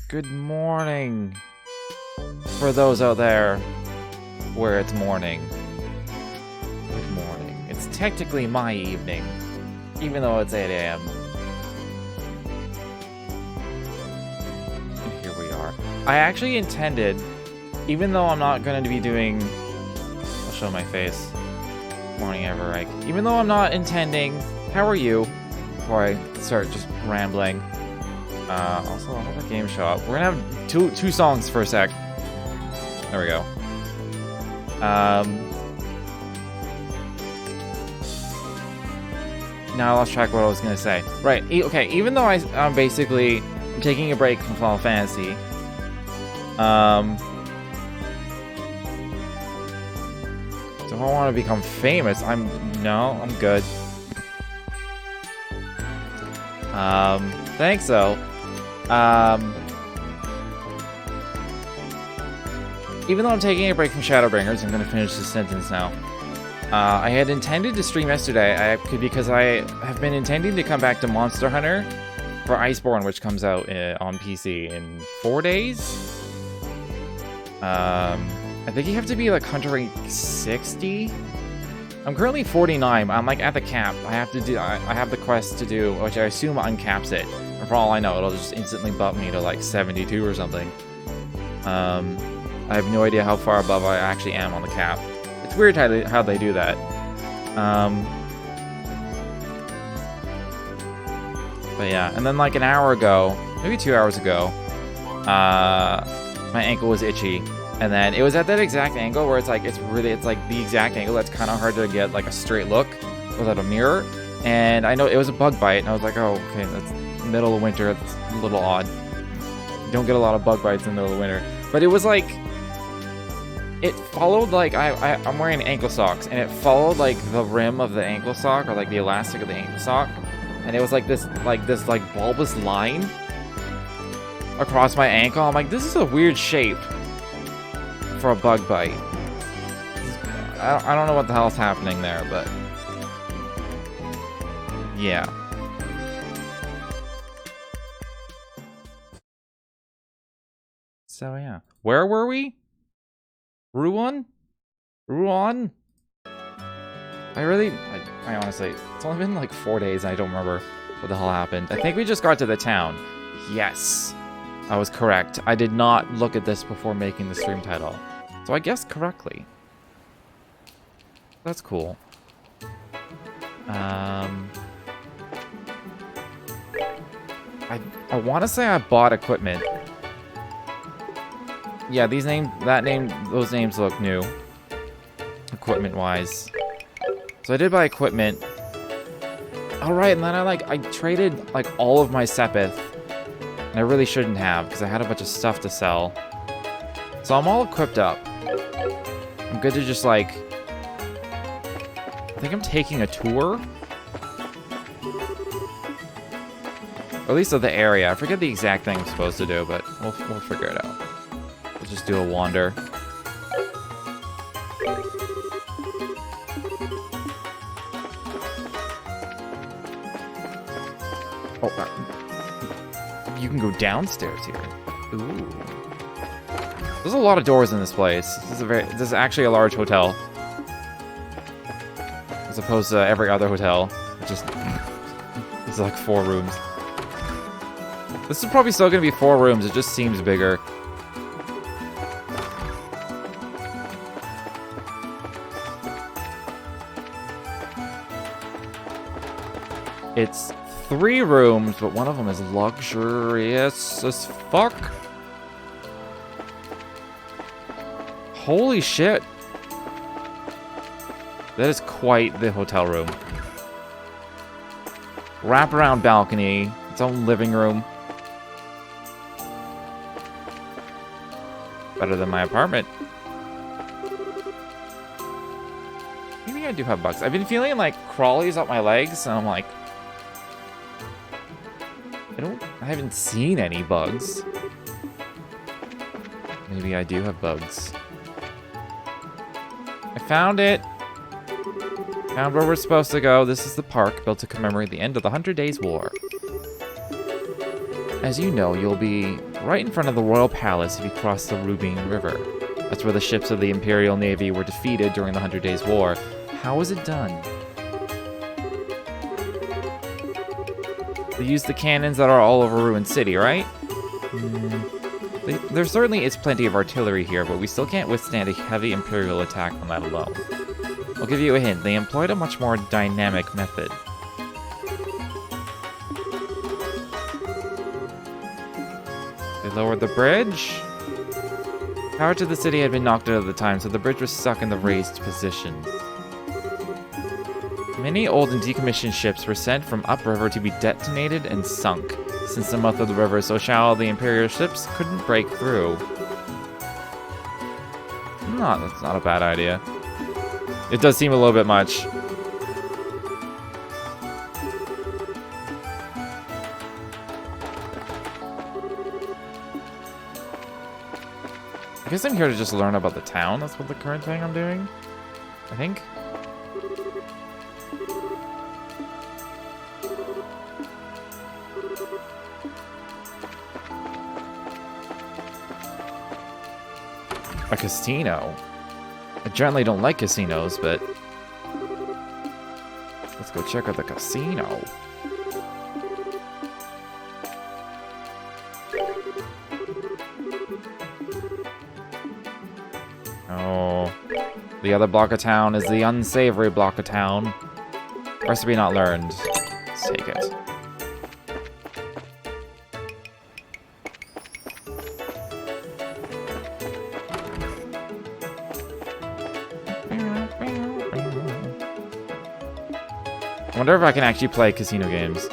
Good morning. For those out there where it's morning. Good morning. It's technically my evening, even though it's 8 a.m. And here we are. I actually intended, even though I'm not going to be doing... I'll show my face. Morning ever, right? Even though I'm not intending... How are you? Before I start just rambling. Also, I'll have a game show up. We're gonna have two songs for a sec. There we go. Now I lost track of what I was gonna say. Right, okay, even though I'm basically taking a break from Final Fantasy, do I want to become famous? No, I'm good. Thanks though. Even though I'm taking a break from Shadowbringers, I'm going to finish this sentence now. I had intended to stream yesterday because I have been intending to come back to Monster Hunter for Iceborne, which comes out on PC in 4 days. I think you have to be like Hunter rank 60. I'm currently 49. I'm like at the cap. I have the quest to do, which I assume uncaps it. And for all I know, it'll just instantly bump me to like 72 or something. I have no idea how far above I actually am on the cap. It's weird how they do that. But yeah, and then like an hour ago, maybe 2 hours ago, my ankle was itchy. And then it was at that exact angle where it's like the exact angle that's kind of hard to get like a straight look without a mirror. And I know it was a bug bite, and I was like, oh, okay, that's middle of winter. That's a little odd. You don't get a lot of bug bites in the middle of winter. But it was like, it followed like I'm wearing ankle socks, and it followed like the rim of the ankle sock, or like the elastic of the ankle sock, and it was like this bulbous line across my ankle. I'm like, this is a weird shape for a bug bite. I don't know what the hell's happening there, but yeah. So yeah, where were we? Ruan? Ruan? I honestly, it's only been like 4 days and I don't remember what the hell happened. I think we just got to the town. Yes, I was correct. I did not look at this before making the stream title, so I guessed correctly. That's cool. I want to say I bought equipment. Yeah, those names look new, equipment-wise. So I did buy equipment. All right, and then I traded like all of my Sepith, and I really shouldn't have because I had a bunch of stuff to sell. So I'm all equipped up. I'm good to just like. I think I'm taking a tour. Or at least of the area. I forget the exact thing I'm supposed to do, but we'll figure it out. We'll just do a wander. Oh, you can go downstairs here. Ooh. There's a lot of doors in this place. This is actually a large hotel. As opposed to every other hotel. It's like 4 rooms. This is probably still going to be 4 rooms. It just seems bigger. It's 3 rooms, but one of them is luxurious as fuck. Holy shit. That is quite the hotel room. Wraparound balcony, its own living room. Better than my apartment. Maybe I do have bugs. I've been feeling like crawlies up my legs, and I'm like, I haven't seen any bugs. Maybe I do have bugs. I found it. Found where we're supposed to go. This is the park built to commemorate the end of the 100 Days War. As you know, you'll be right in front of the royal palace if you cross the Rubine River. That's where the ships of the Imperial Navy were defeated during the 100 Days War. How was it done? They used the cannons that are all over Ruin City, right? There certainly is plenty of artillery here, but we still can't withstand a heavy Imperial attack on that alone. I'll give you a hint. They employed a much more dynamic method. They lowered the bridge. Power to the city had been knocked out at the time, so the bridge was stuck in the raised position. Many old and decommissioned ships were sent from upriver to be detonated and sunk. Since the mouth of the river is so shallow, the Imperial ships couldn't break through. That's not a bad idea. It does seem a little bit much. I guess I'm here to just learn about the town. That's what the current thing I'm doing, I think. A casino? I generally don't like casinos, but let's go check out the casino. Oh, the other block of town is the unsavory block of town. Recipe not learned. Let's take it. I wonder if I can actually play casino games.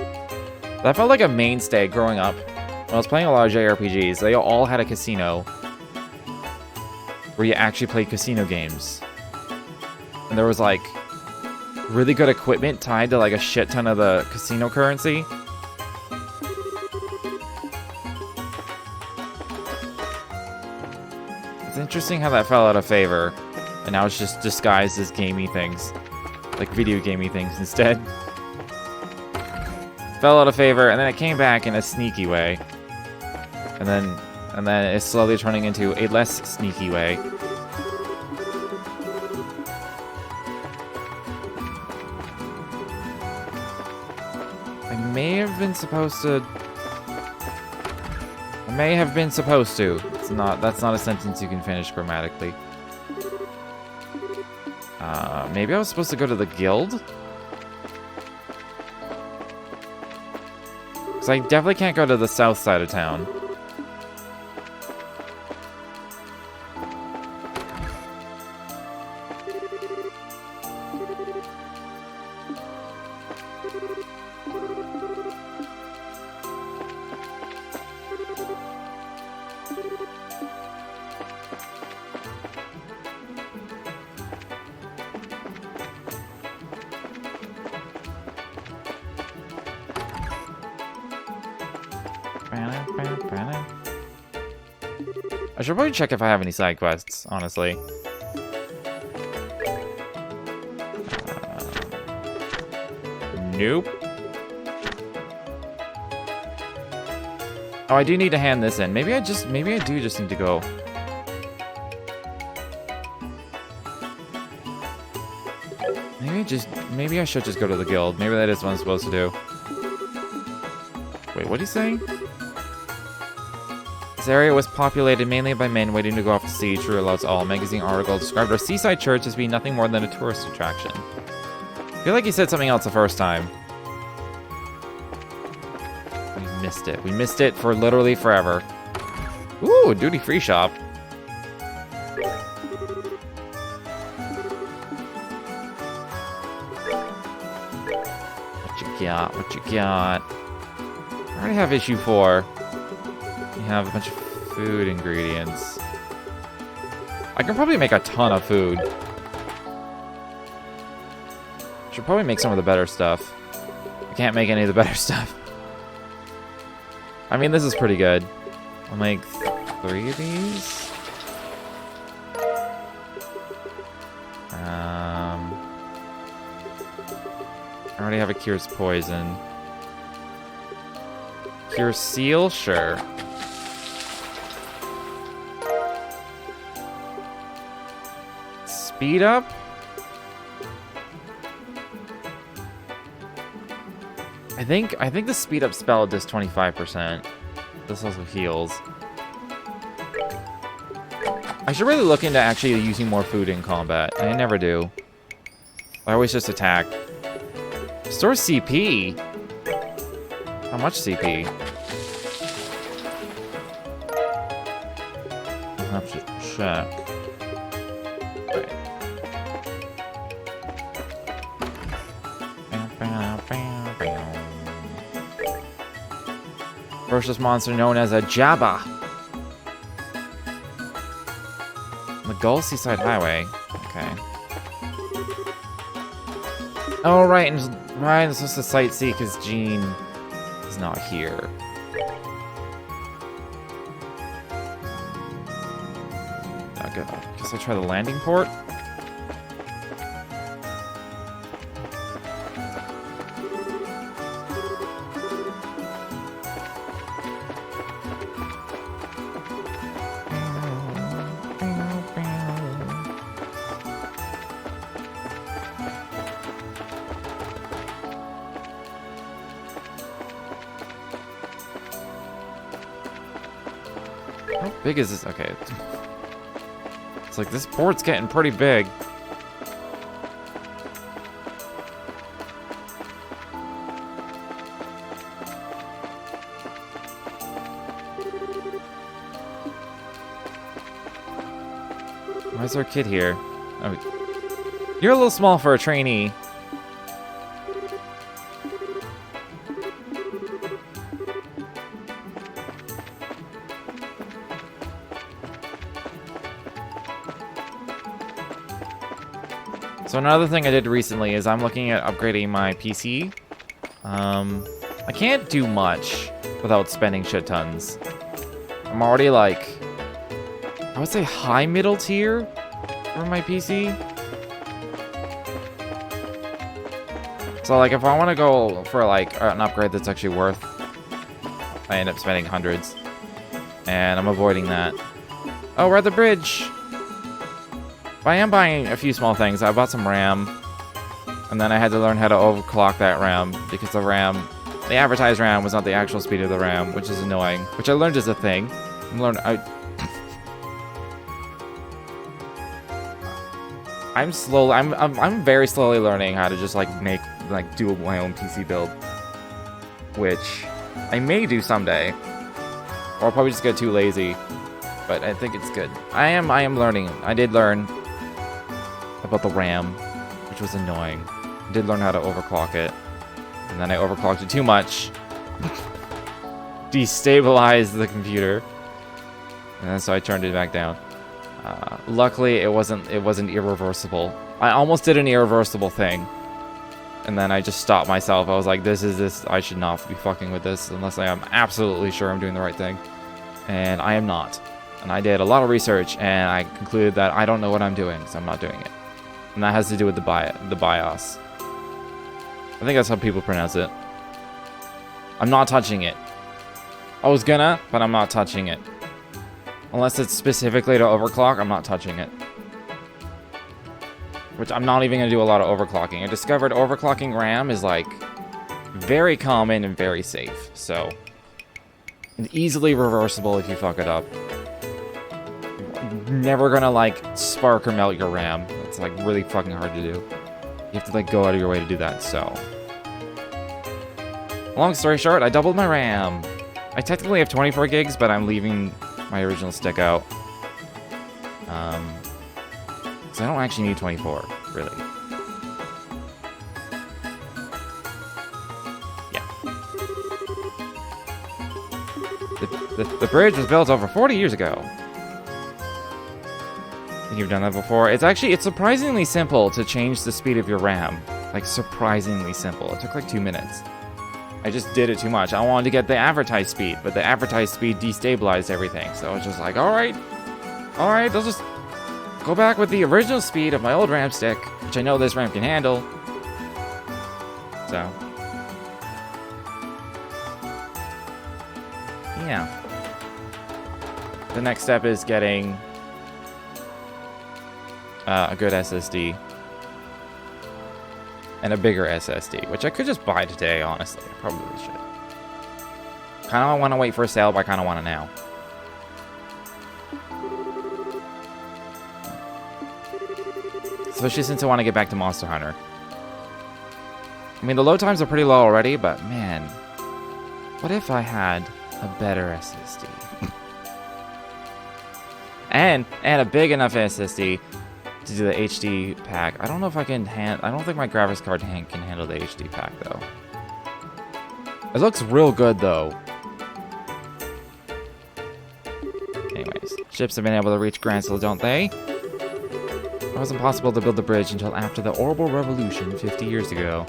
That felt like a mainstay growing up. When I was playing a lot of JRPGs, they all had a casino where you actually played casino games. And there was like really good equipment tied to like a shit ton of the casino currency. It's interesting how that fell out of favor. And now it's just disguised as gamey things. Like video gamey things instead. Fell out of favor, and then it came back in a sneaky way. And then it's slowly turning into a less sneaky way. I may have been supposed to. That's not a sentence you can finish grammatically. Maybe I was supposed to go to the guild? Because I definitely can't go to the south side of town. I should probably check if I have any side quests, honestly. Nope. Oh, I do need to hand this in. Maybe I do just need to go. Maybe I should just go to the guild. Maybe that is what I'm supposed to do. Wait, what are you saying? This area was populated mainly by men waiting to go off to sea. True allows all. Magazine article described our seaside church as being nothing more than a tourist attraction. I feel like he said something else the first time. We missed it. We missed it for literally forever. Ooh, a duty-free shop. What you got? What you got? I already have issue 4. You have a bunch of food ingredients. I can probably make a ton of food. Should probably make some of the better stuff. I can't make any of the better stuff. I mean, this is pretty good. I'll make 3 of these. I already have a Cures Poison. Cure Seal? Sure. speed up? I think the speed up spell does 25%. This also heals. I should really look into actually using more food in combat. I never do. I always just attack. Store CP? How much CP? I'll have to check. Right. Ferocious monster known as a Jabba. The Gull Seaside Highway. Okay. Oh, right, and Ryan's supposed to sightsee because Jean is not here. Not good. Guess I'll try the landing port. How big is this? Okay. It's like this port's getting pretty big. Why is there a kid here? Oh, you're a little small for a trainee. So another thing I did recently is I'm looking at upgrading my PC. I can't do much without spending shit tons. I'm already like, I would say high middle tier for my PC. So like if I want to go for like an upgrade that's actually worth, I end up spending hundreds. And I'm avoiding that. Oh, we're at the bridge. I am buying a few small things. I bought some RAM, and then I had to learn how to overclock that RAM because the advertised RAM was not the actual speed of the RAM, which is annoying. Which I learned is a thing. I'm very slowly learning how to just like do my own PC build, which I may do someday, or I'll probably just get too lazy. But I think it's good. I am learning. I did learn about the RAM, which was annoying. I did learn how to overclock it, and then I overclocked it too much. Destabilized the computer, and then so I turned it back down. Luckily, it wasn't irreversible. I almost did an irreversible thing, and then I just stopped myself. I was like, this. I should not be fucking with this unless I am absolutely sure I'm doing the right thing, and I am not. And I did a lot of research, and I concluded that I don't know what I'm doing, so I'm not doing it. And that has to do with the BIOS. I think that's how people pronounce it. I'm not touching it. I was gonna, but I'm not touching it. Unless it's specifically to overclock, I'm not touching it. Which I'm not even gonna do a lot of overclocking. I discovered overclocking RAM is like very common and very safe. So, and easily reversible if you fuck it up. Never gonna like spark or melt your RAM. It's like really fucking hard to do. You have to like go out of your way to do that. So, long story short, I doubled my RAM. I technically have 24 gigs, but I'm leaving my original stick out. Because I don't actually need 24, really. Yeah. The bridge was built over 40 years ago. You've done that before. It's surprisingly simple to change the speed of your RAM. Like, surprisingly simple. It took like 2 minutes. I just did it too much. I wanted to get the advertised speed, but the advertised speed destabilized everything. So I was just like, alright, I'll just go back with the original speed of my old RAM stick, which I know this RAM can handle. So, yeah. The next step is getting a good SSD. And a bigger SSD, which I could just buy today, honestly. I probably should. Kind of want to wait for a sale, but I kind of want it now. Especially since I want to get back to Monster Hunter. I mean, the load times are pretty low already, but man, what if I had a better SSD? and a big enough SSD to do the HD pack. I don't know if I can I don't think my graphics card can handle the HD pack though. It looks real good though. Anyways, ships have been able to reach Gransel, don't they? It wasn't possible to build the bridge until after the Orbital Revolution 50 years ago.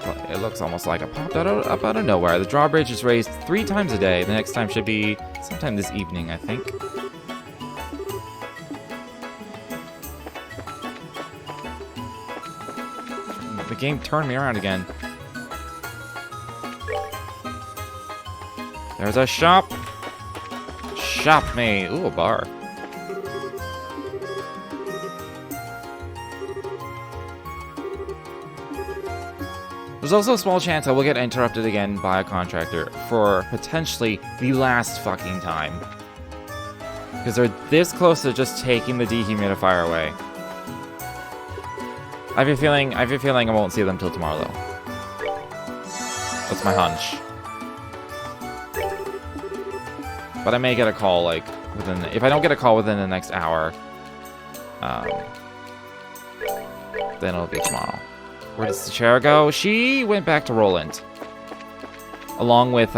Well, it looks almost like it popped up out of nowhere. The drawbridge is raised 3 times a day. The next time should be sometime this evening, I think. The game turned me around again. There's a shop. Shop me. Ooh, a bar. There's also a small chance I will get interrupted again by a contractor for potentially the last fucking time. Because they're this close to just taking the dehumidifier away. I have a feeling I won't see them till tomorrow though. That's my hunch. But I may get a call like within if I don't get a call within the next hour, then it'll be tomorrow. Where does the chair go? She went back to Roland. Along with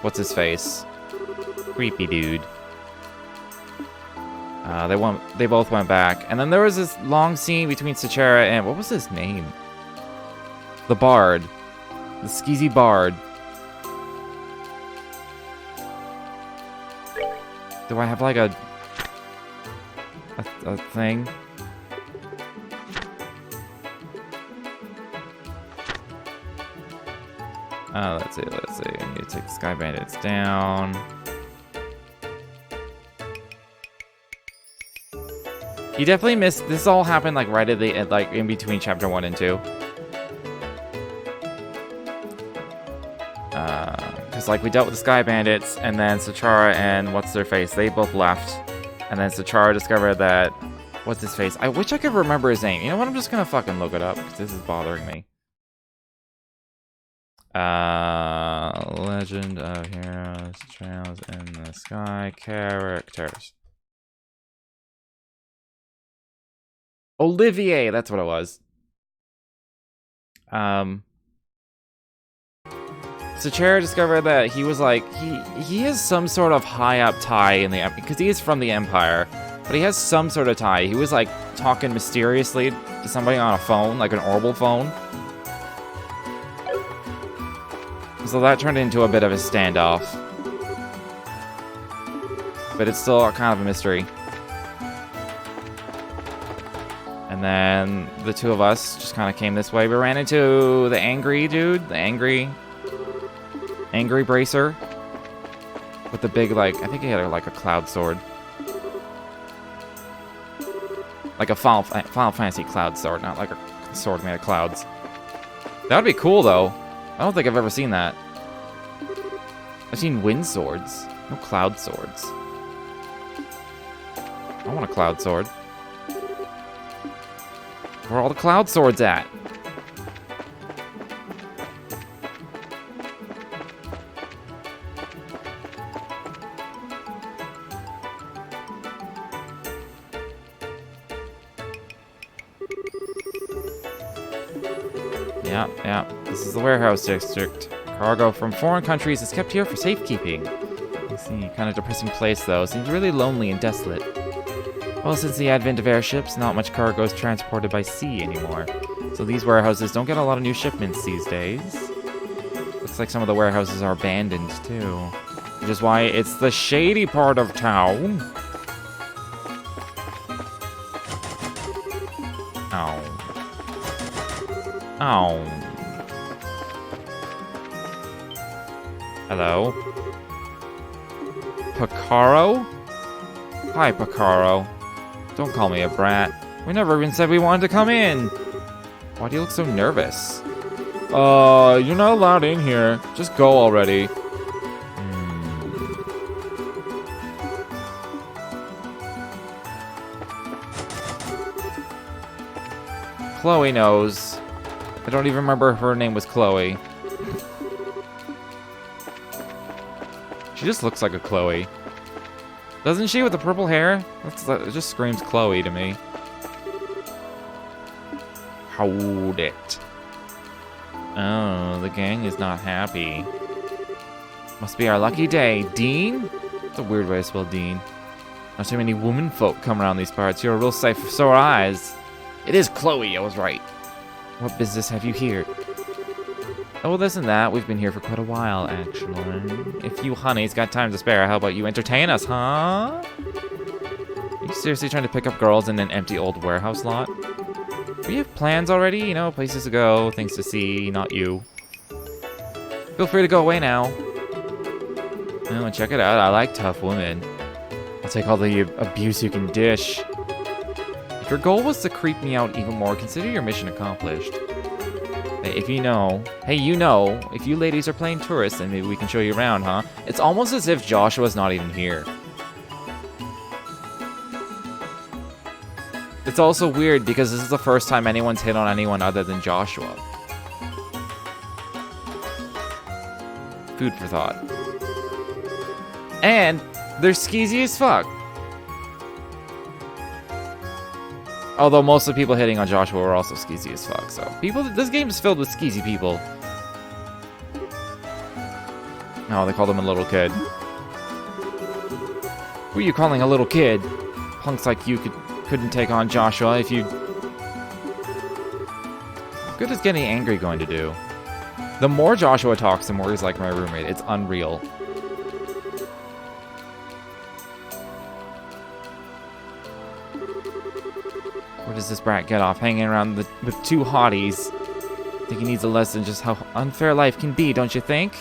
what's his face? Creepy dude. They both went back. And then there was this long scene between Sachera and... What was his name? The Bard. The skeezy Bard. Do I have like a thing? Let's see. I need to take the Sky Bandits down. You definitely missed. This all happened like right at the end, like in between chapter 1 and 2. Because like we dealt with the Sky Bandits, and then Sachara and what's their face, they both left, and then Sachara discovered that what's his face. I wish I could remember his name. You know what? I'm just gonna fucking look it up because this is bothering me. Legend of Heroes, Trails in the Sky, characters. Olivier, that's what it was. Sachera discovered that he was like, he has some sort of high up tie in the, because he is from the Empire, but he has some sort of tie. He was like talking mysteriously to somebody on a phone, like an orbital phone. So that turned into a bit of a standoff. But it's still kind of a mystery. And then the two of us just kind of came this way. We ran into the angry dude, the angry bracer. With the big, like, I think he had like a cloud sword. Like a Final Fantasy cloud sword, not like a sword made of clouds. That would be cool, though. I don't think I've ever seen that. I've seen wind swords, no cloud swords. I want a cloud sword. Where are all the cloud swords at? Yeah. This is the warehouse district. Cargo from foreign countries is kept here for safekeeping. I see, kind of depressing place though. Seems really lonely and desolate. Well, since the advent of airships, not much cargo is transported by sea anymore. So these warehouses don't get a lot of new shipments these days. Looks like some of the warehouses are abandoned too. Which is why it's the shady part of town. Ow. Hello? Picaro? Hi, Picaro. Don't call me a brat. We never even said we wanted to come in. Why do you look so nervous? You're not allowed in here. Just go already. Chloe knows. I don't even remember if her name was Chloe. She just looks like a Chloe. Doesn't she, with the purple hair? It just screams Chloe to me. Hold it. Oh, the gang is not happy. Must be our lucky day. Dean? That's a weird way to spell Dean. Not too many woman folk come around these parts. You're a real sight for sore eyes. It is Chloe, I was right. What business have you here? Oh, this and that. We've been here for quite a while, actually. If you honey's got time to spare, how about you entertain us, huh? Are you seriously trying to pick up girls in an empty old warehouse lot? We have plans already, you know, places to go, things to see, not you. Feel free to go away now. Oh, and check it out. I like tough women. I'll take all the abuse you can dish. If your goal was to creep me out even more, consider your mission accomplished. Hey, if you know, if you ladies are playing tourists, then maybe we can show you around, huh? It's almost as if Joshua's not even here. It's also weird because this is the first time anyone's hit on anyone other than Joshua. Food for thought. And they're skeezy as fuck. Although most of the people hitting on Joshua were also skeezy as fuck, so this game is filled with skeezy people. Oh, they called him a little kid. Who are you calling a little kid? Punks like you couldn't take on Joshua if you... What good is getting angry going to do? The more Joshua talks, the more he's like my roommate. It's unreal. Where does this brat get off hanging around with two hotties? I think he needs a lesson just how unfair life can be, don't you think?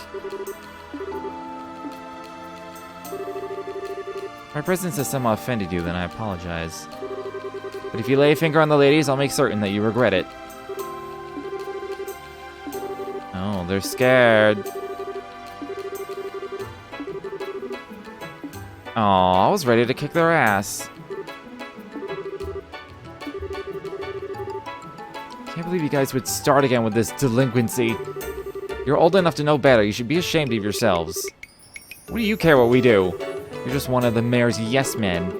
If my presence has somehow offended you, then I apologize. But if you lay a finger on the ladies, I'll make certain that you regret it. Oh, they're scared. Aw, I was ready to kick their ass. Can't believe you guys would start again with this delinquency. You're old enough to know better. You should be ashamed of yourselves. What do you care what we do? You're just one of the mayor's yes men.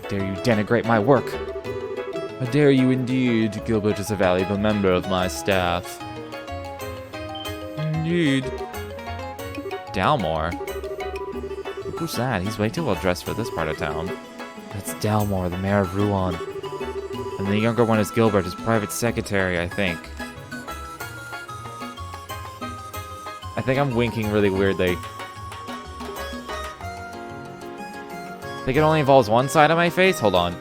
How dare you denigrate my work? How dare you indeed? Gilbert is a valuable member of my staff. Indeed. Dalmore? Who's that? He's way too well dressed for this part of town. That's Dalmore, the mayor of Ruan. And the younger one is Gilbert, his private secretary, I think. I think I'm winking really weirdly. I think it only involves one side of my face? Hold on.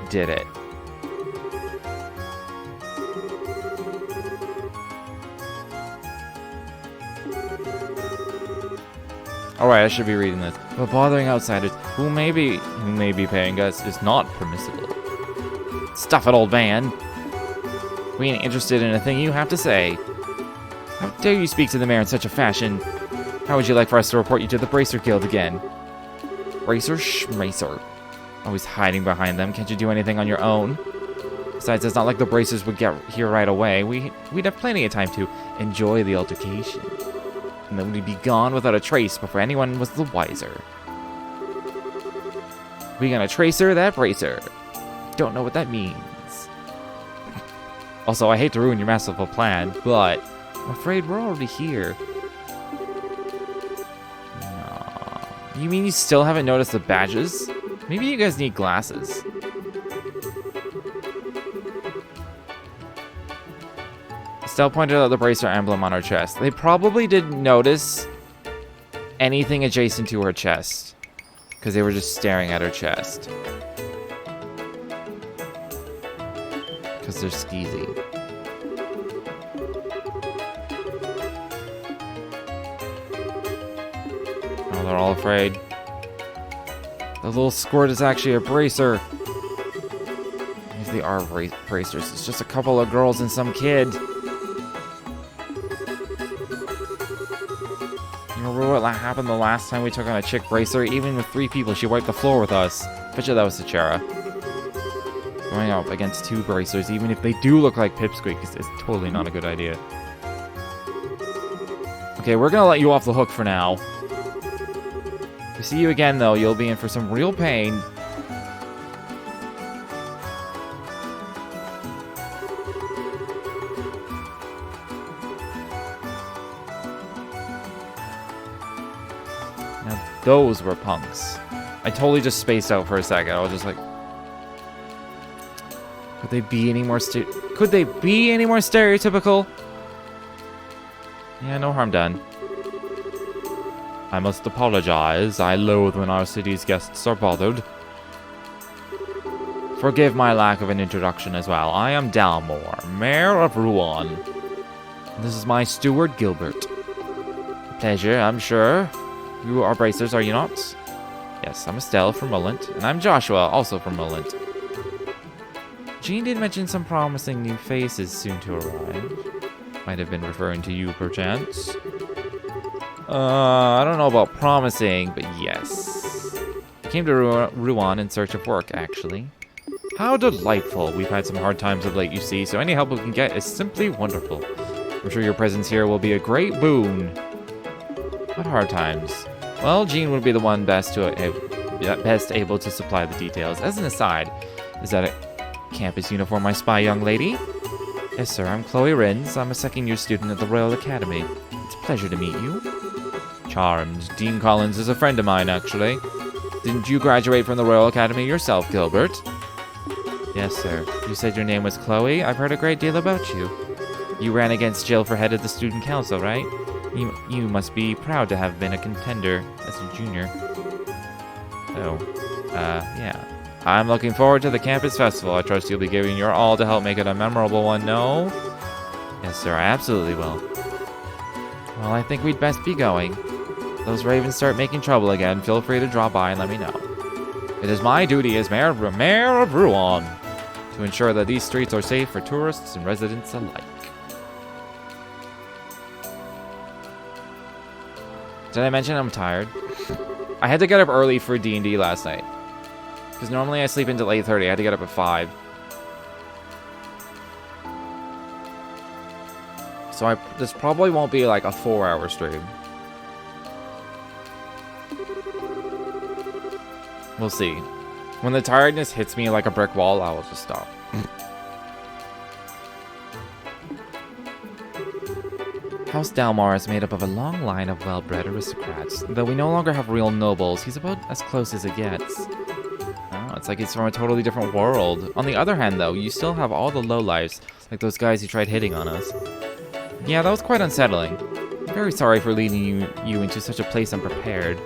Did it. Alright, I should be reading this. But bothering outsiders who may be paying us is not permissible. Stuff it, old man. We ain't interested in a thing you have to say. How dare you speak to the mayor in such a fashion? How would you like for us to report you to the Bracer Guild again? Bracer Schmacer. Always hiding behind them. Can't you do anything on your own? Besides, it's not like the Bracers would get here right away. We'd have plenty of time to enjoy the altercation. And then we'd be gone without a trace before anyone was the wiser. We gonna trace her, that Bracer. Don't know what that means. Also, I hate to ruin your masterful plan, but I'm afraid we're already here. No. You mean you still haven't noticed the badges? Maybe you guys need glasses. Estelle pointed out the Bracer emblem on her chest. They probably didn't notice anything adjacent to her chest, because they were just staring at her chest. Because they're skeezy. Oh, they're all afraid. The little squirt is actually a bracer. If they are bracers, it's just a couple of girls and some kid. You remember what happened the last time we took on a chick bracer? Even with 3 people, she wiped the floor with us. Bet you that was Sachara. Going up against 2 bracers, even if they do look like Pipsqueak, is totally not a good idea. Okay, we're gonna let you off the hook for now. If we see you again, though, you'll be in for some real pain. Now, those were punks. I totally just spaced out for a second. I was just like, could they be any more stereotypical? Yeah, no harm done. I must apologize. I loathe when our city's guests are bothered. Forgive my lack of an introduction as well. I am Dalmor, Mayor of Ruan. This is my steward, Gilbert. Pleasure, I'm sure. You are bracers, are you not? Yes, I'm Estelle from Mullint, and I'm Joshua, also from Mullint. Jean did mention some promising new faces soon to arrive. Might have been referring to you, perchance. I don't know about promising, but yes. I came to Ruan in search of work, actually. How delightful. We've had some hard times of late, you see, so any help we can get is simply wonderful. I'm sure your presence here will be a great boon. What hard times? Well, Jean would be the one best able to supply the details. As an aside, is that a campus uniform I spy, young lady? Yes, sir. I'm Chloe Rins. I'm a second-year student at the Royal Academy. It's a pleasure to meet you. Charmed. Dean Collins is a friend of mine, actually. Didn't you graduate from the Royal Academy yourself, Gilbert? Yes, sir. You said your name was Chloe. I've heard a great deal about you. You ran against Jill for head of the student council, right? You must be proud to have been a contender as a junior. Oh, yeah. I'm looking forward to the campus festival. I trust you'll be giving your all to help make it a memorable one, no? Yes, sir, I absolutely will. Well, I think we'd best be going. Those ravens start making trouble again, feel free to drop by and let me know. It is my duty as Mayor of Ruan to ensure that these streets are safe for tourists and residents alike. Did I mention I'm tired? I had to get up early for D&D last night. Because normally I sleep until 8:30. I had to get up at 5. So this probably won't be like a 4-hour stream. We'll see. When the tiredness hits me like a brick wall, I will just stop. House Dalmar is made up of a long line of well-bred aristocrats. Though we no longer have real nobles, he's about as close as it gets. Oh, it's like he's from a totally different world. On the other hand, though, you still have all the lowlifes, like those guys who tried hitting on us. Yeah, that was quite unsettling. I'm very sorry for leading you into such a place unprepared.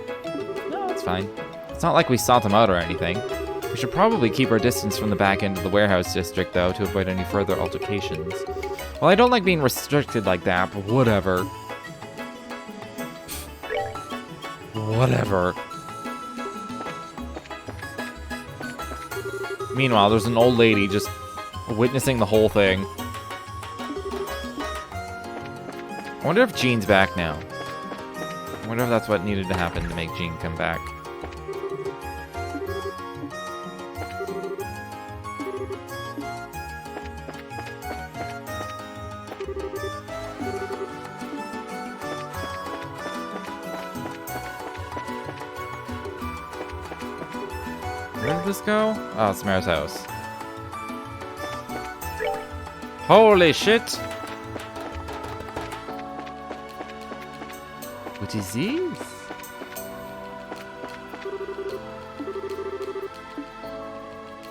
No, it's fine. It's not like we sought them out or anything. We should probably keep our distance from the back end of the warehouse district, though, to avoid any further altercations. Well, I don't like being restricted like that, but whatever. Whatever. Meanwhile, there's an old lady just witnessing the whole thing. I wonder if Jean's back now. I wonder if that's what needed to happen to make Jean come back. Where did this go? Oh, it's Mayor's house. Holy shit! What is this?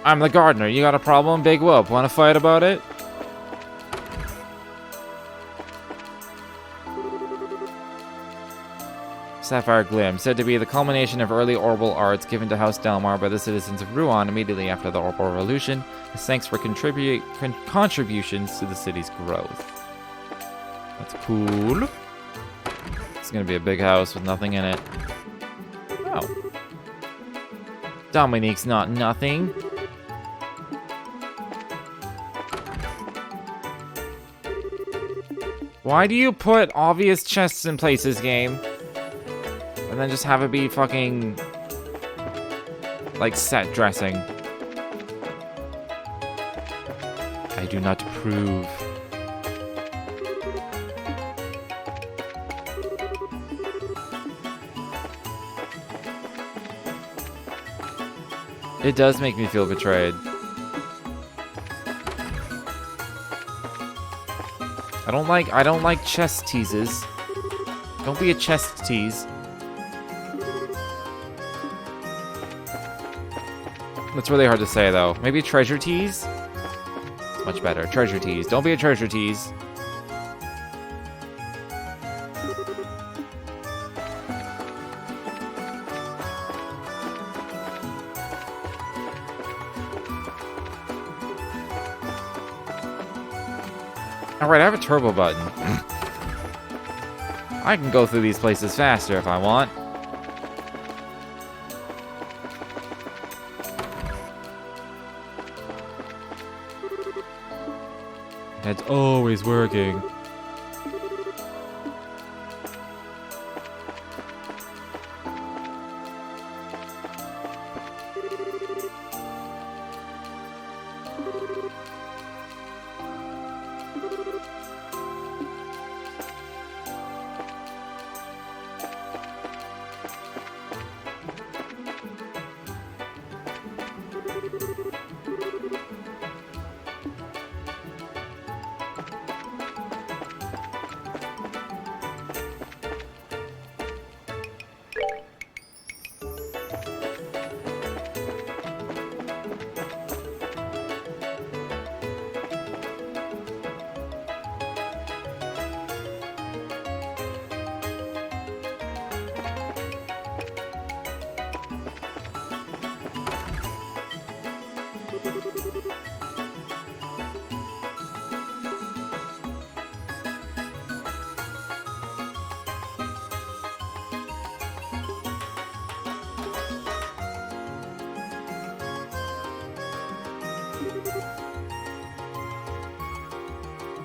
I'm the gardener. You got a problem, Big Whoop? Want to fight about it? Sapphire Glim, said to be the culmination of early orbal arts given to House Dalmar by the citizens of Ruan immediately after the Orbal Revolution, as thanks for contributions to the city's growth. That's cool. It's gonna be a big house with nothing in it. Oh. Dominique's not nothing. Why do you put obvious chests in places, game? And then just have it be fucking... like set dressing. I do not approve. It does make me feel betrayed. I don't like chest teases. Don't be a chest tease. That's really hard to say though. Maybe a treasure tease? It's much better. Treasure tease. Don't be a treasure tease. Alright, I have a turbo button. I can go through these places faster if I want. It's always working.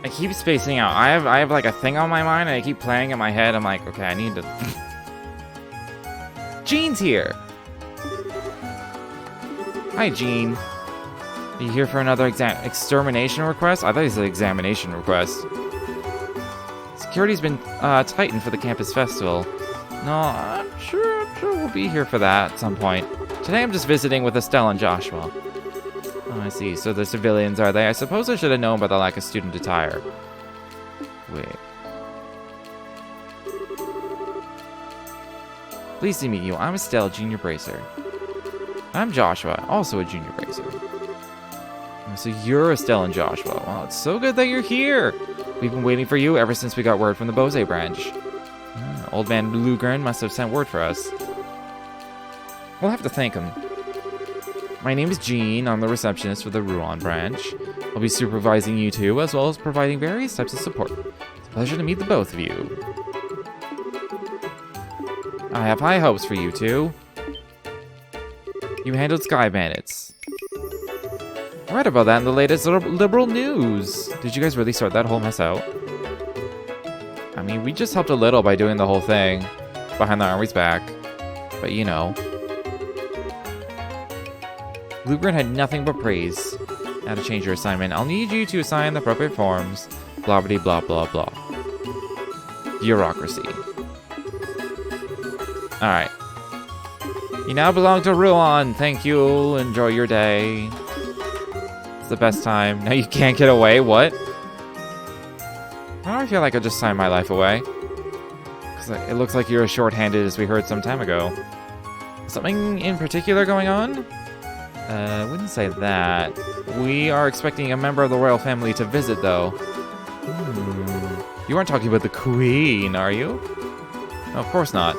I keep spacing out. I have like a thing on my mind and I keep playing in my head. I'm like, okay, I need to... Jean's here! Hi, Jean. Are you here for another extermination request? I thought he said examination request. Security's been tightened for the campus festival. No, I'm sure we'll be here for that at some point. Today I'm just visiting with Estelle and Joshua. Oh, I see. So the civilians, are they? I suppose I should have known about the lack of student attire. Wait. Pleased to meet you. I'm Estelle, junior bracer. I'm Joshua, also a junior bracer. Oh, so you're Estelle and Joshua. Well, it's so good that you're here. We've been waiting for you ever since we got word from the Bose branch. Old man Lugren must have sent word for us. We'll have to thank him. My name is Jean. I'm the receptionist for the Ruan branch. I'll be supervising you two, as well as providing various types of support. It's a pleasure to meet the both of you. I have high hopes for you two. You handled Sky Bandits. I read about that in the latest liberal news. Did you guys really sort that whole mess out? I mean, we just helped a little by doing the whole thing behind the army's back. But you know. Lugren had nothing but praise. Now to change your assignment, I'll need you to assign the appropriate forms. Blah blah blah blah blah. Bureaucracy. Alright. You now belong to Ruan. Thank you. Enjoy your day. It's the best time. Now you can't get away. What? Why do I feel like I just signed my life away? Because it looks like you're as short-handed as we heard some time ago. Something in particular going on? I wouldn't say that. We are expecting a member of the royal family to visit, though. You aren't talking about the Queen, are you? No, of course not.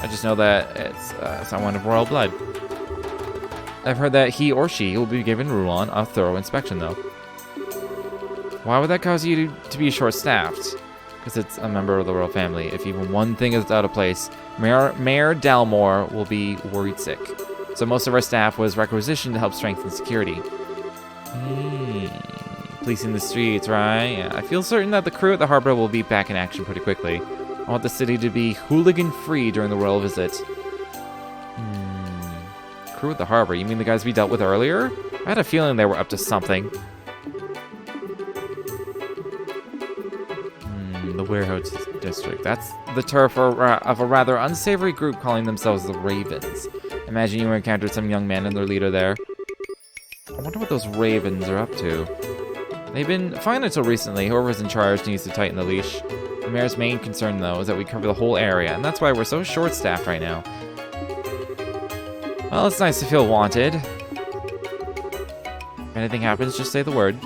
I just know that it's someone of royal blood. I've heard that he or she will be given Ruan a thorough inspection, though. Why would that cause you to be short-staffed? because it's a member of the royal family. If even one thing is out of place, Mayor Dalmore will be worried sick. So most of our staff was requisitioned to help strengthen security. Policing the streets, right? Yeah, I feel certain that the crew at the harbor will be back in action pretty quickly. I want the city to be hooligan-free during the royal visit. Crew at the harbor? You mean the guys we dealt with earlier? I had a feeling they were up to something. The warehouse district. That's the turf of a rather unsavory group calling themselves the Ravens. Imagine you encountered some young man and their leader there. I wonder what those Ravens are up to. They've been fine until recently. Whoever's in charge needs to tighten the leash. The mayor's main concern, though, is that we cover the whole area, and that's why we're so short-staffed right now. Well, it's nice to feel wanted. If anything happens, just say the word.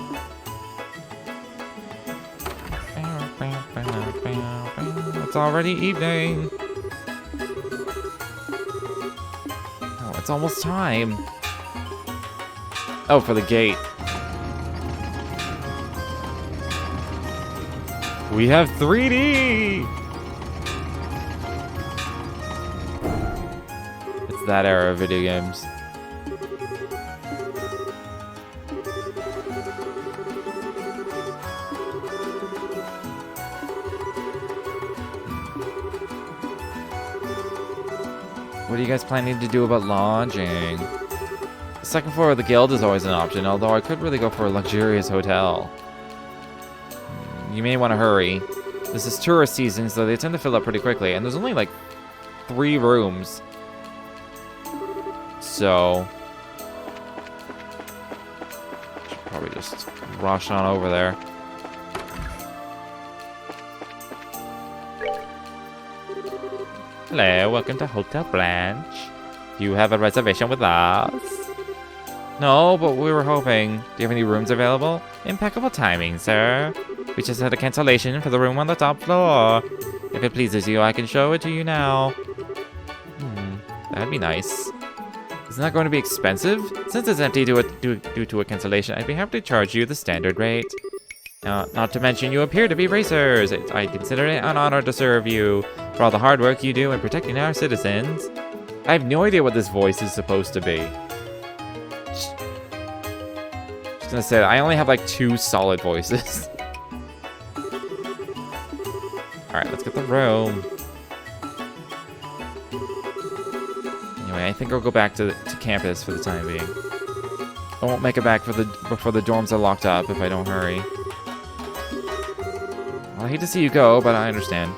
It's already evening. Oh, it's almost time. Oh, for the gate. We have 3D! It's that era of video games. What are you guys planning to do about lodging? The second floor of the guild is always an option, although I could really go for a luxurious hotel. You may want to hurry. This is tourist season, so they tend to fill up pretty quickly, and there's only like 3 rooms. So should probably just rush on over there. Hello, welcome to Hotel Blanche. Do you have a reservation with us? No, but we were hoping. Do you have any rooms available? Impeccable timing, sir. We just had a cancellation for the room on the top floor. If it pleases you, I can show it to you now. That'd be nice. Isn't that going to be expensive? Since it's empty due to a cancellation, I'd be happy to charge you the standard rate. Not to mention, you appear to be racers. I consider it an honor to serve you for all the hard work you do in protecting our citizens. I have no idea what this voice is supposed to be. Just gonna say that I only have like 2 solid voices. Alright, let's get the room. Anyway, I think I'll go back to campus for the time being. I won't make it back before the dorms are locked up if I don't hurry. Well, I hate to see you go, but I understand.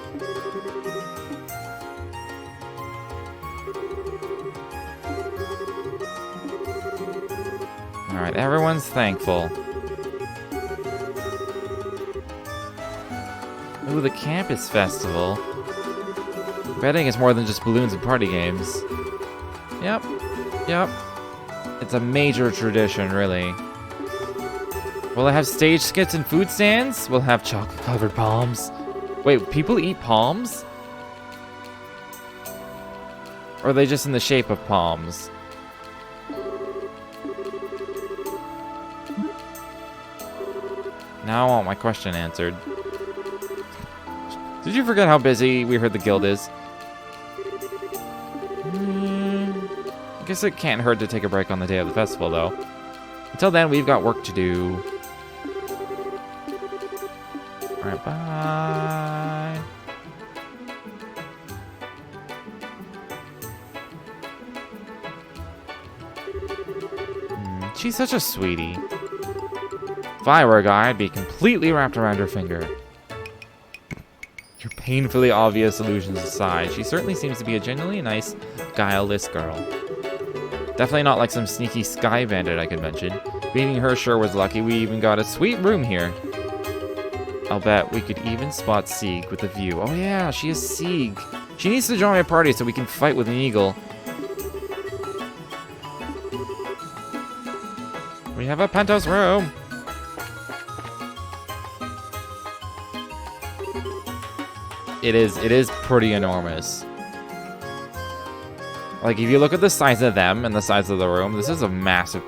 Alright, everyone's thankful. Ooh, the campus festival. Betting it's more than just balloons and party games. Yep. It's a major tradition, really. Will it have stage skits and food stands? We'll have chocolate-covered palms. Wait, people eat palms? Or are they just in the shape of palms? Now I want my question answered. Did you forget how busy we heard the guild is? I guess it can't hurt to take a break on the day of the festival, though. Until then, we've got work to do. Alright, bye. She's such a sweetie. If I were a guy, I'd be completely wrapped around her finger. Your painfully obvious illusions aside, she certainly seems to be a genuinely nice, guileless girl. Definitely not like some sneaky sky bandit I could mention. Meeting her sure was lucky. We even got a sweet room here. I'll bet we could even spot Sieg with a view. Oh yeah, she is Sieg. She needs to join my party so we can fight with an eagle. We have a penthouse room. It is pretty enormous. Like, if you look at the size of them and the size of the room, this is massive.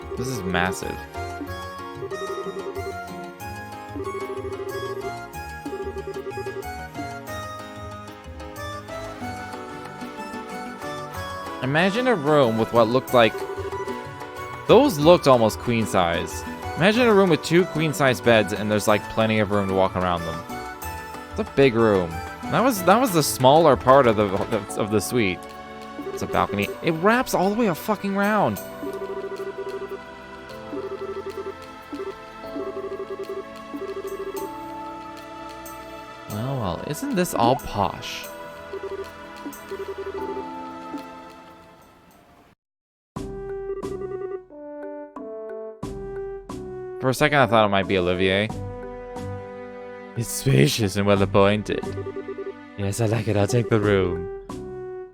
Imagine a room with what looked like... Those looked almost queen size. Imagine a room with 2 queen size beds and there's like plenty of room to walk around them. It's a big room. That was the smaller part of the suite. It's a balcony. It wraps all the way a fucking round. Well, isn't this all posh? For a second, I thought it might be Olivier. It's spacious and well appointed. Yes, I like it. I'll take the room.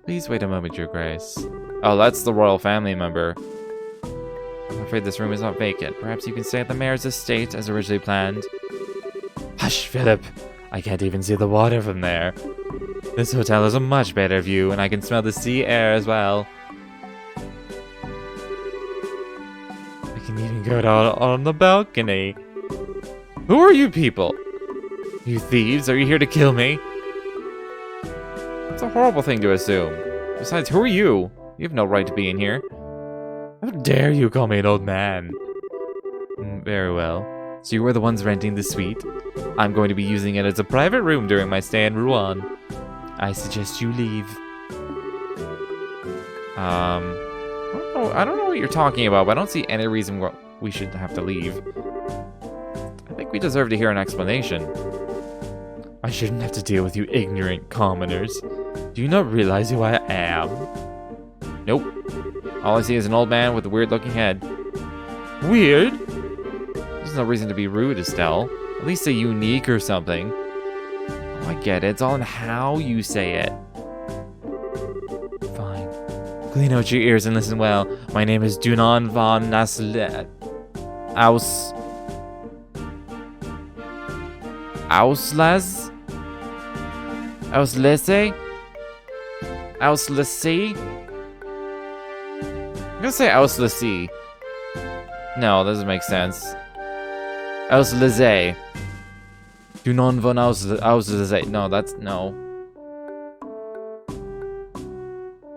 Please wait a moment, Your Grace. Oh, that's the royal family member. I'm afraid this room is not vacant. Perhaps you can stay at the mayor's estate as originally planned. Hush, Philip. I can't even see the water from there. This hotel has a much better view, and I can smell the sea air as well. I can even go out on the balcony. Who are you people? You thieves, are you here to kill me? It's a horrible thing to assume. Besides, who are you? You have no right to be in here. How dare you call me an old man? Very well. So you were the ones renting the suite? I'm going to be using it as a private room during my stay in Ruan. I suggest you leave. I don't know what you're talking about, but I don't see any reason why we should have to leave. I think we deserve to hear an explanation. I shouldn't have to deal with you ignorant commoners. Do you not realize who I am? Nope. All I see is an old man with a weird-looking head. Weird? There's no reason to be rude, Estelle. At least say unique or something. Oh, I get it. It's all in how you say it. Fine. Clean out your ears and listen well. My name is Dunan von Naslet. Auslese? Auslese? I'm gonna say Auslese. No, that doesn't make sense. Auslese. Dunan von Auslese. No, that's no.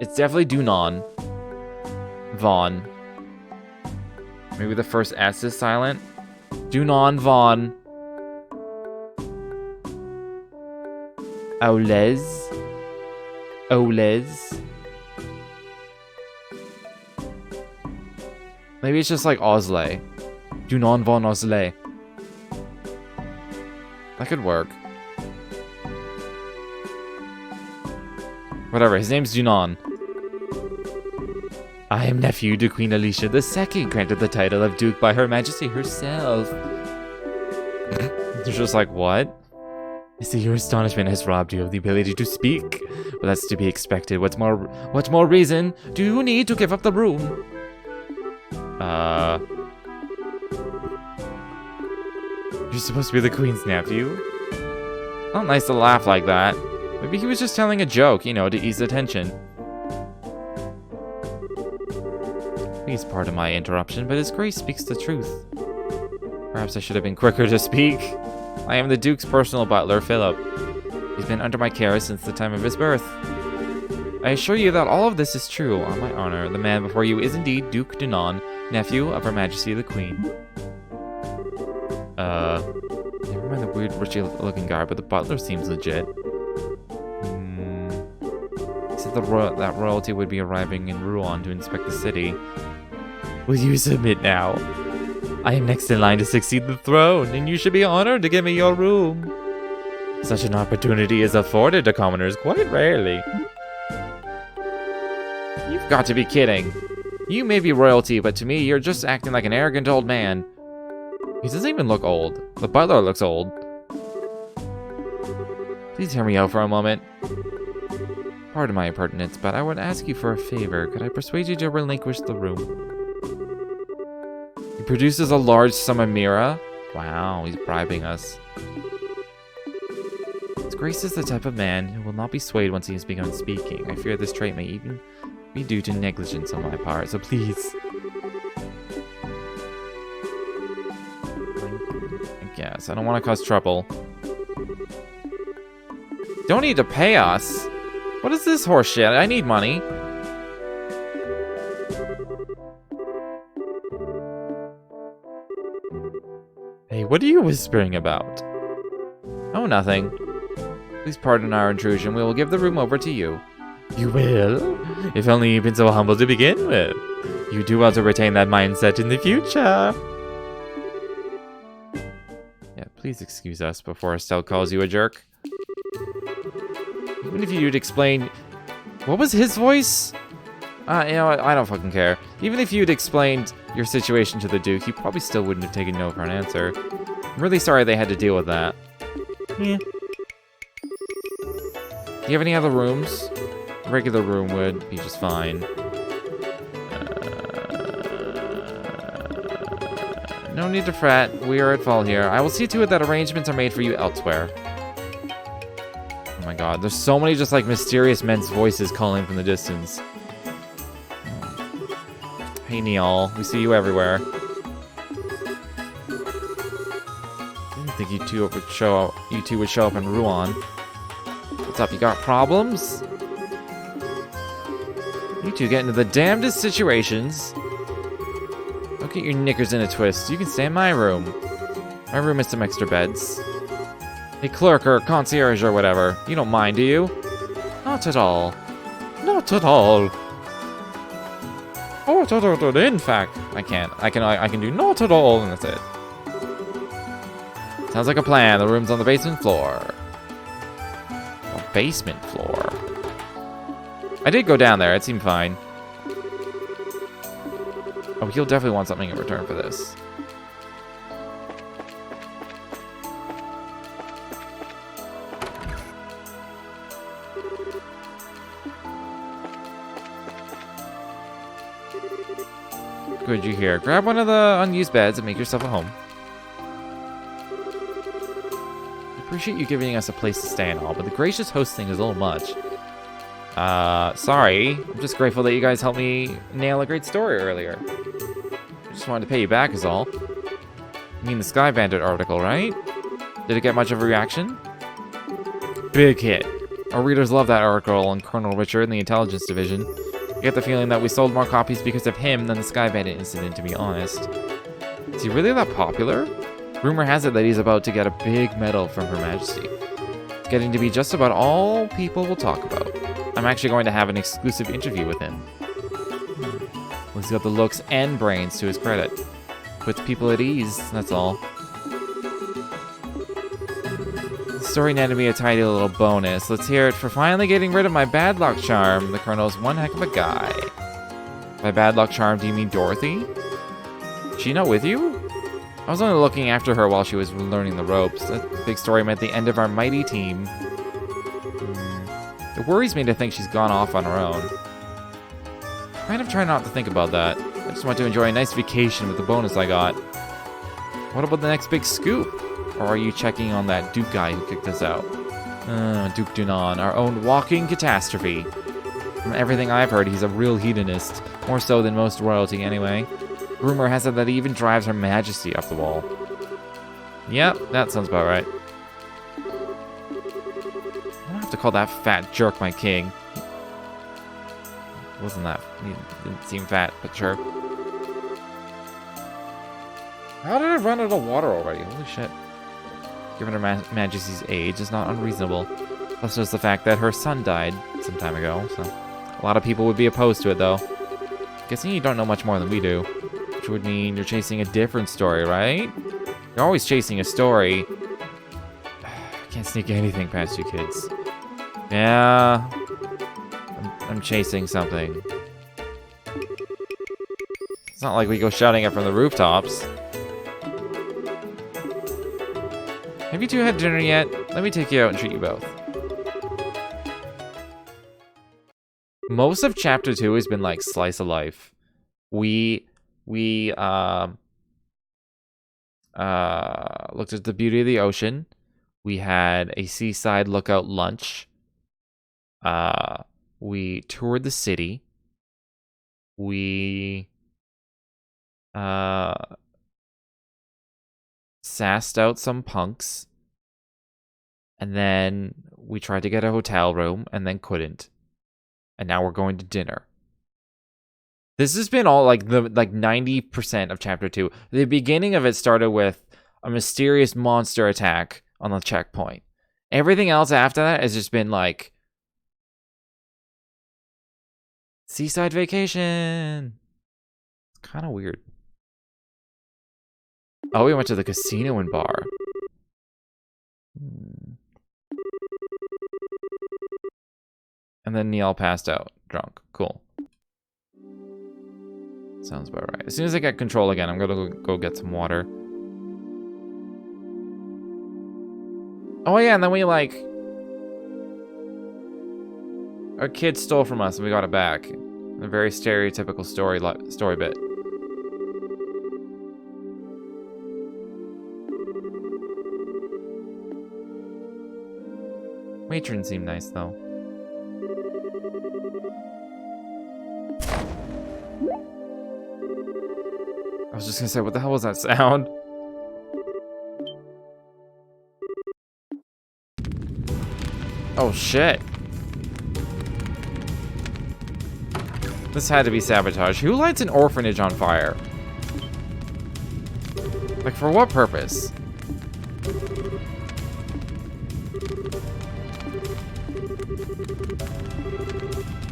It's definitely Dunan. Von. Maybe the first S is silent. Dunan von Aules. Maybe it's just like Osle. Dunan von Osle. That could work. Whatever, his name's Dunan. I am nephew to Queen Alicia II, granted the title of Duke by Her Majesty herself. They're just like, what? I see your astonishment has robbed you of the ability to speak. Well, that's to be expected. What more reason do you need to give up the room? You're supposed to be the Queen's nephew? Not nice to laugh like that. Maybe he was just telling a joke, you know, to ease the tension. Please pardon my interruption, but His Grace speaks the truth. Perhaps I should have been quicker to speak. I am the Duke's personal butler, Philip. He's been under my care since the time of his birth. I assure you that all of this is true, on my honor. The man before you is indeed Duke Dunan, nephew of Her Majesty the Queen. Never mind the weird, rich-looking guy, but the butler seems legit. He said that royalty would be arriving in Ruan to inspect the city. Will you submit now? I am next in line to succeed the throne, and you should be honored to give me your room. Such an opportunity is afforded to commoners quite rarely. You've got to be kidding. You may be royalty, but to me, you're just acting like an arrogant old man. He doesn't even look old. The butler looks old. Please hear me out for a moment. Pardon my impertinence, but I would ask you for a favor. Could I persuade you to relinquish the room? He produces a large samamira. Wow, he's bribing us. His Grace is the type of man who will not be swayed once he has begun speaking. I fear this trait may even be due to negligence on my part, so please. I guess. I don't want to cause trouble. Don't need to pay us. What is this horse shit? I need money. Hey, what are you whispering about? Oh, nothing. Please pardon our intrusion. We will give the room over to you. You will? If only you've been so humble to begin with. You do well to retain that mindset in the future. Yeah, please excuse us before Estelle calls you a jerk. Even if you'd explain... What was his voice? You know what? I don't fucking care. Even if you'd explained your situation to the Duke, he probably still wouldn't have taken no for an answer. I'm really sorry they had to deal with that. Yeah. Do you have any other rooms? A regular room would be just fine. No need to fret. We are at fault here. I will see to it that arrangements are made for you elsewhere. Oh my god, there's so many just like mysterious men's voices calling from the distance. Hey Neil, we see you everywhere. Didn't think you two would show up in Ruan. What's up, you got problems? You two get into the damnedest situations. Don't get your knickers in a twist. You can stay in my room. My room has some extra beds. A clerk or concierge or whatever. You don't mind, do you? Not at all. Not at all. Oh, in fact, I can't. I can do not at all, and that's it. Sounds like a plan. The room's on the basement floor. Oh, basement floor. I did go down there. It seemed fine. Oh, he'll definitely want something in return for this. Good, you hear. Grab one of the unused beds and make yourself at home. I appreciate you giving us a place to stay and all, but the gracious host thing is a little much. Sorry. I'm just grateful that you guys helped me nail a great story earlier. I just wanted to pay you back is all. You mean the Sky Bandit article, right? Did it get much of a reaction? Big hit. Our readers love that article on Colonel Richard in the Intelligence Division. I get the feeling that we sold more copies because of him than the Sky Bandit incident, to be honest. Is he really that popular? Rumor has it that he's about to get a big medal from Her Majesty. It's getting to be just about all people will talk about. I'm actually going to have an exclusive interview with him. Well, he's got the looks and brains to his credit. Puts people at ease, that's all. The story netted me a tidy little bonus. Let's hear it for finally getting rid of my bad luck charm. The Colonel's one heck of a guy. By bad luck charm, do you mean Dorothy? Is she not with you? I was only looking after her while she was learning the ropes. That big story meant the end of our mighty team. It worries me to think she's gone off on her own. Kind of try not to think about that. I just want to enjoy a nice vacation with the bonus I got. What about the next big scoop? Or are you checking on that Duke guy who kicked us out? Duke Dunan, our own walking catastrophe. From everything I've heard, he's a real hedonist. More so than most royalty, anyway. Rumor has it that he even drives Her Majesty up the wall. Yep, that sounds about right. I don't have to call that fat jerk my king. Wasn't that... He didn't seem fat, but sure. How did I run out of water already? Holy shit. Given Her Majesty's age is not unreasonable. Plus there's the fact that her son died some time ago, so... A lot of people would be opposed to it, though. Guessing you don't know much more than we do. Which would mean you're chasing a different story, right? You're always chasing a story. I can't sneak anything past you kids. Yeah... I'm chasing something. It's not like we go shouting it from the rooftops. Have you two had dinner yet? Let me take you out and treat you both. Most of chapter 2 has been like slice of life. We looked at the beauty of the ocean. We had a seaside lookout lunch. We toured the city. We sassed out some punks. And then we tried to get a hotel room and then couldn't. And now we're going to dinner. This has been all like 90% of chapter 2. The beginning of it started with a mysterious monster attack on the checkpoint. Everything else after that has just been like seaside vacation. It's kind of weird. Oh, we went to the casino and bar. And then Neil passed out, drunk. Cool. Sounds about right. As soon as I get control again, I'm gonna go get some water. Oh yeah, and then we like... Our kid stole from us and we got it back. A very stereotypical story bit. Matron seemed nice though. I was just gonna say, what the hell was that sound? Oh shit. This had to be sabotage. Who lights an orphanage on fire? Like, for what purpose?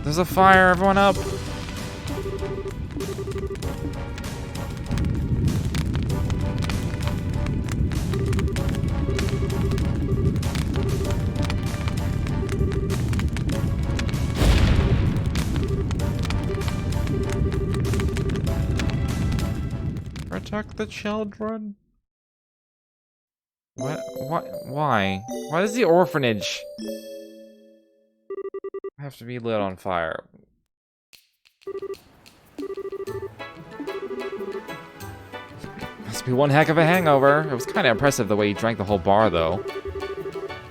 There's a fire, everyone up! Protect the children. What? Why? Why does the orphanage have to be lit on fire? Must be one heck of a hangover. It was kind of impressive the way he drank the whole bar, though.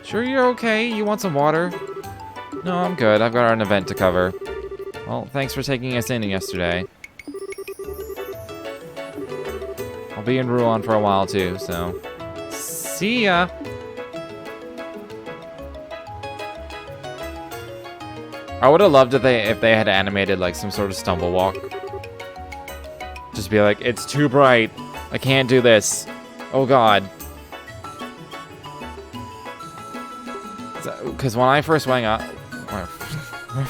Sure you're okay? You want some water? No, I'm good. I've got an event to cover. Well, thanks for taking us in yesterday. I'll be in Ruan for a while, too, so... See ya! I would have loved if they had animated like some sort of stumble walk. Just be like, it's too bright. I can't do this. Oh god. Because when I first wake up, when I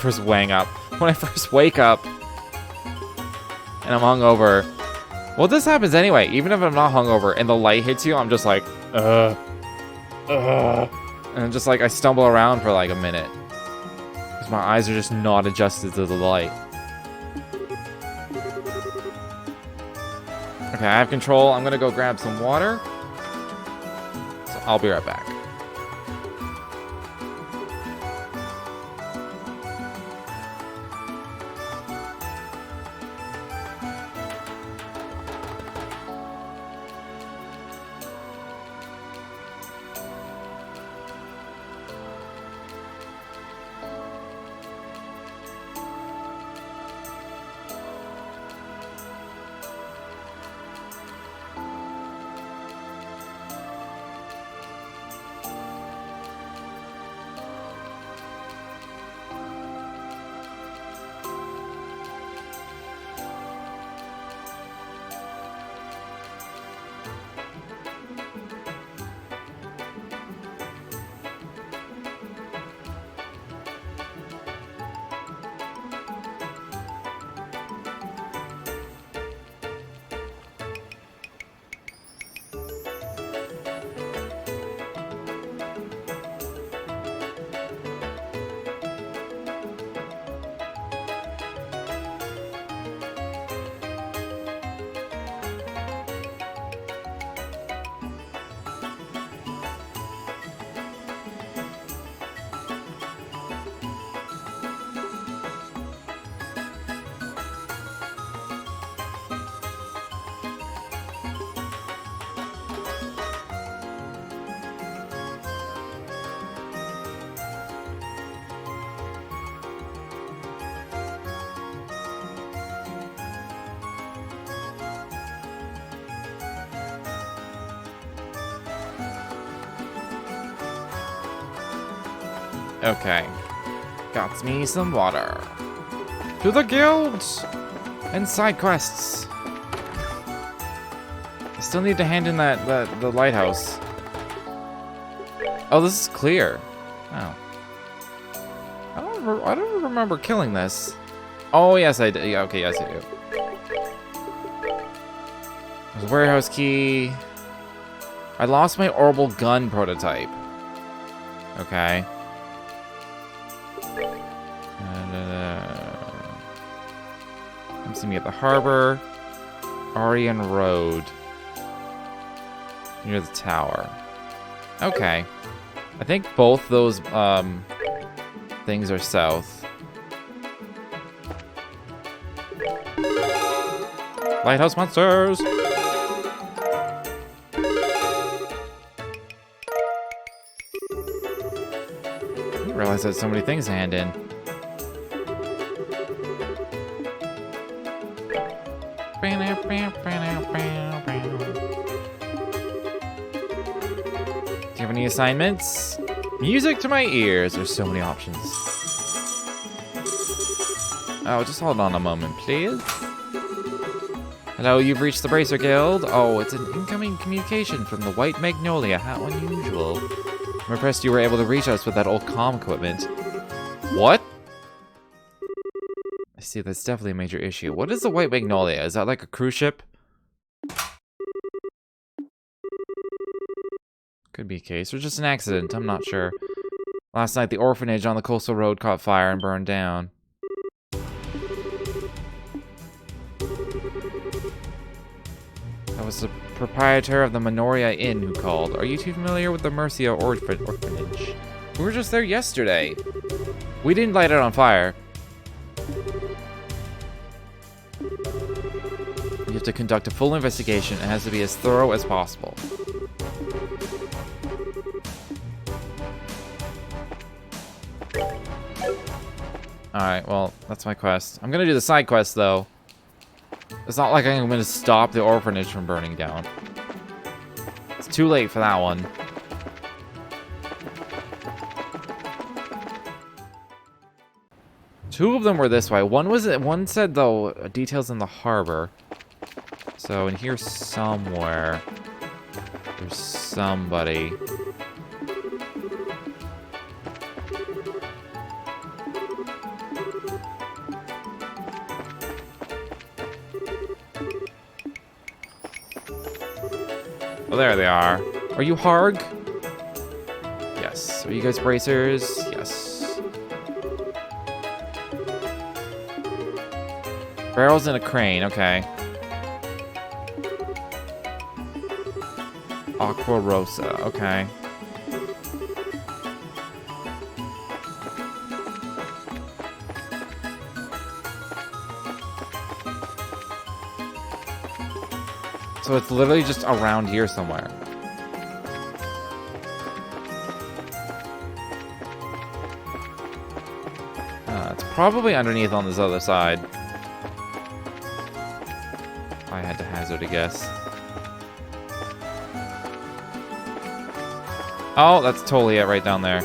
first wake up, and I'm hungover. Well, this happens anyway. Even if I'm not hungover and the light hits you, I'm just like, and I'm just like, I stumble around for like a minute. Because my eyes are just not adjusted to the light. Okay, I have control. I'm gonna go grab some water. So I'll be right back. Okay. Got me some water. To the guilds! And side quests. Still need to hand in the lighthouse. Oh, this is clear. Oh. I don't remember killing this. Oh, yes, I did. Yeah, okay, yes, I do. There's a warehouse key. I lost my orbital gun prototype. Okay. Come see me at the harbor. Arian Road. Near the tower. Okay. I think both those things are south. Lighthouse monsters! I didn't realize there's so many things to hand in. Do you have any assignments? Music to my ears. There's so many options. Oh, just hold on a moment, please. Hello, you've reached the Bracer Guild. Oh, it's an incoming communication from the White Magnolia. How unusual. I'm impressed you were able to reach us with that old comm equipment. What? I see, that's definitely a major issue. What is the White Magnolia? Is that like a cruise ship? Could be a case, or just an accident, I'm not sure. Last night, the orphanage on the coastal road caught fire and burned down. That was the proprietor of the Minoria Inn who called. Are you too familiar with the Mercia orphanage? We were just there yesterday. We didn't light it on fire. You have to conduct a full investigation. It has to be as thorough as possible. Alright, well, that's my quest. I'm gonna do the side quest, though. It's not like I'm gonna stop the orphanage from burning down. It's too late for that one. Two of them were this way. One said, though, details in the harbor. So, in here somewhere, there's somebody. Oh, there they are. Are you Harg? Yes. Are you guys bracers? Yes. Barrels in a crane, okay. Aqua Rosa, okay. So it's literally just around here somewhere. It's probably underneath on this other side. If I had to hazard a guess. Oh, that's totally it right down there.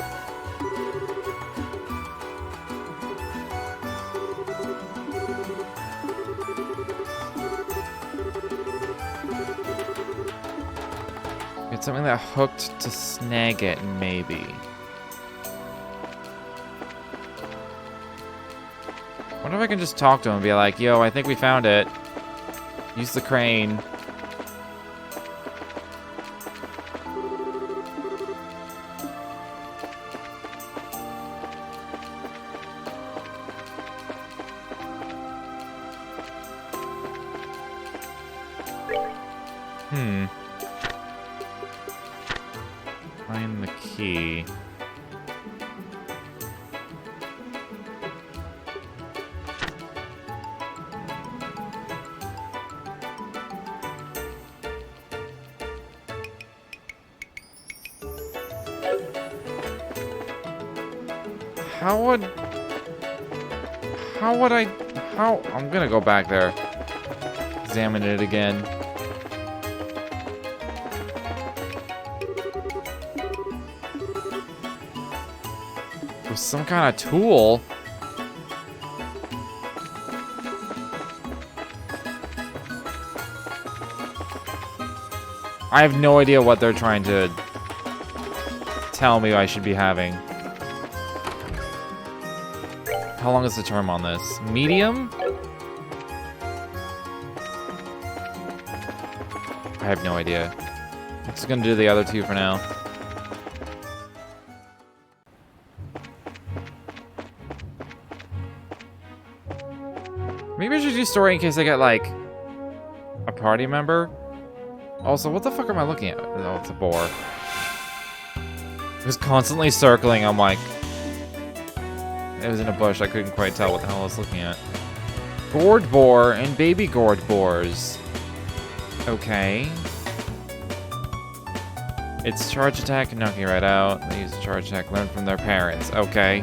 It's something that hooked to snag it, maybe. I wonder if I can just talk to him and be like, yo, I think we found it. Use the crane. Find the key. I'm gonna go back there. Examine it again. With some kind of tool. I have no idea what they're trying to tell me I should be having. How long is the term on this? Medium? I have no idea. I'm just gonna do the other two for now. Maybe I should do story in case I get, like, a party member. Also, what the fuck am I looking at? Oh, it's a boar. It was constantly circling. I'm like... It was in a bush. I couldn't quite tell what the hell I was looking at. Gourd boar and baby gourd boars. Okay. It's charge attack, knocking right out. They use charge attack, learn from their parents. Okay.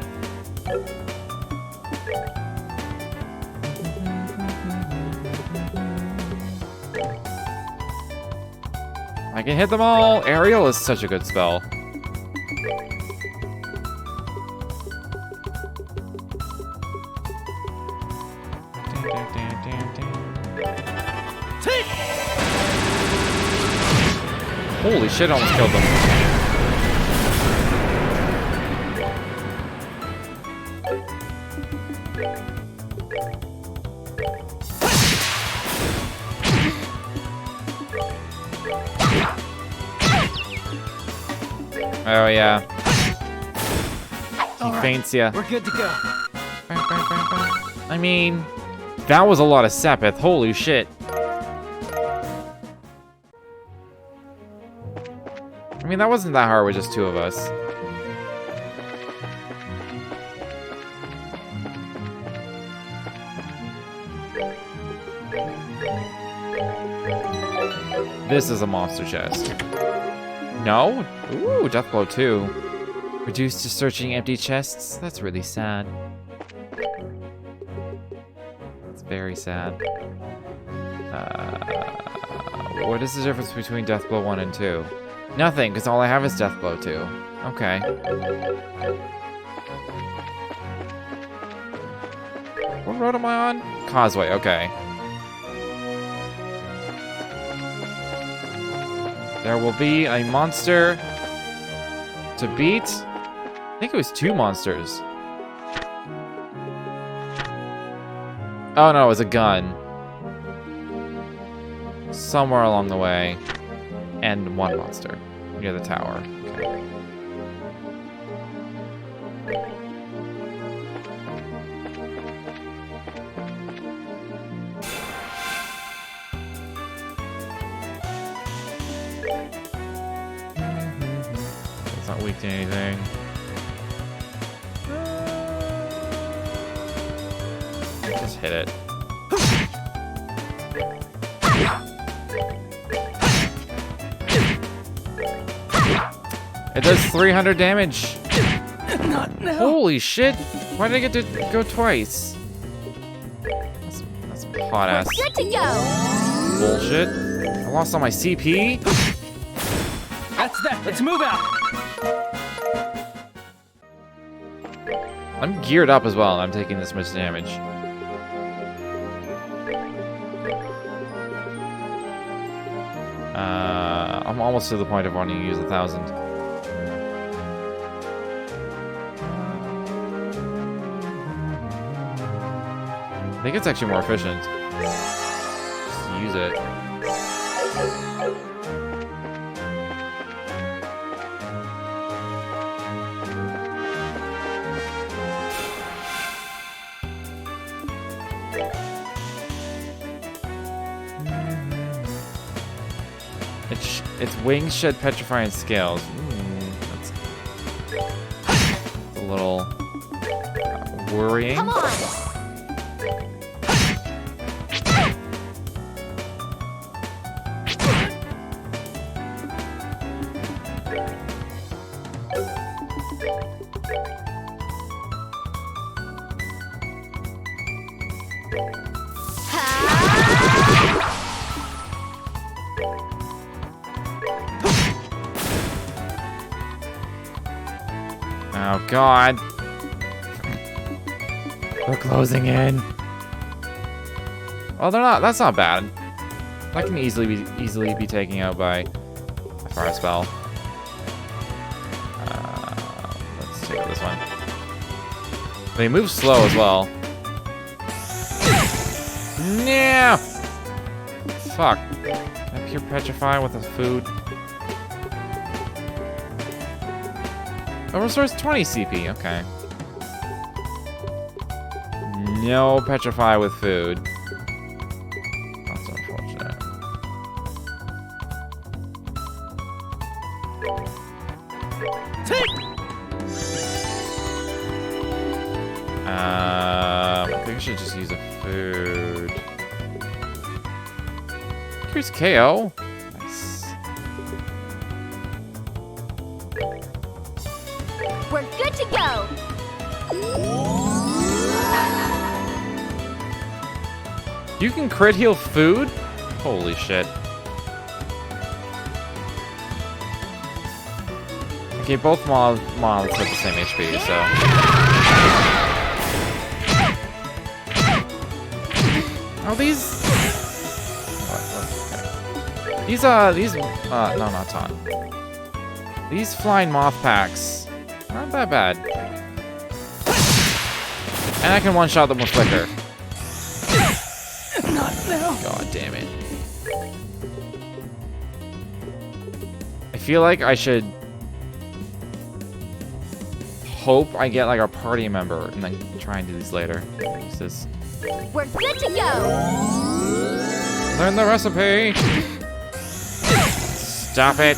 I can hit them all. Aerial is such a good spell. Holy shit, I almost killed them. Oh, yeah. He faints ya. We're good to go. I mean, that was a lot of Sepith. Holy shit. I mean, that wasn't that hard with just two of us. This is a monster chest. No? Ooh, Death Blow 2. Reduced to searching empty chests? That's really sad. It's very sad. What is the difference between Death Blow 1 and 2? Nothing, because all I have is Death Blow 2. Okay. What road am I on? Causeway, okay. There will be a monster to beat. I think it was 2 monsters. Oh no, it was a gun. Somewhere along the way. And 1 monster near the tower. Okay. It's not weak to anything. Just hit it. It does 300 damage. Not now. Holy shit! Why did I get to go twice? That's hot ass Good to go. bullshit. I lost all my CP. That's that. Let's move out. I'm geared up as well, and I'm taking this much damage. I'm almost to the point of wanting to use 1,000. I think it's actually more efficient. Just use it. Its wings shed petrifying scales. That's a little worrying. Come on. Oh god. We're closing in. Well, they're not. That's not bad. That can easily be taken out by fire spell. Let's take this one. They move slow as well. No! Fuck. I pure petrify with the food. Oh, restores 20 CP. Okay. No petrify with food. That's unfortunate. I think I should just use a food. Here's KO. Nice. We're good to go. You can crit heal food? Holy shit. Okay, both mobs have the same HP, so. Oh, these. No, not Ton. These flying moth packs aren't that bad. And I can one-shot them with Flicker. Not now. God damn it. I feel like I should hope I get like a party member and then try and do these later. Use this. We're good to go. Learn the recipe. Stop it.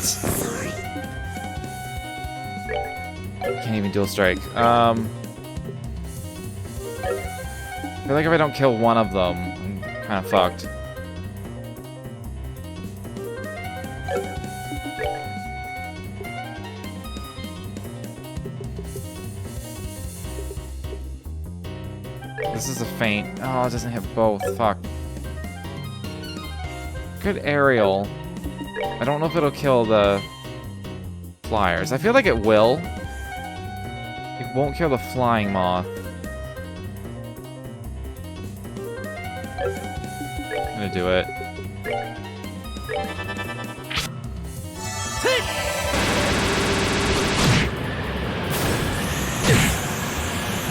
Can't even dual strike. I feel like if I don't kill one of them, I'm kind of fucked. This is a feint. Oh, it doesn't hit both. Fuck. Good aerial. I don't know if it'll kill the flyers. I feel like it will. It won't kill the flying moth. I'm gonna do it.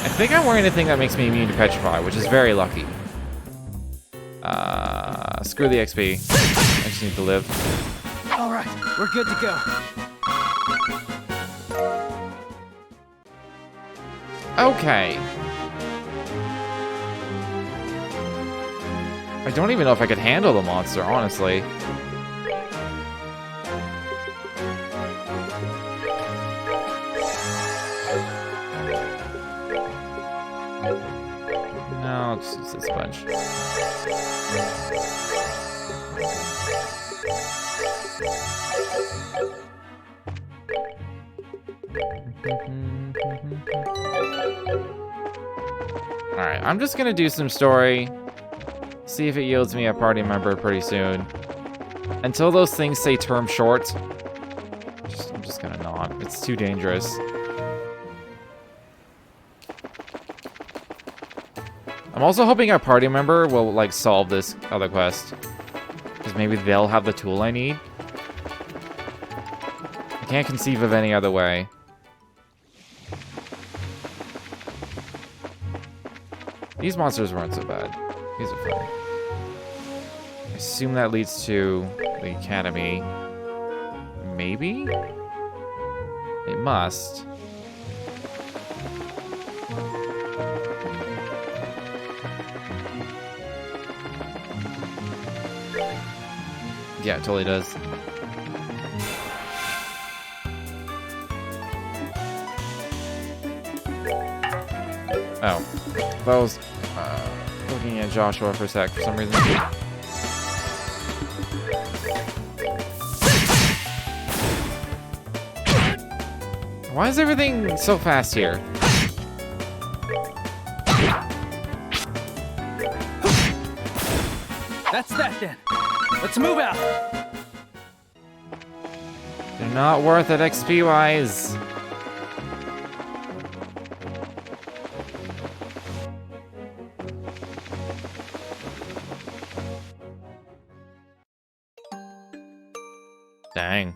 I think I'm wearing a thing that makes me immune to petrify, which is very lucky. Screw the XP. I just need to live. All right, we're good to go. Okay. I don't even know if I could handle the monster, honestly. No, I'll just use this bunch. Alright, I'm just gonna do some story. See if it yields me a party member pretty soon. Until those things say term short, I'm just gonna not. It's too dangerous. I'm also hoping a party member will, like, solve this other quest. Because maybe they'll have the tool I need. I can't conceive of any other way. These monsters weren't so bad. These are fun. I assume that leads to the academy. Maybe? It must. Yeah, it totally does. Oh. I was looking at Joshua for a sec for some reason. Why is everything so fast here? That's that then. Let's move out. They're not worth it XP-wise. Dang.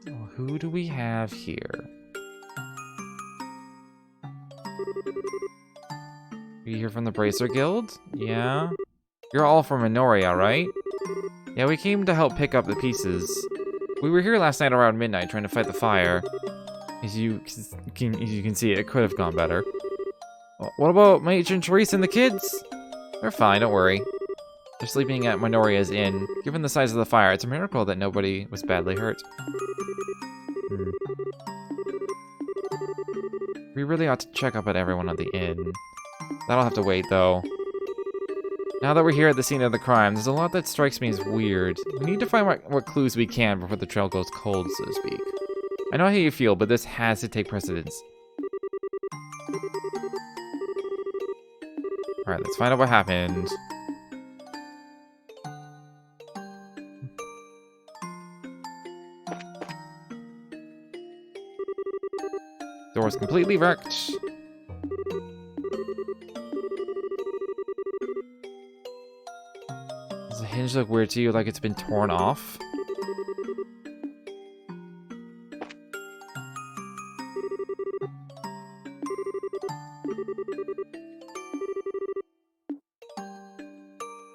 Oh, who do we have here? Are you here from the Bracer Guild? Yeah. You're all from Minoria, right? Yeah, we came to help pick up the pieces. We were here last night around midnight trying to fight the fire. As you can see, it could have gone better. What about Matron Therese and the kids? They're fine, don't worry. They're sleeping at Minoria's inn. Given the size of the fire, it's a miracle that nobody was badly hurt. We really ought to check up at everyone at the inn. That'll have to wait, though. Now that we're here at the scene of the crime, there's a lot that strikes me as weird. We need to find what clues we can before the trail goes cold, so to speak. I know how you feel, but this has to take precedence. Alright, let's find out what happened. Door's completely wrecked. Does the hinge look weird to you, like it's been torn off?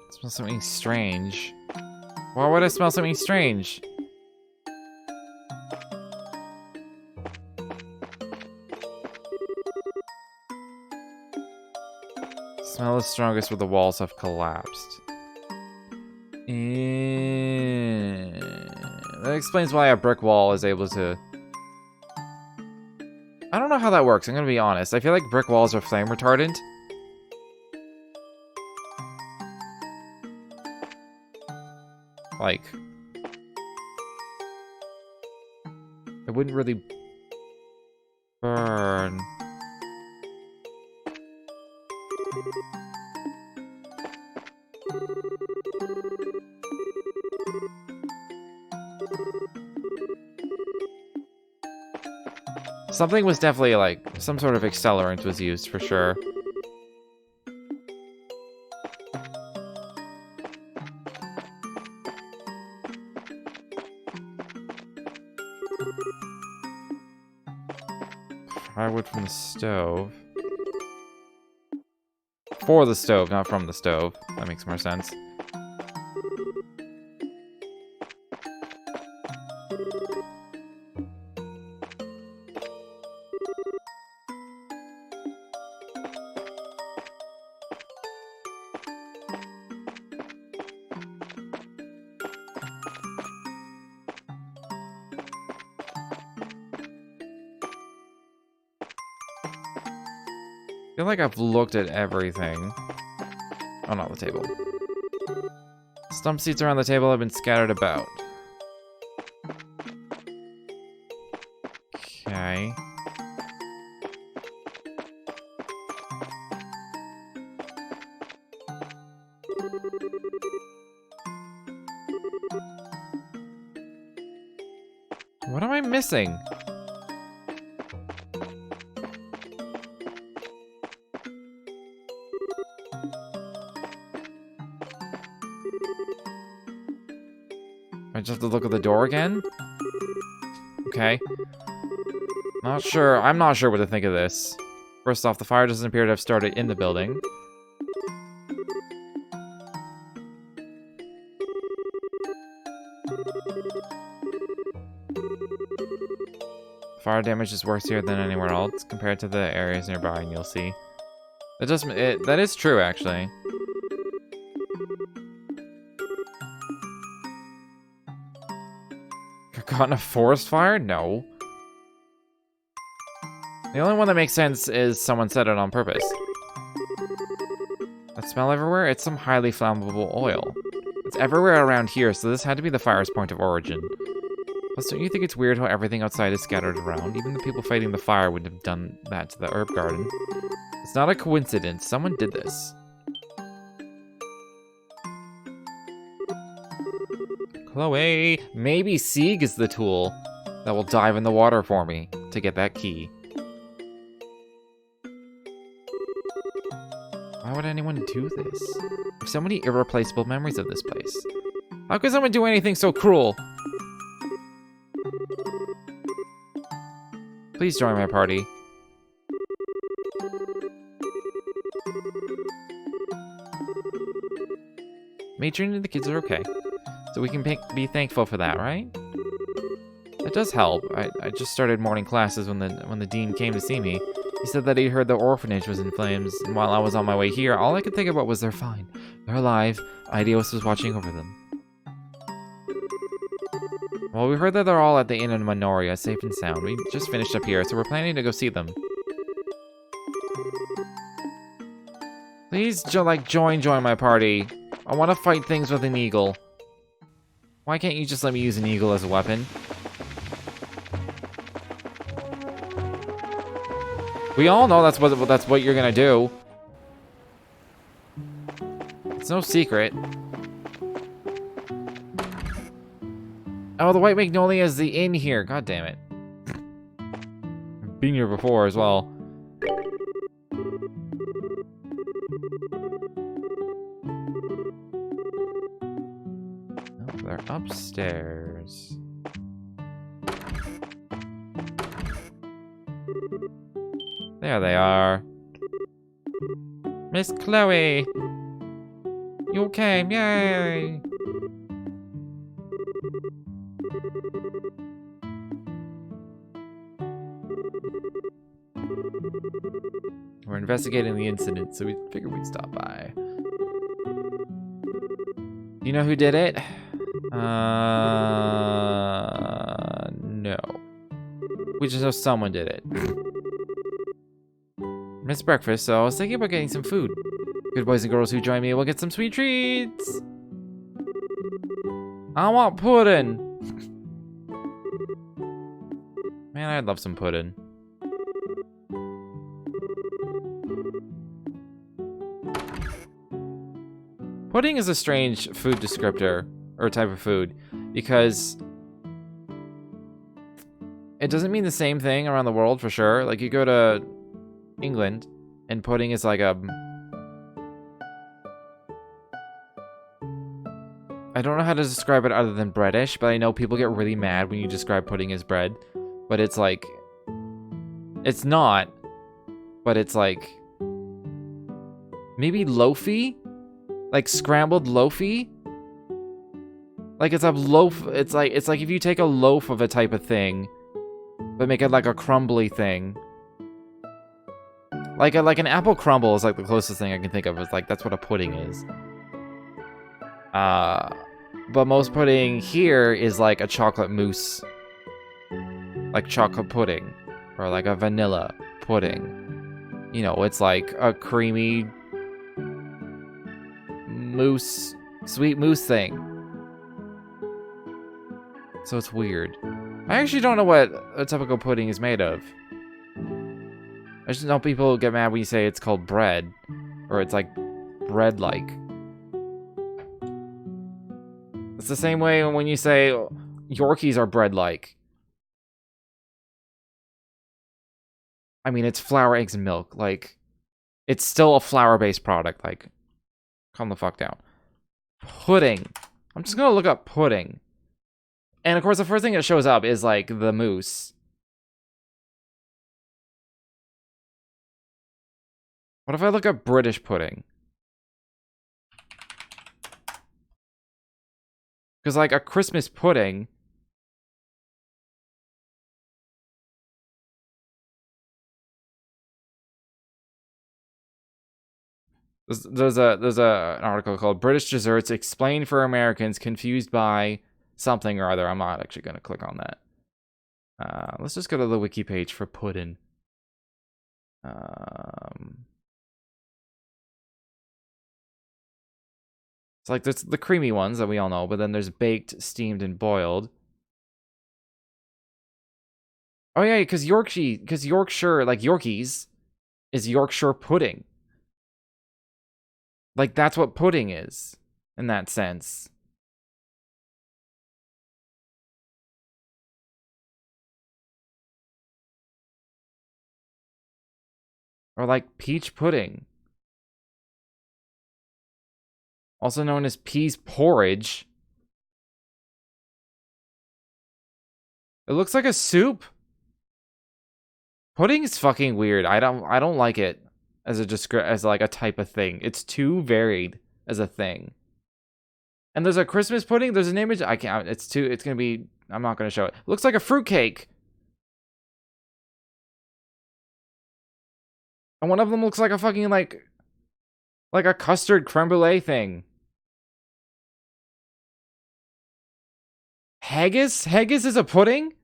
It smells something strange. Why would I smell something strange? Smell is strongest where the walls have collapsed. That explains why a brick wall is able to... I don't know how that works, I'm gonna be honest. I feel like brick walls are flame retardant. Like... it wouldn't really... burn. Something was definitely, like, some sort of accelerant was used, for sure. Firewood from the stove. For the stove, not from the stove. That makes more sense. I feel like I've looked at everything. Oh, not the table. Stump seats around the table have been scattered about. Okay. What am I missing? I just have to look at the door again? Okay. Not sure. I'm not sure what to think of this. First off, the fire doesn't appear to have started in the building. Fire damage is worse here than anywhere else compared to the areas nearby, and you'll see. That is true, actually. Caught in a forest fire? No. The only one that makes sense is someone set it on purpose. That smell everywhere? It's some highly flammable oil. It's everywhere around here, so this had to be the fire's point of origin. Plus, don't you think it's weird how everything outside is scattered around? Even the people fighting the fire wouldn't have done that to the herb garden. It's not a coincidence. Someone did this. Chloe! Maybe Sieg is the tool that will dive in the water for me to get that key. Why would anyone do this? I have so many irreplaceable memories of this place. How could someone do anything so cruel? Please join my party. Matron and the kids are okay. So we can be thankful for that, right? It does help. I just started morning classes when the dean came to see me. He said that he heard the orphanage was in flames, and while I was on my way here, all I could think about was they're fine. They're alive. Idios was watching over them. Well, we heard that they're all at the inn in Minoria, safe and sound. We just finished up here, so we're planning to go see them. Please, join my party. I want to fight things with an eagle. Why can't you just let me use an eagle as a weapon? We all know that's what you're gonna do. It's no secret. Oh, the White Magnolia is the inn here. God damn it. I've been here before as well. Oh, they're upstairs. There they are. Miss Chloe! You came, yay! We're investigating the incident, so we figured we'd stop by. You know who did it? No. We just know someone did it. Missed breakfast, so I was thinking about getting some food. Good boys and girls who join me will get some sweet treats. I want pudding. Man, I'd love some pudding. Pudding is a strange food descriptor, or type of food, because it doesn't mean the same thing around the world for sure. Like, you go to England, and pudding is like a... I don't know how to describe it other than breadish, but I know people get really mad when you describe pudding as bread. But it's like... It's not, but it's like... Maybe loafy? Like scrambled loafy? Like it's a loaf, it's like if you take a loaf of a type of thing, but make it like a crumbly thing. Like an apple crumble is like the closest thing I can think of. Is like that's what a pudding is. But most pudding here is like a chocolate mousse. Like chocolate pudding. Or like a vanilla pudding. You know, it's like a creamy mousse, sweet mousse thing. So it's weird. I actually don't know what a typical pudding is made of. I just know people get mad when you say it's called bread. Or it's like bread-like. It's the same way when you say Yorkies are bread-like. I mean, it's flour, eggs, and milk. Like, it's still a flour-based product. Like, calm the fuck down. Pudding. I'm just gonna look up pudding. And of course, the first thing that shows up is like the mousse. What if I look up British pudding? Because like a Christmas pudding. There's an article called British Desserts Explained for Americans Confused by something or other. I'm not actually going to click on that. Let's just go to the wiki page for pudding. It's like there's the creamy ones that we all know, but then there's baked, steamed, and boiled. Oh yeah, because Yorkshire, like Yorkies, is Yorkshire pudding. Like, that's what pudding is, in that sense. Or like peach pudding. Also known as peas porridge. It looks like a soup. Pudding is fucking weird. I don't like it as as like a type of thing. It's too varied as a thing. And there's a Christmas pudding. There's an image. I can't. It's gonna be. I'm not gonna show it. Looks like a fruitcake. And one of them looks like a fucking like a custard creme brulee thing. Haggis? Haggis is a pudding?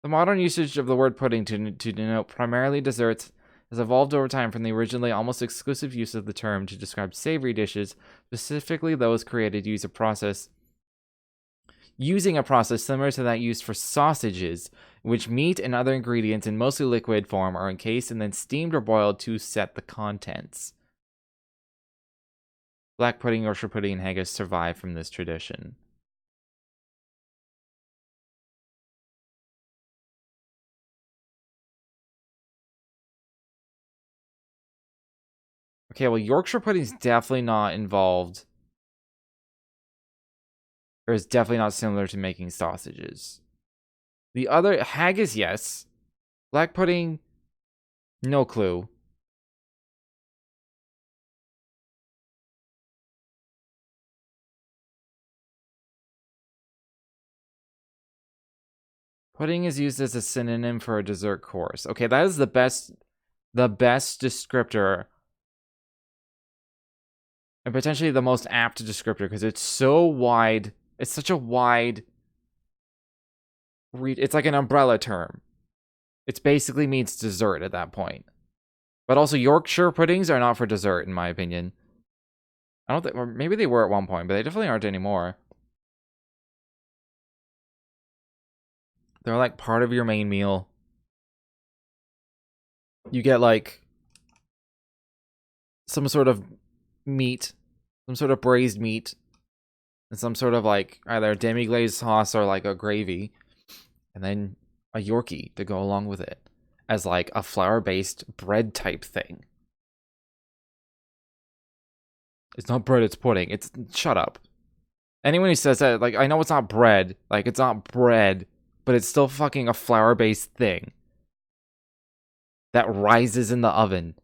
The modern usage of the word pudding to denote primarily desserts has evolved over time from the originally almost exclusive use of the term to describe savory dishes, specifically those created using a process similar to that used for sausages, in which meat and other ingredients in mostly liquid form are encased and then steamed or boiled to set the contents. Black pudding, Yorkshire pudding, and haggis survive from this tradition. Okay, well, Yorkshire pudding's definitely not involved. Or is definitely not similar to making sausages. The other, haggis, yes. Black pudding, no clue. Pudding is used as a synonym for a dessert course. Okay, that is the best descriptor. And potentially the most apt descriptor because it's so wide. It's such a wide read. It's like an umbrella term. It basically means dessert at that point. But also Yorkshire puddings are not for dessert, in my opinion. I don't think, or maybe they were at one point, but they definitely aren't anymore. They're like part of your main meal. You get like some sort of meat, some sort of braised meat, and some sort of like either demi-glazed sauce or like a gravy, and then a Yorkie to go along with it as like a flour-based bread type thing. It's not bread, it's pudding. It's shut up. Anyone who says that, like, I know it's not bread, like it's not bread, but it's still fucking a flour-based thing that rises in the oven.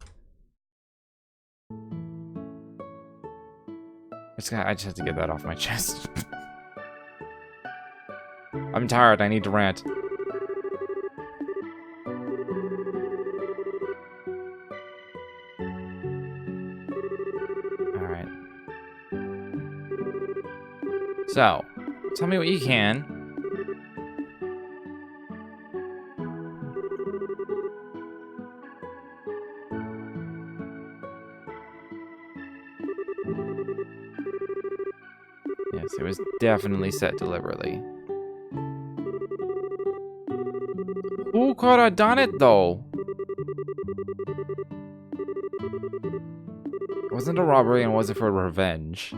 I just have to get that off my chest. I'm tired, I need to rant. Alright. So, tell me what you can. Yes, it was definitely set deliberately. Who could have done it, though? It wasn't a robbery and wasn't for revenge.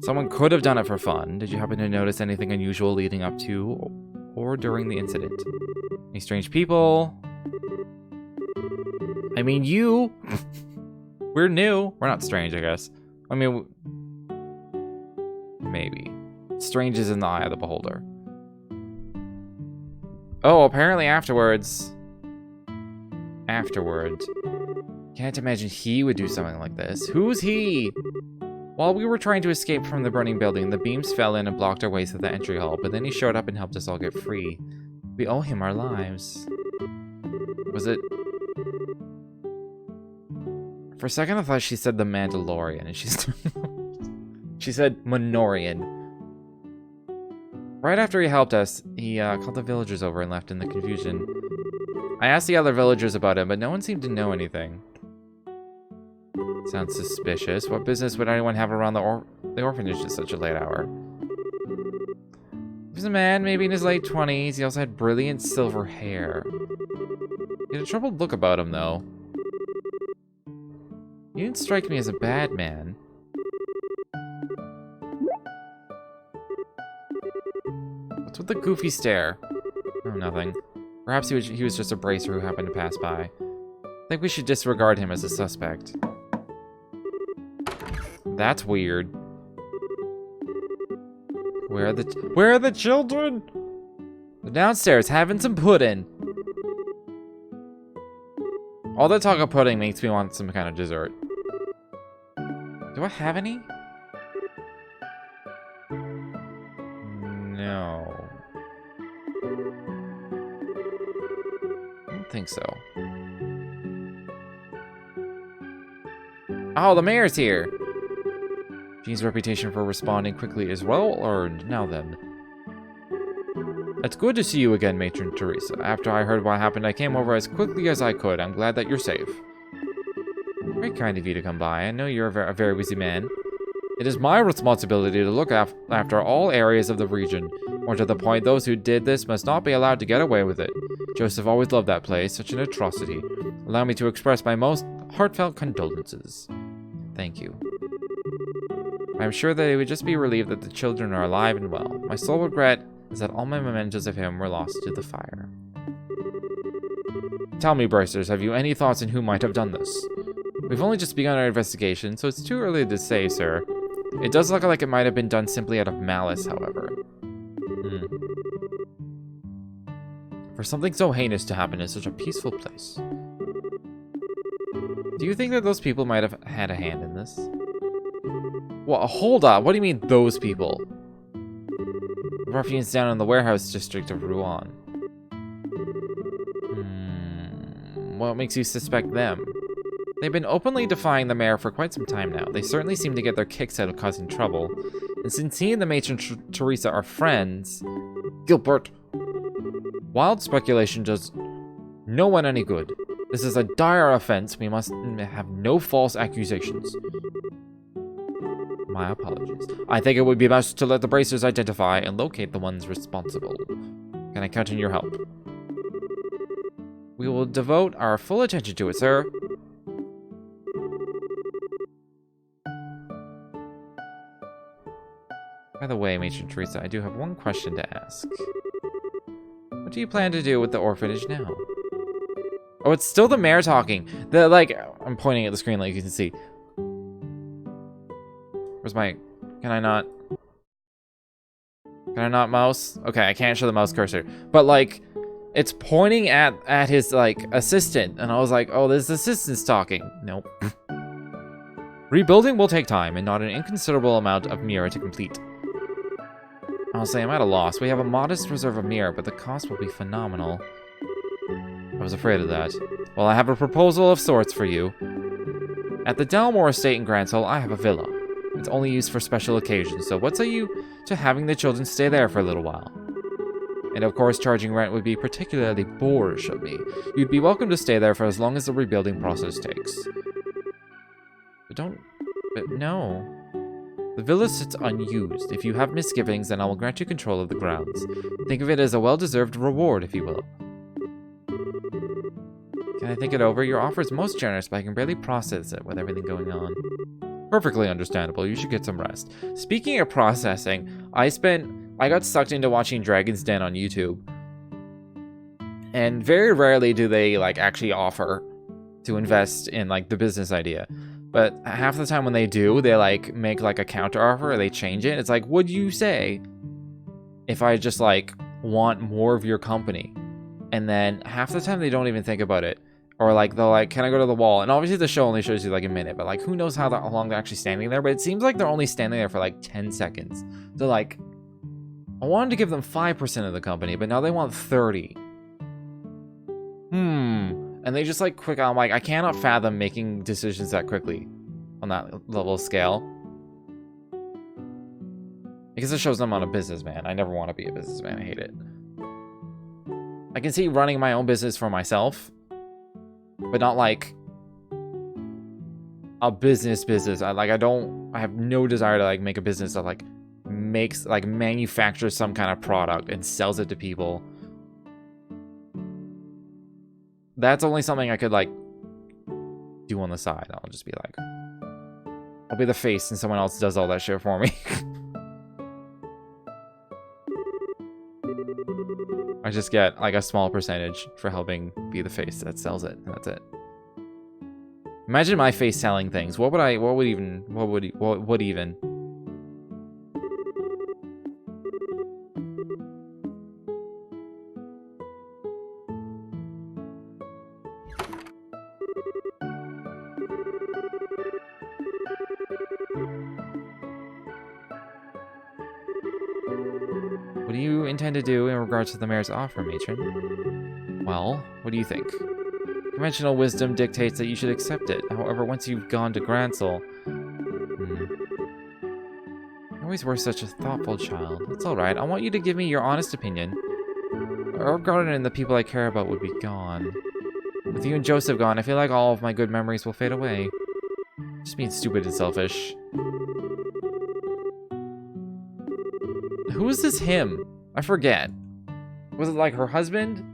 Someone could have done it for fun. Did you happen to notice anything unusual leading up to or during the incident? Any strange people? I mean, you! We're new. We're not strange, I guess. I mean, maybe. Strange is in the eye of the beholder. Oh, apparently afterwards. Can't imagine he would do something like this. Who's he? While we were trying to escape from the burning building, the beams fell in and blocked our way to the entry hall, but then he showed up and helped us all get free. We owe him our lives. Was it... For a second I thought she said the Mandalorian, and she said Minorian. Right after he helped us, he called the villagers over and left in the confusion. I asked the other villagers about him, but no one seemed to know anything. Sounds suspicious. What business would anyone have around the orphanage at such a late hour? He was a man, maybe in his late 20s. He also had brilliant silver hair. He had a troubled look about him, though. He didn't strike me as a bad man. What's with the goofy stare? Oh, nothing. Perhaps he was just a bracer who happened to pass by. I think we should disregard him as a suspect. That's weird. Where are the children? They're downstairs having some pudding. All that talk of pudding makes me want some kind of dessert. Do I have any? No. I don't think so. Oh, the mayor's here. Jean's reputation for responding quickly is well earned. Now then. It's good to see you again, Matron Teresa. After I heard what happened, I came over as quickly as I could. I'm glad that you're safe. Very kind of you to come by. I know you're a very busy man. It is my responsibility to look after all areas of the region. More to the point, those who did this must not be allowed to get away with it. Joseph always loved that place. Such an atrocity. Allow me to express my most heartfelt condolences. Thank you. I'm sure that he would just be relieved that the children are alive and well. My sole regret is that all my mementos of him were lost to the fire. Tell me, Bracers, have you any thoughts on who might have done this? We've only just begun our investigation, so it's too early to say, sir. It does look like it might have been done simply out of malice, however. For something so heinous to happen in such a peaceful place. Do you think that those people might have had a hand in this? Well, hold on. What do you mean, those people? The ruffians down in the warehouse district of Ruan. What makes you suspect them? They've been openly defying the mayor for quite some time now. They certainly seem to get their kicks out of causing trouble. And since he and the matron Teresa are friends... Gilbert! Wild speculation does no one any good. This is a dire offense. We must have no false accusations. My apologies. I think it would be best to let the Bracers identify and locate the ones responsible. Can I count on your help? We will devote our full attention to it, sir. By the way, Matron Teresa, I do have one question to ask. What do you plan to do with the orphanage now? Oh, it's still the mayor talking. I'm pointing at the screen like you can see. Where's my... Can I not mouse? Okay, I can't show the mouse cursor. But, like, it's pointing at his, like, assistant. And I was like, oh, this assistant's talking. Nope. Rebuilding will take time and not an inconsiderable amount of Mira to complete. I'll say I'm at a loss. We have a modest reserve of Mira, but the cost will be phenomenal. I was afraid of that. Well, I have a proposal of sorts for you. At the Dalmore Estate in Grantsville, I have a villa. It's only used for special occasions, so what say you to having the children stay there for a little while? And of course, charging rent would be particularly boorish of me. You'd be welcome to stay there for as long as the rebuilding process takes. But no. The villa sits unused. If you have misgivings, then I will grant you control of the grounds. Think of it as a well-deserved reward, if you will. Can I think it over? Your offer is most generous, but I can barely process it with everything going on. Perfectly understandable. You should get some rest. Speaking of processing, I got sucked into watching Dragon's Den on YouTube. And very rarely do they, like, actually offer to invest in, like, the business idea. But half the time when they do, they, like, make, like, a counter offer or they change it. It's like, would you say if I just, like, want more of your company? And then half the time they don't even think about it. Or, like, they'll, like, can I go to the wall? And obviously the show only shows you, like, a minute. But, like, who knows how long they're actually standing there. But it seems like they're only standing there for, like, 10 seconds. They're like, I wanted to give them 5% of the company, but now they want 30. And they just, like, quick, I'm like, I cannot fathom making decisions that quickly on that level of scale. Because it shows them I'm a businessman. I never want to be a businessman. I hate it. I can see running my own business for myself, but not, like, a business. I have no desire to, like, make a business that, like, manufactures some kind of product and sells it to people. That's only something I could, like, do on the side. I'll just be like, I'll be the face and someone else does all that shit for me. I just get, like, a small percentage for helping be the face that sells it. That's it. Imagine my face selling things. What would even? What do you intend to do in regards to the mayor's offer, matron? Well, what do you think? Conventional wisdom dictates that you should accept it. However, once you've gone to Grancel... You always were such a thoughtful child. It's alright. I want you to give me your honest opinion. Our garden and the people I care about would be gone. With you and Joseph gone, I feel like all of my good memories will fade away. Just being stupid and selfish. Who is this him? I forget. Was it like her husband?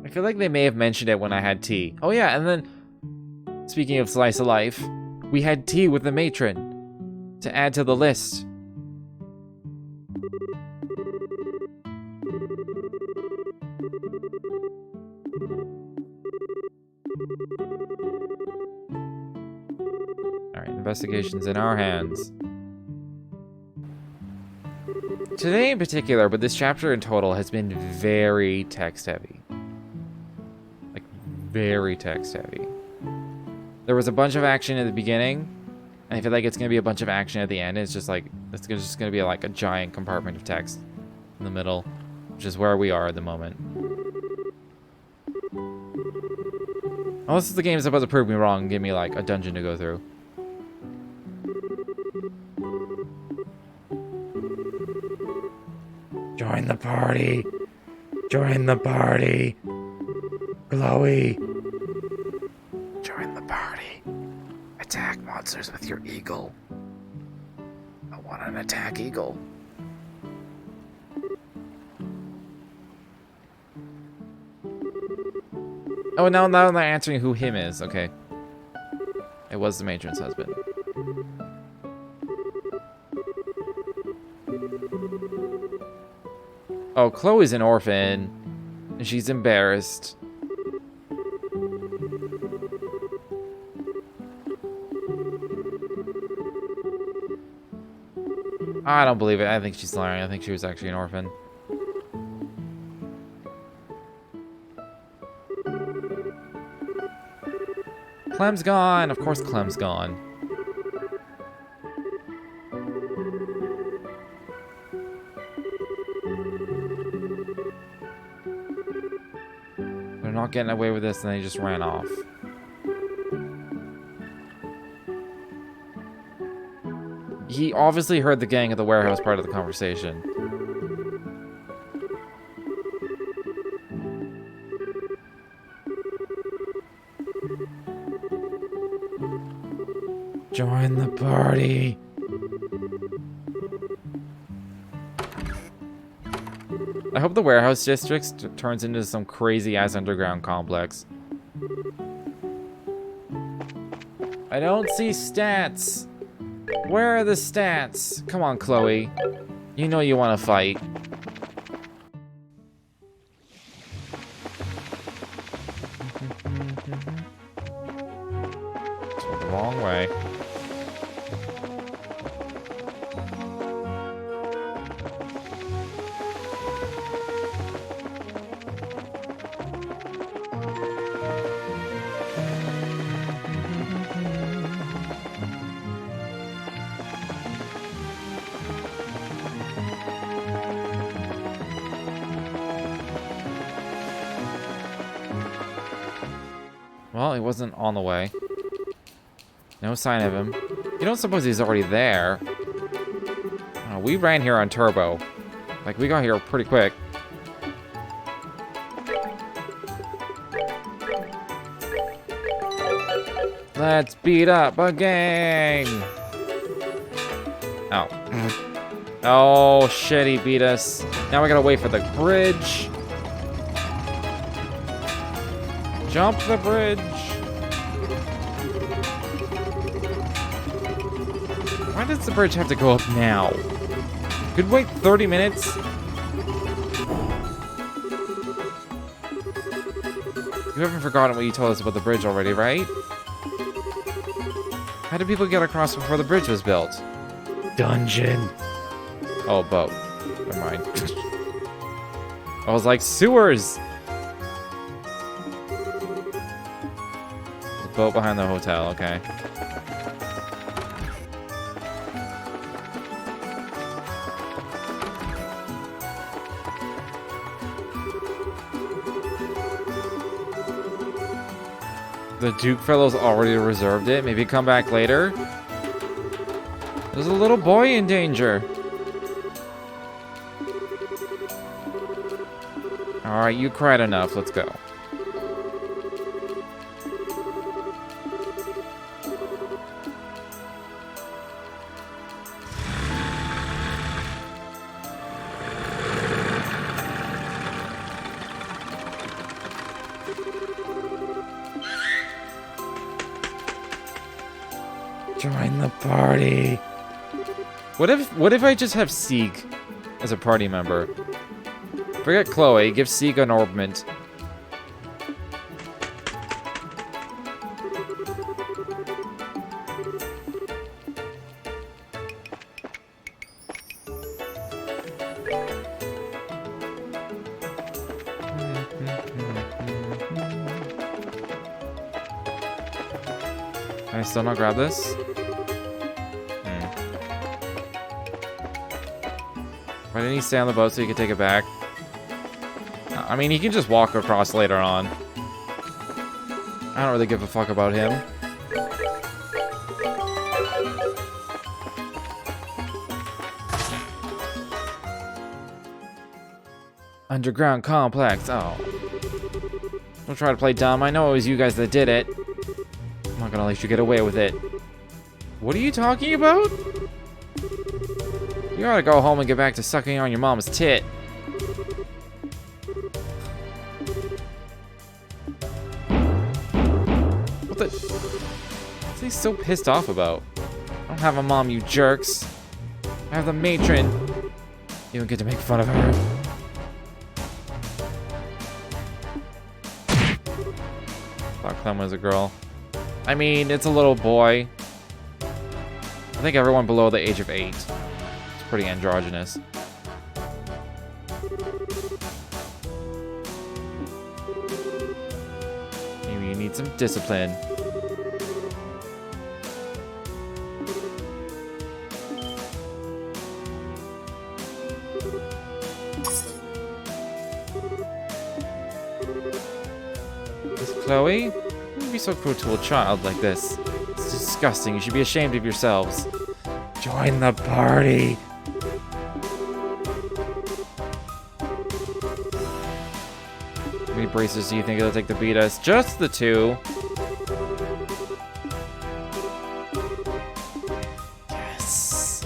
I feel like they may have mentioned it when I had tea. Oh yeah, and then, speaking of slice of life, we had tea with the matron to add to the list. Alright, investigation's in our hands. Today in particular, but this chapter in total has been very text heavy. Like, very text heavy. There was a bunch of action at the beginning, and I feel like it's going to be a bunch of action at the end. It's just like, it's just going to be like a giant compartment of text in the middle, which is where we are at the moment. Unless the game is about to prove me wrong and give me like a dungeon to go through. Join the party. Join the party. Chloe. Join the party. Attack monsters with your eagle. I want an attack eagle. Oh, now they're answering who him is. Okay. It was the matron's husband. Oh, Chloe's an orphan. And she's embarrassed. I don't believe it. I think she's lying. I think she was actually an orphan. Clem's gone. Of course Clem's gone. They're not getting away with this and they just ran off. He obviously heard the gang at the warehouse part of the conversation. Join the party. I hope the warehouse district turns into some crazy-ass underground complex. I don't see stats. Where are the stats? Come on, Chloe. You know you want to fight. It's the wrong way. Well, he wasn't on the way. No sign of him. You don't suppose he's already there? Oh, we ran here on turbo. Like, we got here pretty quick. Let's beat up a gang! Oh. Oh, shit, he beat us. Now we gotta wait for the bridge. Jump the bridge. Why does the bridge have to go up now? Could wait 30 minutes? You haven't forgotten what you told us about the bridge already, right? How did people get across before the bridge was built? Dungeon. Oh, boat. Never mind. I was like, sewers! boat behind the hotel, okay. The Duke fellows already reserved it. Maybe come back later. There's a little boy in danger. Alright, you cried enough. Let's go. Join the party. What if I just have Sieg as a party member? Forget Chloe, give Sieg an ornament. Can I still not grab this? Why didn't he stay on the boat so he could take it back? I mean, he can just walk across later on. I don't really give a fuck about him. Underground complex. Oh. Don't try to play dumb. I know it was you guys that did it. I'm not gonna let you get away with it. What are you talking about? You ought to go home and get back to sucking on your mom's tit. What the? What's he so pissed off about? I don't have a mom, you jerks. I have the matron. You don't get to make fun of her. Thought Clem was a girl. I mean, it's a little boy. I think everyone below the age of 8. Pretty androgynous. Maybe you need some discipline. Miss Chloe? Don't be so cruel to a child like this. It's disgusting. You should be ashamed of yourselves. Join the party. How many braces do you think it'll take to beat us? Just the 2. Yes.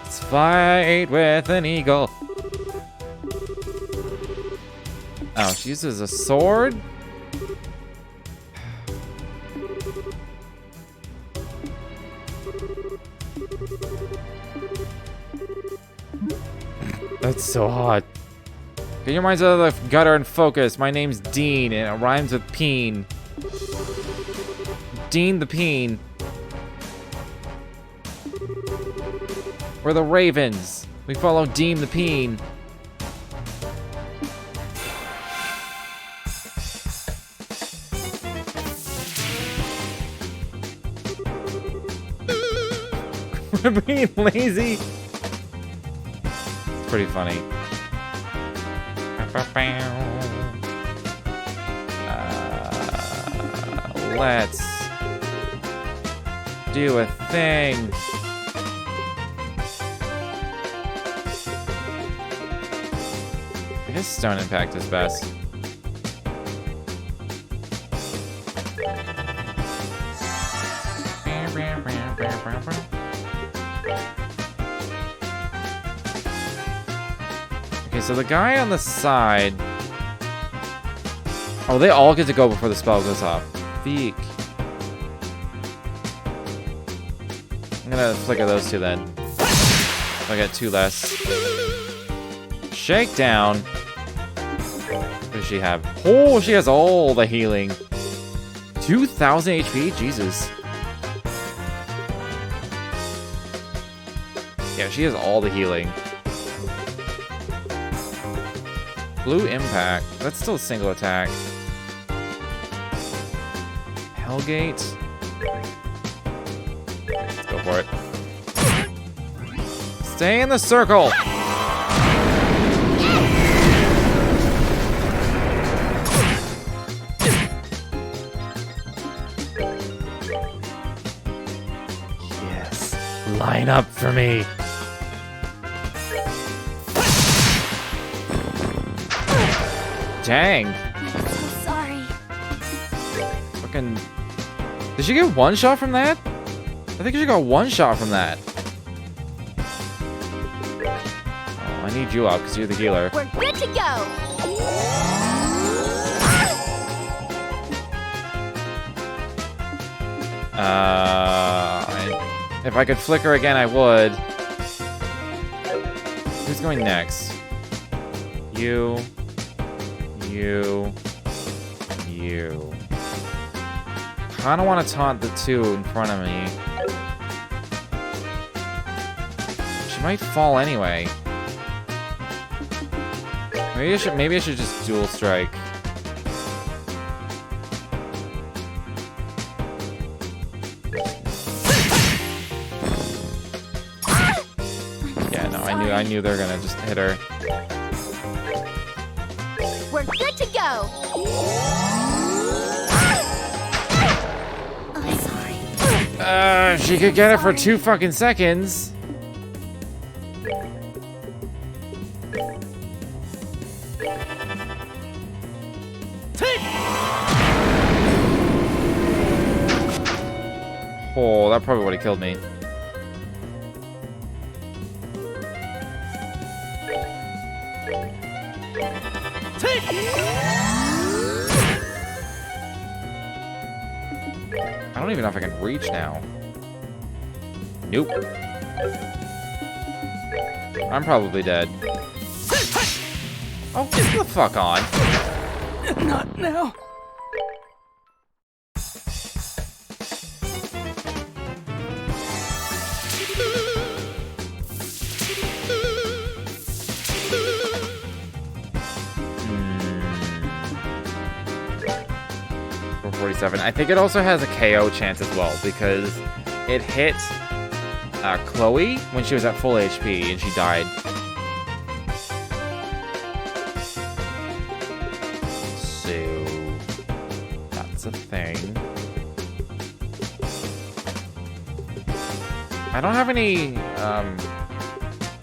Let's fight with an eagle. Oh, she uses a sword? That's so hot. Get your minds out of the gutter and focus. My name's Dean, and it rhymes with peen. Dean the Peen. We're the Ravens. We follow Dean the Peen. We're being lazy. It's pretty funny. Let's do a thing. I guess Stone Impact is best. Okay, so the guy on the side... Oh, they all get to go before the spell goes off. Feek. I'm gonna flicker those 2 then. I got 2 less. Shakedown. What does she have? Oh, she has all the healing. 2,000 HP? Jesus. Yeah, she has all the healing. Blue Impact. That's still a single attack. Hellgate. Let's go for it. Stay in the circle. Yes. Line up for me. Dang. I'm so sorry. Fucking. Did she get one shot from that? I think she got one shot from that. Oh, I need you out because you're the healer. We're good to go. If I could flicker again, I would. Who's going next? You. I don't want to taunt the two in front of me. She might fall anyway. Maybe I should just dual strike. Yeah, no, I knew they were gonna just hit her. We're good to go. I'm sorry. She could get it for 2 fucking seconds. Oh, that probably would have killed me. I don't even know if I can reach now. Nope. I'm probably dead. Oh, get the fuck on. Not now. For 47. I think it also has a KO chance as well because it hit Chloe when she was at full HP and she died. So that's a thing. I don't have any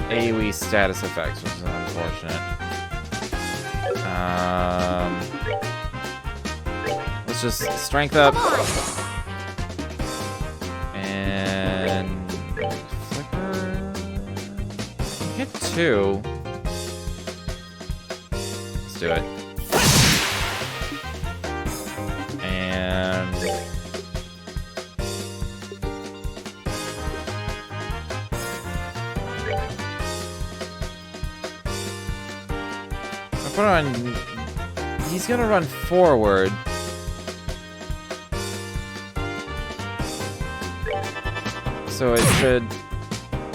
AoE status effects, which is unfortunate. Let's just strength up. And flicker. Hit 2. Let's do it. And I put it on. He's gonna run forward. So it should.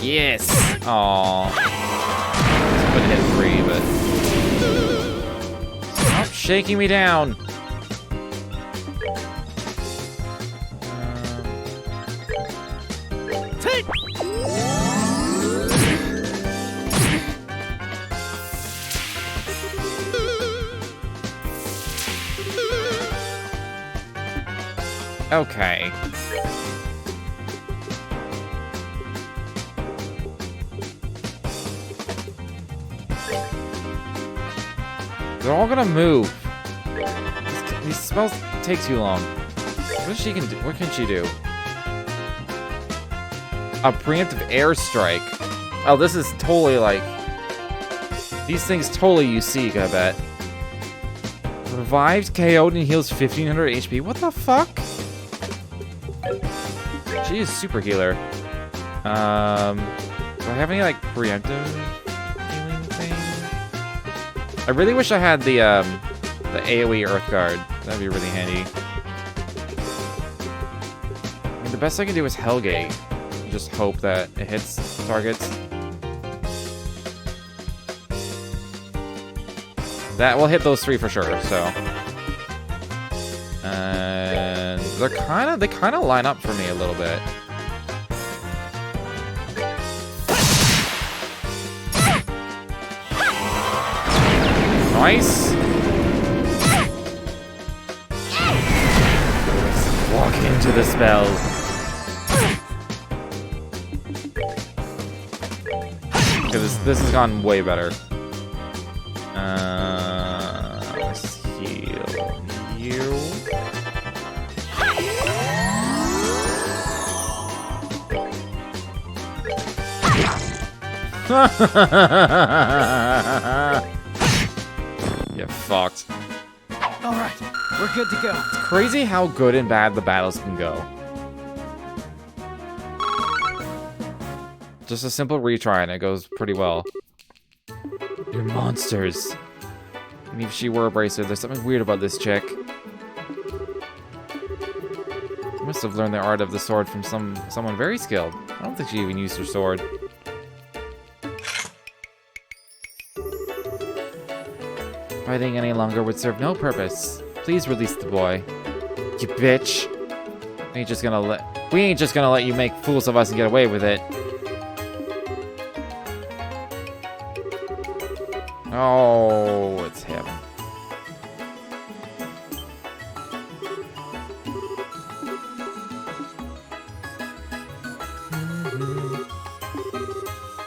Yes! Aww. Would hit 3, but. Stop shaking me down! Okay. They're all gonna move. These spells take too long. What can she do? A preemptive airstrike. Oh, this is totally like. These things totally you seek, I bet. Revived, KO'd, and heals 1500 HP. What the fuck? She is super healer. Do I have any like preemptive healing thing? I really wish I had the AoE Earth Guard. That'd be really handy. I mean, the best I can do is Hellgate. Just hope that it hits targets. That will hit those 3 for sure, so. And They kind of line up for me a little bit. Nice. Let's walk into the spell. Okay, this has gone way better. Let's heal you. You're fucked. All right, we're good to go. It's crazy how good and bad the battles can go. Just a simple retry and it goes pretty well. You're monsters. And if she were a bracer, there's something weird about this chick. You must have learned the art of the sword from someone very skilled. I don't think she even used her sword. Fighting any longer would serve no purpose. Please release the boy. You bitch. We ain't just gonna let you make fools of us and get away with it. Oh, it's him.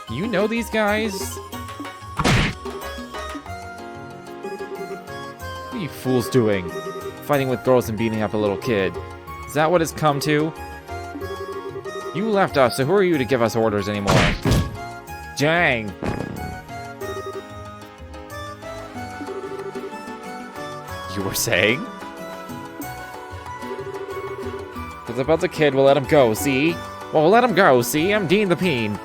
You know these guys? What are you fools doing? Fighting with girls and beating up a little kid. Is that what it's come to? You left us, so who are you to give us orders anymore? Dang. You were saying? It's about the kid, we'll let him go, see? Well, we'll let him go, see? I'm Dean the Peen.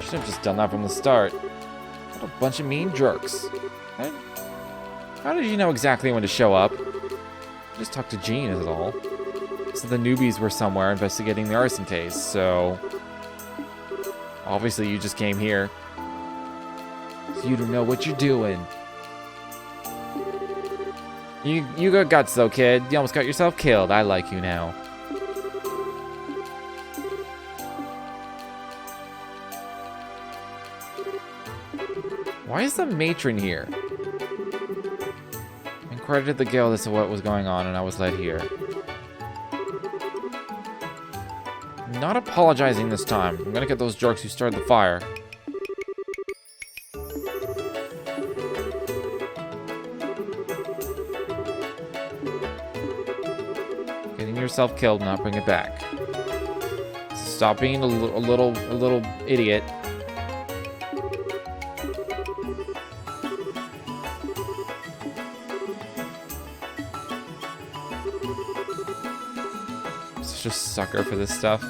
Should have just done that from the start. What a bunch of mean jerks. How did you know exactly when to show up? Just talk to Jean is all. So the newbies were somewhere investigating the arson case, so... Obviously you just came here. You don't know what you're doing. You got guts though, kid. You almost got yourself killed. I like you now. Why is the matron here? I credited the guild as to what was going on and I was led here. I'm not apologizing this time. I'm gonna get those jerks who started the fire. Yourself killed, not bring it back. Stop being a little idiot. Such a sucker for this stuff.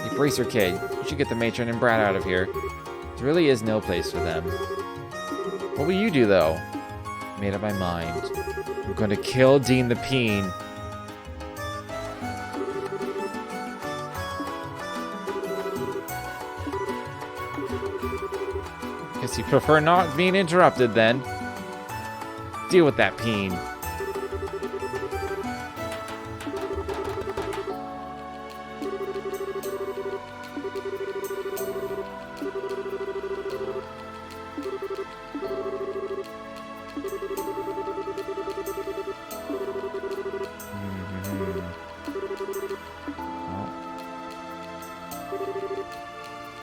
You bracer kid. You should get the matron and Brad out of here. There really is no place for them. What will you do, though? Made up my mind. I'm going to kill Dean the Peen. Guess you prefer not being interrupted, then. Deal with that Peen.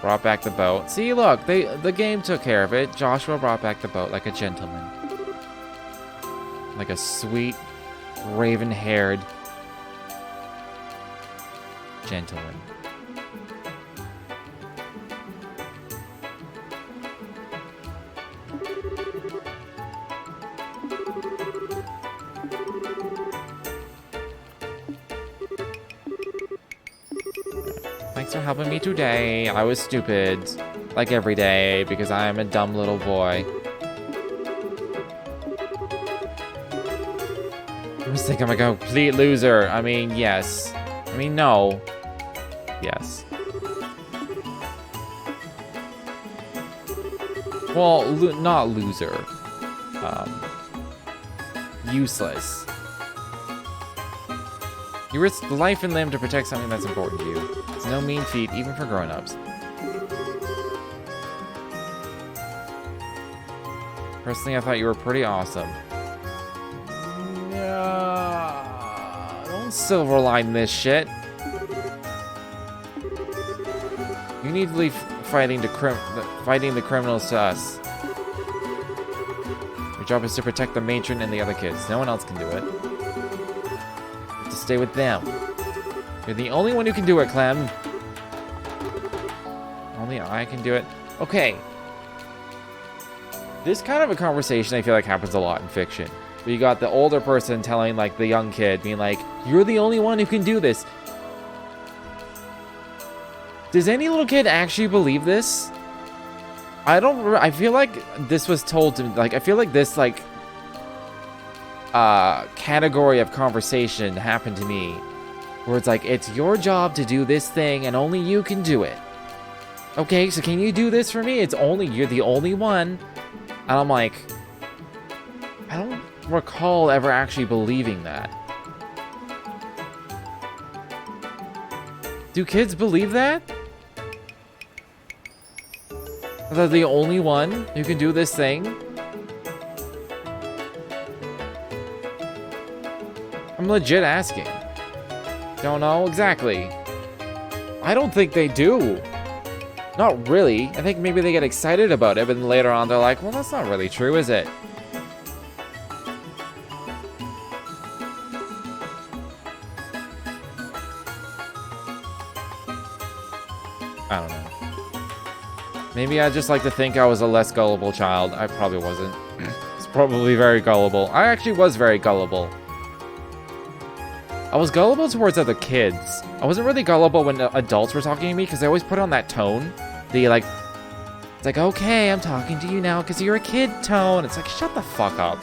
Brought back the boat. See, look, the game took care of it. Joshua brought back the boat like a gentleman. Like a sweet, raven-haired gentleman. Thanks for helping me today. I was stupid. Like every day, because I am a dumb little boy. You must think I'm a complete loser. I mean, yes. I mean, no. Yes. Well, not loser. Useless. You risk life and limb to protect something that's important to you. It's no mean feat, even for grown-ups. Personally, I thought you were pretty awesome. Yeah, don't silver line this shit. You need to leave fighting the criminals to us. Your job is to protect the matron and the other kids. No one else can do it. You have to stay with them. You're the only one who can do it, Clem. Only I can do it. Okay. This kind of a conversation I feel like happens a lot in fiction. Where you got the older person telling like the young kid, being like, "You're the only one who can do this." Does any little kid actually believe this? I feel like this was told to me, like, I feel like this, like, category of conversation happened to me. Where it's like, it's your job to do this thing and only you can do it. Okay, so can you do this for me? You're the only one. And I'm like, I don't recall ever actually believing that. Do kids believe that? They're the only one who can do this thing? I'm legit asking. Don't know exactly. I don't think they do. Not really. I think maybe they get excited about it, but then later on they're like, well, that's not really true, is it? I don't know. Maybe I just like to think I was a less gullible child. I probably wasn't. It's probably very gullible. I actually was very gullible. I was gullible towards other kids. I wasn't really gullible when adults were talking to me because they always put on that tone. The like, it's like, okay, I'm talking to you now because you're a kid tone. It's like, shut the fuck up.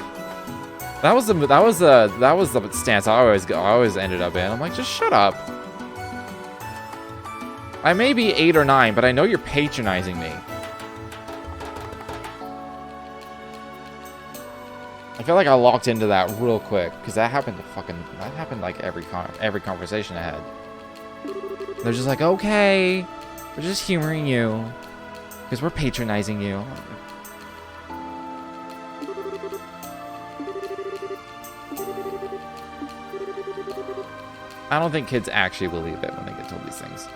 That was the stance I always ended up in. I'm like, just shut up. I may be 8 or 9, but I know you're patronizing me. I feel like I locked into that real quick because that happened like every conversation I had. They're just like, okay, we're just humoring you because we're patronizing you. I don't think kids actually believe it when they get told these things.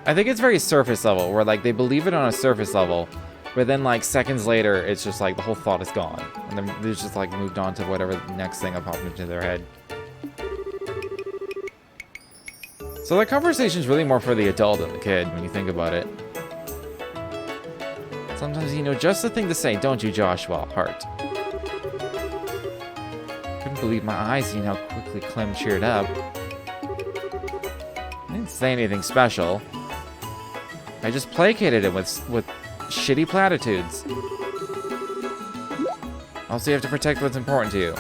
I think it's very surface level, where like they believe it on a surface level, but then like seconds later, it's just like the whole thought is gone, and then they just like moved on to whatever the next thing that popped into their head. So that conversation is really more for the adult than the kid when you think about it. Sometimes you know just the thing to say, don't you, Joshua? Heart. Couldn't believe my eyes seeing how quickly Clem cheered up. I didn't say anything special. I just placated him with shitty platitudes. Also, you have to protect what's important to you.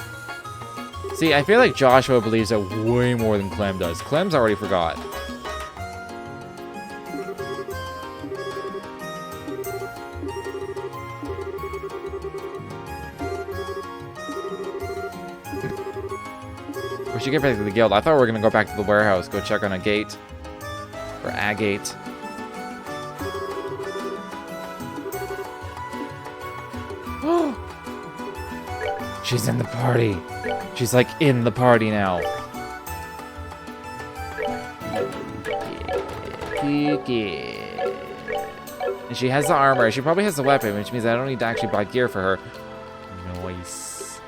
See, I feel like Joshua believes it way more than Clem does. Clem's already forgot. We should get back to the guild. I thought we were going to go back to the warehouse, go check on a gate. Or a gate. She's in the party. She's like in the party now. And she has the armor. She probably has the weapon, which means I don't need to actually buy gear for her. Nice.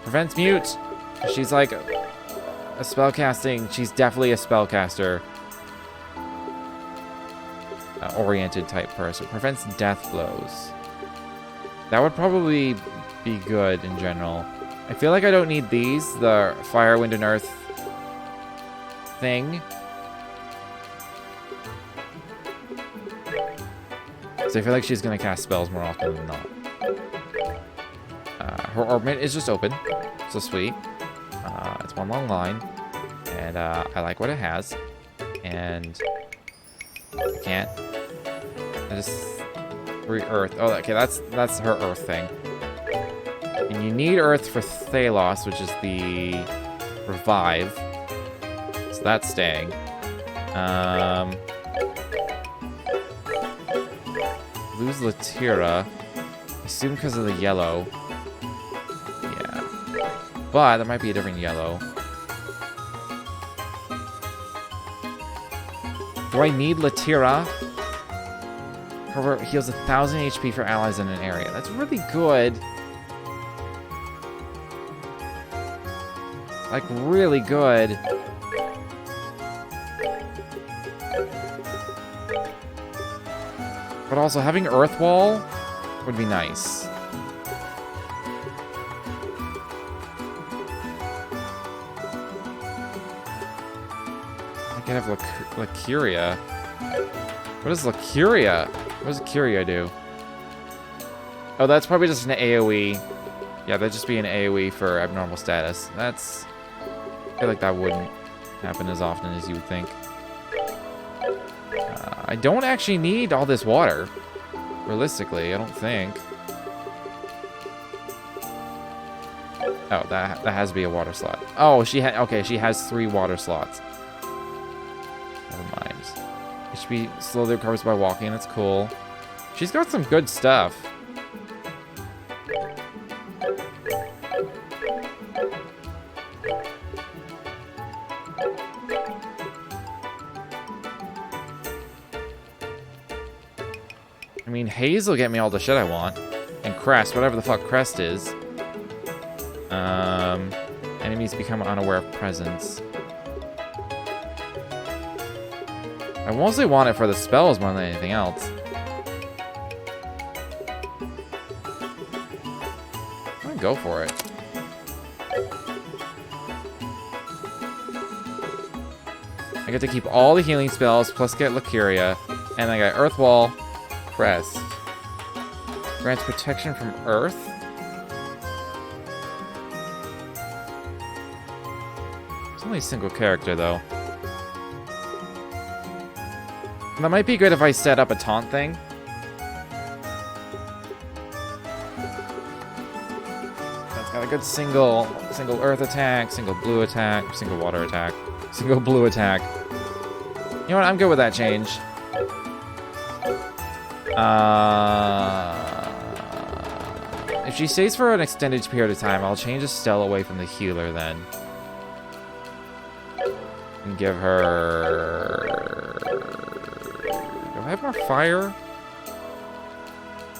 Prevents mute. She's like a spellcasting. She's definitely a spellcaster oriented type person. Prevents death blows. That would probably be good in general. I feel like I don't need these, the fire, wind, and earth thing. So I feel like she's gonna cast spells more often than not. her orbit is just open. So sweet. It's one long line. And I like what it has. And I can't. I just Earth. Oh, okay, that's her Earth thing. And you need Earth for Thalos, which is the revive. So that's staying. Lose Latira. I assume because of the yellow. Yeah. But there might be a different yellow. Do I need Latira? However, heals 1,000 HP for allies in an area. That's really good. Like, really good. But also, having Earth Wall would be nice. I could have Lacuria. What is Lacuria? What does Lacuria do? Oh, that's probably just an AoE. Yeah, that'd just be an AoE for abnormal status. That's... I feel like that wouldn't happen as often as you would think. I don't actually need all this water. Realistically, I don't think. Oh, that has to be a water slot. Oh, okay, she has 3 water slots. Never mind. HP slowly recovers by walking, that's cool. She's got some good stuff. I mean, Haze will get me all the shit I want. And Crest, whatever the fuck Crest is. Enemies become unaware of presence. I mostly want it for the spells more than anything else. I'm gonna go for it. I get to keep all the healing spells, plus get Lacuria. And I got Earth Wall, Crest. Grants protection from Earth. It's only a single character, though. That might be good if I set up a taunt thing. That's got a good single Earth attack, single blue attack, single water attack, single blue attack. You know what? I'm good with that change. If she stays for an extended period of time, I'll change Estelle away from the healer then. And give her... Do I have more fire?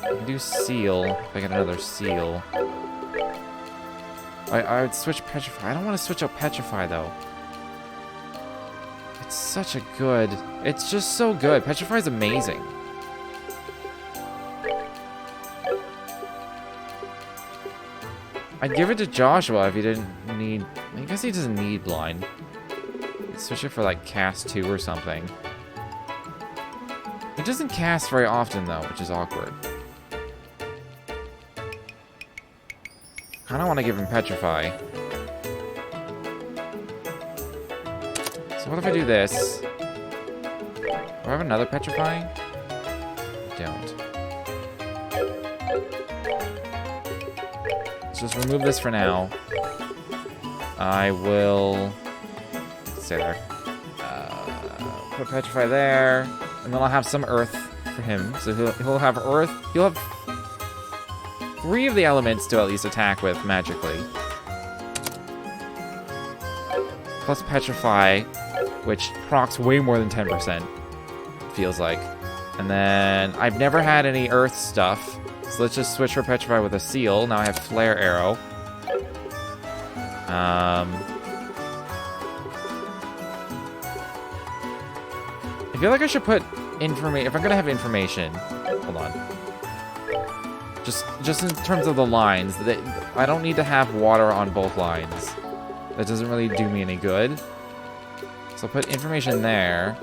I can do seal if I get another seal. I would switch Petrify. I don't want to switch out Petrify though. It's such a good... It's just so good. Petrify's amazing. I'd give it to Joshua if he didn't need... I guess he doesn't need blind. Switch it for like cast 2 or something. He doesn't cast very often though, which is awkward. I don't want to give him Petrify. So what if I do this? Do I have another Petrify? I don't. Let's just remove this for now. I will... Stay there. Put Petrify there. And then I'll have some Earth for him. So he'll have Earth. He'll have 3 of the elements to at least attack with magically. Plus Petrify, which procs way more than 10%. Feels like. And then I've never had any Earth stuff. So let's just switch for Petrify with a Seal. Now I have Flare Arrow. I feel like I should put information. If I'm gonna have information, hold on. Just in terms of the lines, I don't need to have water on both lines. That doesn't really do me any good. So I'll put information there.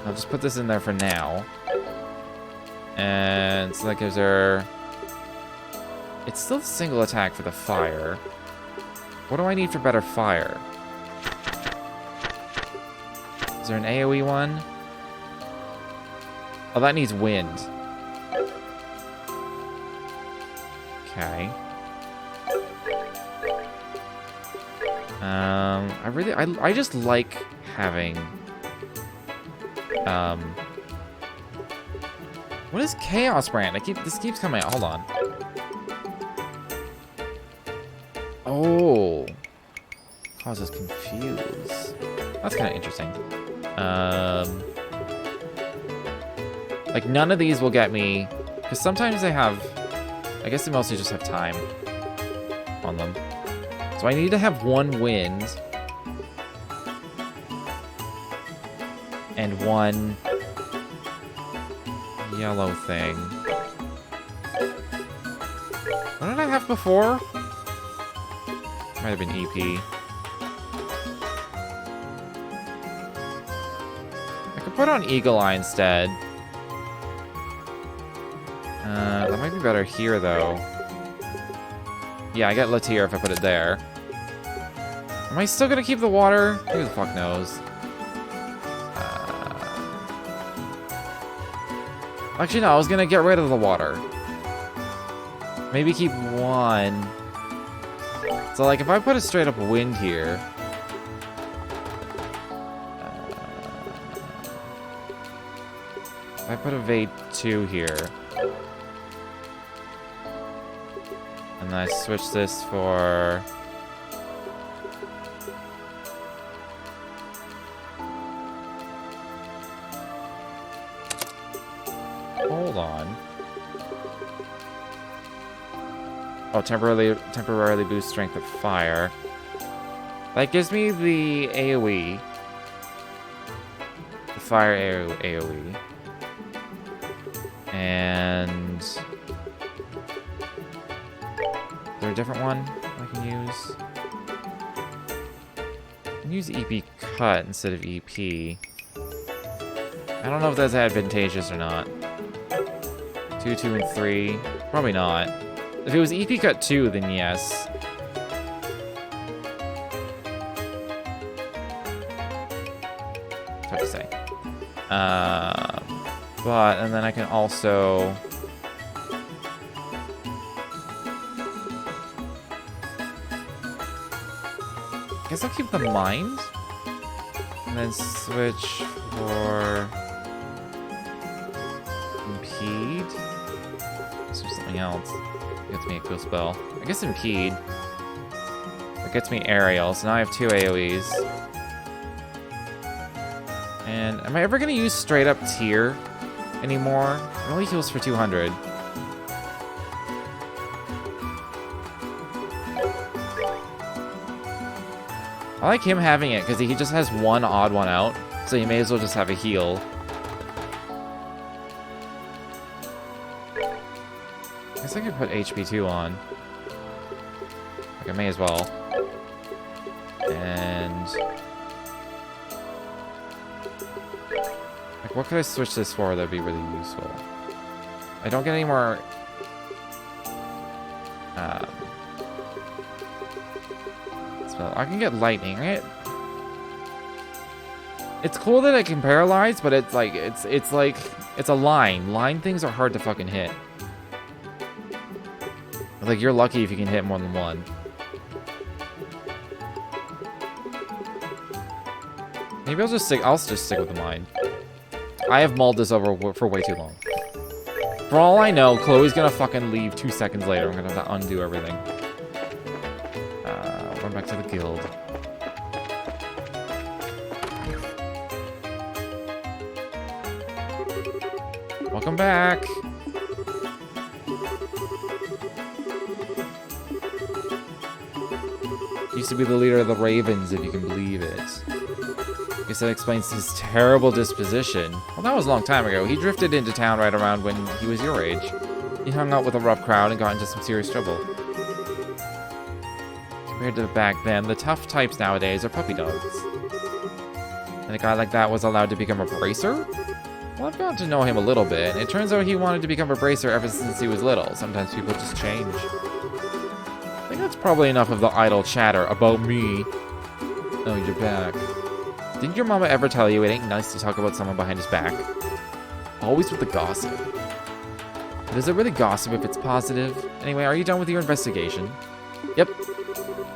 I'll just put this in there for now. And so that gives her It's still a single attack for the fire. What do I need for better fire? Is there an AoE one? Oh, that needs wind. Okay. I just like having, what is Chaos Brand? This keeps coming out. Hold on. Oh. Causes confuse. That's kind of interesting. Like, none of these will get me, because sometimes they have, I guess they mostly just have time on them. So I need to have one wind and one yellow thing. What did I have before? Might have been EP. I could put on Eagle Eye instead. That might be better here, though. Yeah, I get Latier if I put it there. Am I still gonna keep the water? Who the fuck knows? Actually, no, I was gonna get rid of the water. Maybe keep one. So, like, if I put a straight up wind here... if I put a Vade 2 here... and then I switch this for... hold on. Oh, temporarily boost strength of fire. That gives me the AoE. The fire AoE. And... is there a different one I can use? I can use EP Cut instead of EP. I don't know if that's advantageous or not. 2, 2, and 3. Probably not. If it was EP Cut 2, then yes. It's hard to say. But, and then I can also... I guess I'll keep the mind. And then switch for... impede? Switch something else. Gets me a cool spell. I guess impede. That gets me aerial, so now I have 2 AoEs. And am I ever gonna use straight up tier anymore? It only heals for 200. I like him having it because he just has one odd one out, so you may as well just have a heal. I guess I could put HP2 on. Like, I may as well. And... like, what could I switch this for that'd be really useful? I don't get any more... spell. I can get lightning, right? It's cool that I can paralyze, but it's like, it's like, it's a line. Line things are hard to fucking hit. Like, you're lucky if you can hit more than one. Maybe I'll just stick with the mine. I have mulled this over for way too long. For all I know, Chloe's gonna fucking leave 2 seconds later. I'm gonna have to undo everything. Run back to the guild. Welcome back. Used to be the leader of the Ravens, if you can believe it. I guess that explains his terrible disposition. Well, that was a long time ago. He drifted into town right around when he was your age. He hung out with a rough crowd and got into some serious trouble. Compared to back then, the tough types nowadays are puppy dogs. And a guy like that was allowed to become a bracer? Well, I've gotten to know him a little bit, and it turns out he wanted to become a bracer ever since he was little. Sometimes people just change. I think that's probably enough of the idle chatter about me. Oh, you're back. Didn't your mama ever tell you it ain't nice to talk about someone behind his back? Always with the gossip. But is it really gossip if it's positive? Anyway, are you done with your investigation? Yep.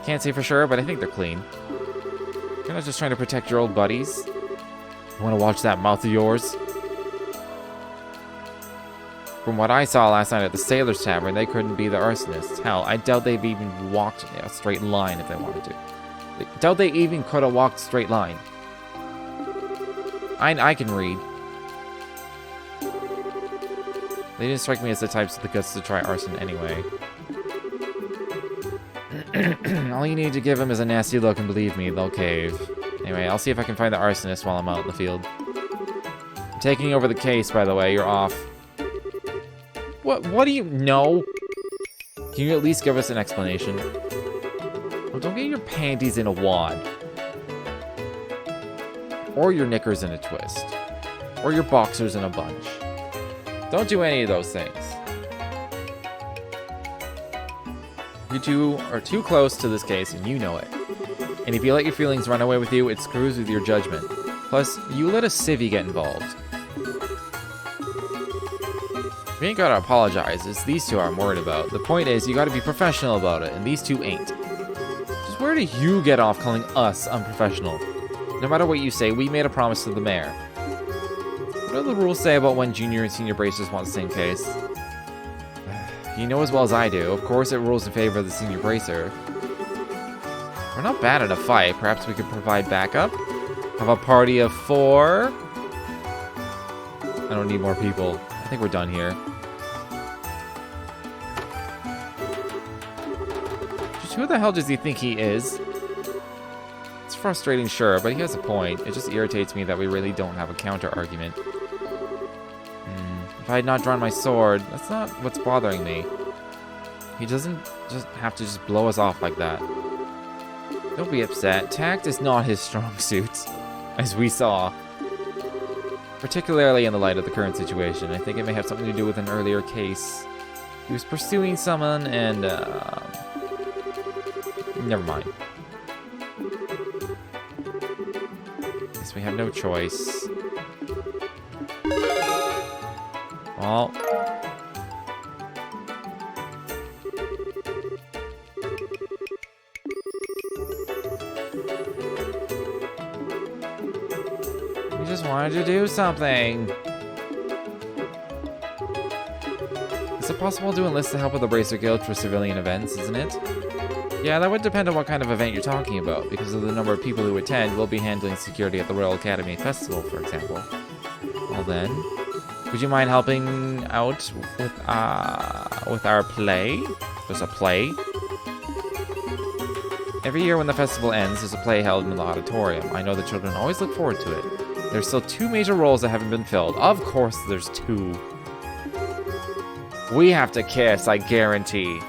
Can't say for sure, but I think they're clean. You're not just trying to protect your old buddies? You want to watch that mouth of yours? From what I saw last night at the Sailor's Tavern, they couldn't be the arsonists. Hell, I doubt they've even walked a straight line if they wanted to. I doubt they even could have walked a straight line. I can read. They didn't strike me as the types with the guts to try arson anyway. All you need to give them is a nasty look, and believe me, they'll cave. Anyway, I'll see if I can find the arsonist while I'm out in the field. I'm taking over the case, by the way. You're off. What do you know? Can you at least give us an explanation? Well, don't get your panties in a wad. Or your knickers in a twist. Or your boxers in a bunch. Don't do any of those things. You two are too close to this case, and you know it. And if you let your feelings run away with you, it screws with your judgment. Plus, you let a civvy get involved. We ain't gotta apologize, it's these two I'm worried about. The point is, you gotta be professional about it, and these two ain't. Just where do you get off calling us unprofessional? No matter what you say, we made a promise to the mayor. What do the rules say about when junior and senior bracers want the same case? You know as well as I do. Of course it rules in favor of the senior bracer. We're not bad at a fight. Perhaps we could provide backup? Have a party of 4? I don't need more people. I think we're done here. Just who the hell does he think he is? It's frustrating, sure, but he has a point. It just irritates me that we really don't have a counter-argument. If I had not drawn my sword, that's not what's bothering me. He doesn't just have to just blow us off like that. Don't be upset. Tact is not his strong suit, as we saw. Particularly in the light of the current situation. I think it may have something to do with an earlier case. He was pursuing someone and, never mind. Guess we have no choice. Well. We just wanted to do something. Is it possible to enlist the help of the Bracer Guild for civilian events, isn't it? Yeah, that would depend on what kind of event you're talking about. Because of the number of people who attend, we'll be handling security at the Royal Academy Festival, for example. Well then, would you mind helping out with our play? There's a play. Every year when the festival ends, there's a play held in the auditorium. I know the children always look forward to it. There's still 2 major roles that haven't been filled. Of course there's 2. We have to kiss, I guarantee.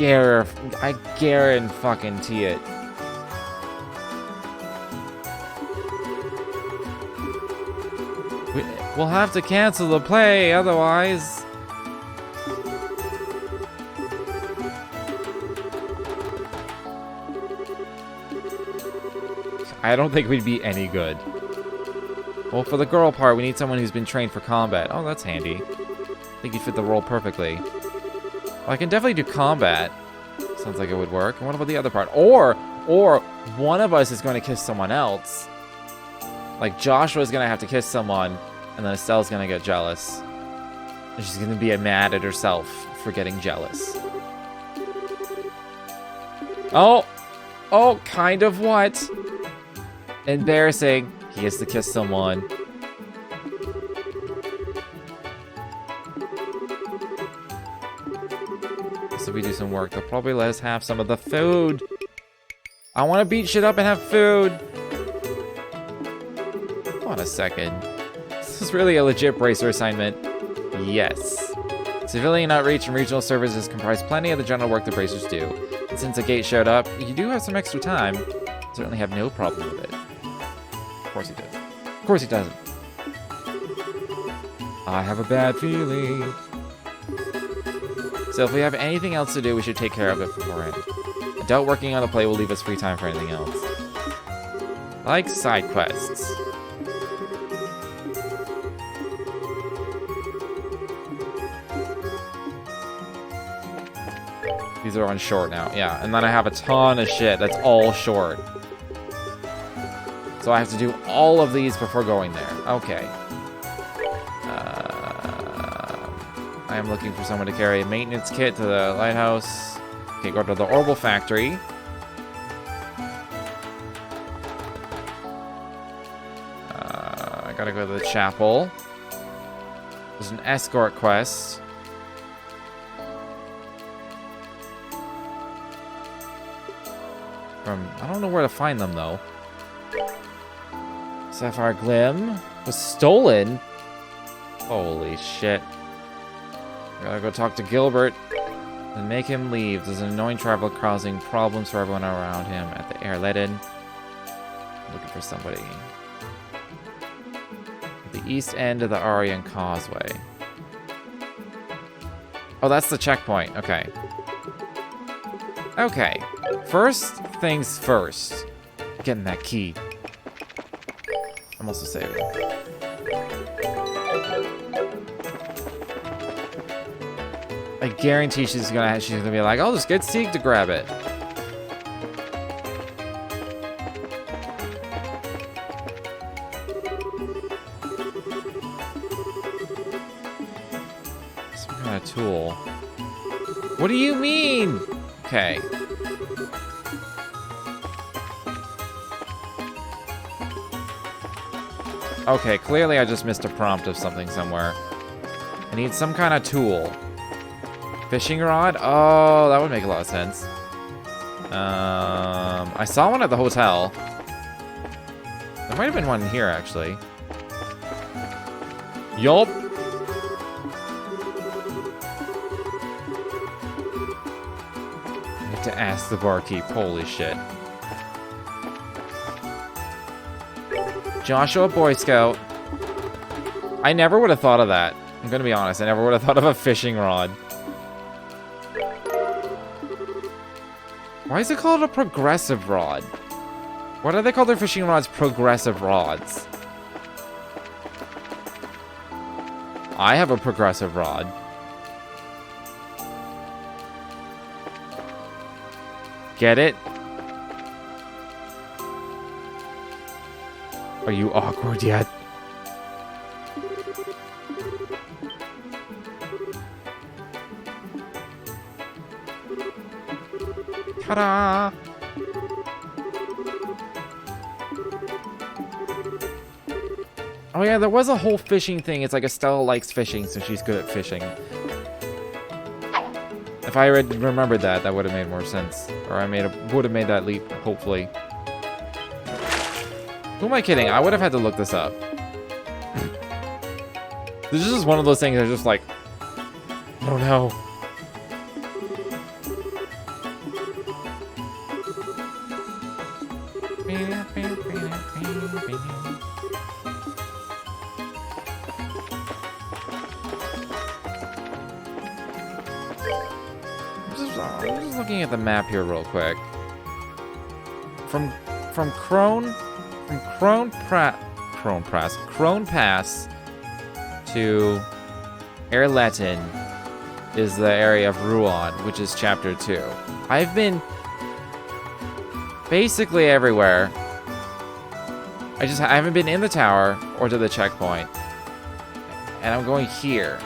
I guarantee it. We'll have to cancel the play, otherwise. I don't think we'd be any good. Well, for the girl part, we need someone who's been trained for combat. Oh, that's handy. I think you'd fit the role perfectly. Well, I can definitely do combat. Sounds like it would work. And what about the other part? Or one of us is going to kiss someone else. Like, Joshua's going to have to kiss someone, and then Estelle's going to get jealous. And she's going to be mad at herself for getting jealous. Oh, kind of what? Embarrassing. He has to kiss someone. So we do some work. They'll probably let us have some of the food. I want to beat shit up and have food. Hold on a second. This is really a legit bracer assignment. Yes. Civilian outreach and regional services comprise plenty of the general work the bracers do. And since the gate showed up, you do have some extra time. Certainly have no problem with it. Of course he did. Of course he doesn't. I have a bad feeling. So if we have anything else to do, we should take care of it beforehand. I doubt working on the play will leave us free time for anything else. Like side quests. These are on short now, yeah. And then I have a ton of shit that's all short. So I have to do all of these before going there. Okay. I am looking for someone to carry a maintenance kit to the lighthouse. Okay, go to the Orbital Factory. I gotta go to the chapel. There's an escort quest. I don't know where to find them, though. Sapphire Glim was stolen? Holy shit. Gotta go talk to Gilbert and make him leave. There's an annoying traveler causing problems for everyone around him at the air let in. Looking for somebody. At the east end of the Aryan Causeway. Oh, that's the checkpoint. Okay. Okay. First things first. Getting that key. I'm also saving. I guarantee she's gonna be like, I'll just get Sieg to grab it. Some kind of tool. What do you mean? Okay. Okay, clearly I just missed a prompt of something somewhere. I need some kind of tool. Fishing rod? Oh, that would make a lot of sense. I saw one at the hotel. There might have been one here, actually. Yup. Need to ask the barkeep. Holy shit. Joshua Boy Scout. I never would have thought of that. I'm gonna be honest. I never would have thought of a fishing rod. Why is it called a progressive rod? Why do they call their fishing rods progressive rods? I have a progressive rod. Get it? Are you awkward yet? Ta-da! Oh yeah, there was a whole fishing thing. It's like Estella likes fishing, so she's good at fishing. If I had remembered that, that would have made more sense. Or I would have made that leap, hopefully. Who am I kidding? I would have had to look this up. This is just one of those things that's just like, oh no. I'm just looking at the map here real quick. From Crone Pass to Erletten is the area of Ruan, which is chapter 2. I've been basically everywhere. I haven't been in the tower or to the checkpoint. And I'm going here.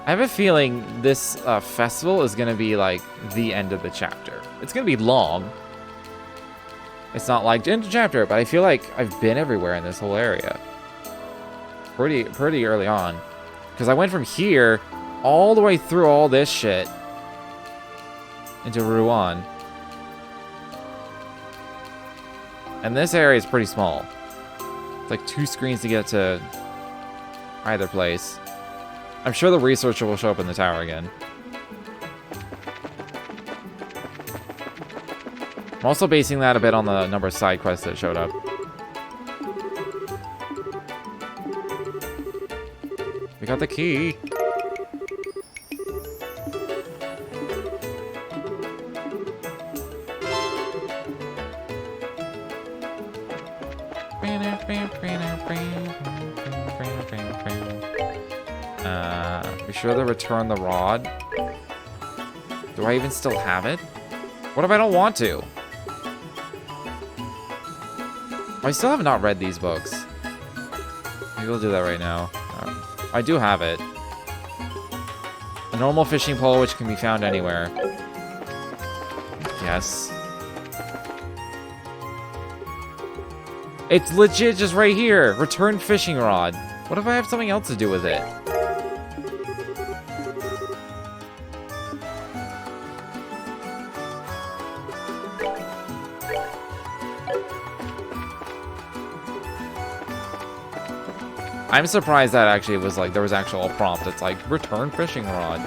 I have a feeling this festival is going to be like the end of the chapter. It's going to be long. It's not like end of chapter, but I feel like I've been everywhere in this whole area. Pretty early on. Because I went from here all the way through all this shit into Ruan. And this area is pretty small. It's like 2 screens to get to either place. I'm sure the researcher will show up in the tower again. I'm also basing that a bit on the number of side quests that showed up. We got the key. Be sure to return the rod. Do I even still have it? What if I don't want to? I still have not read these books. Maybe we'll do that right now. I do have it. A normal fishing pole which can be found anywhere. Yes. It's legit just right here. Return fishing rod. What if I have something else to do with it? I'm surprised that actually was like, there was actual prompt. It's like, return fishing rod.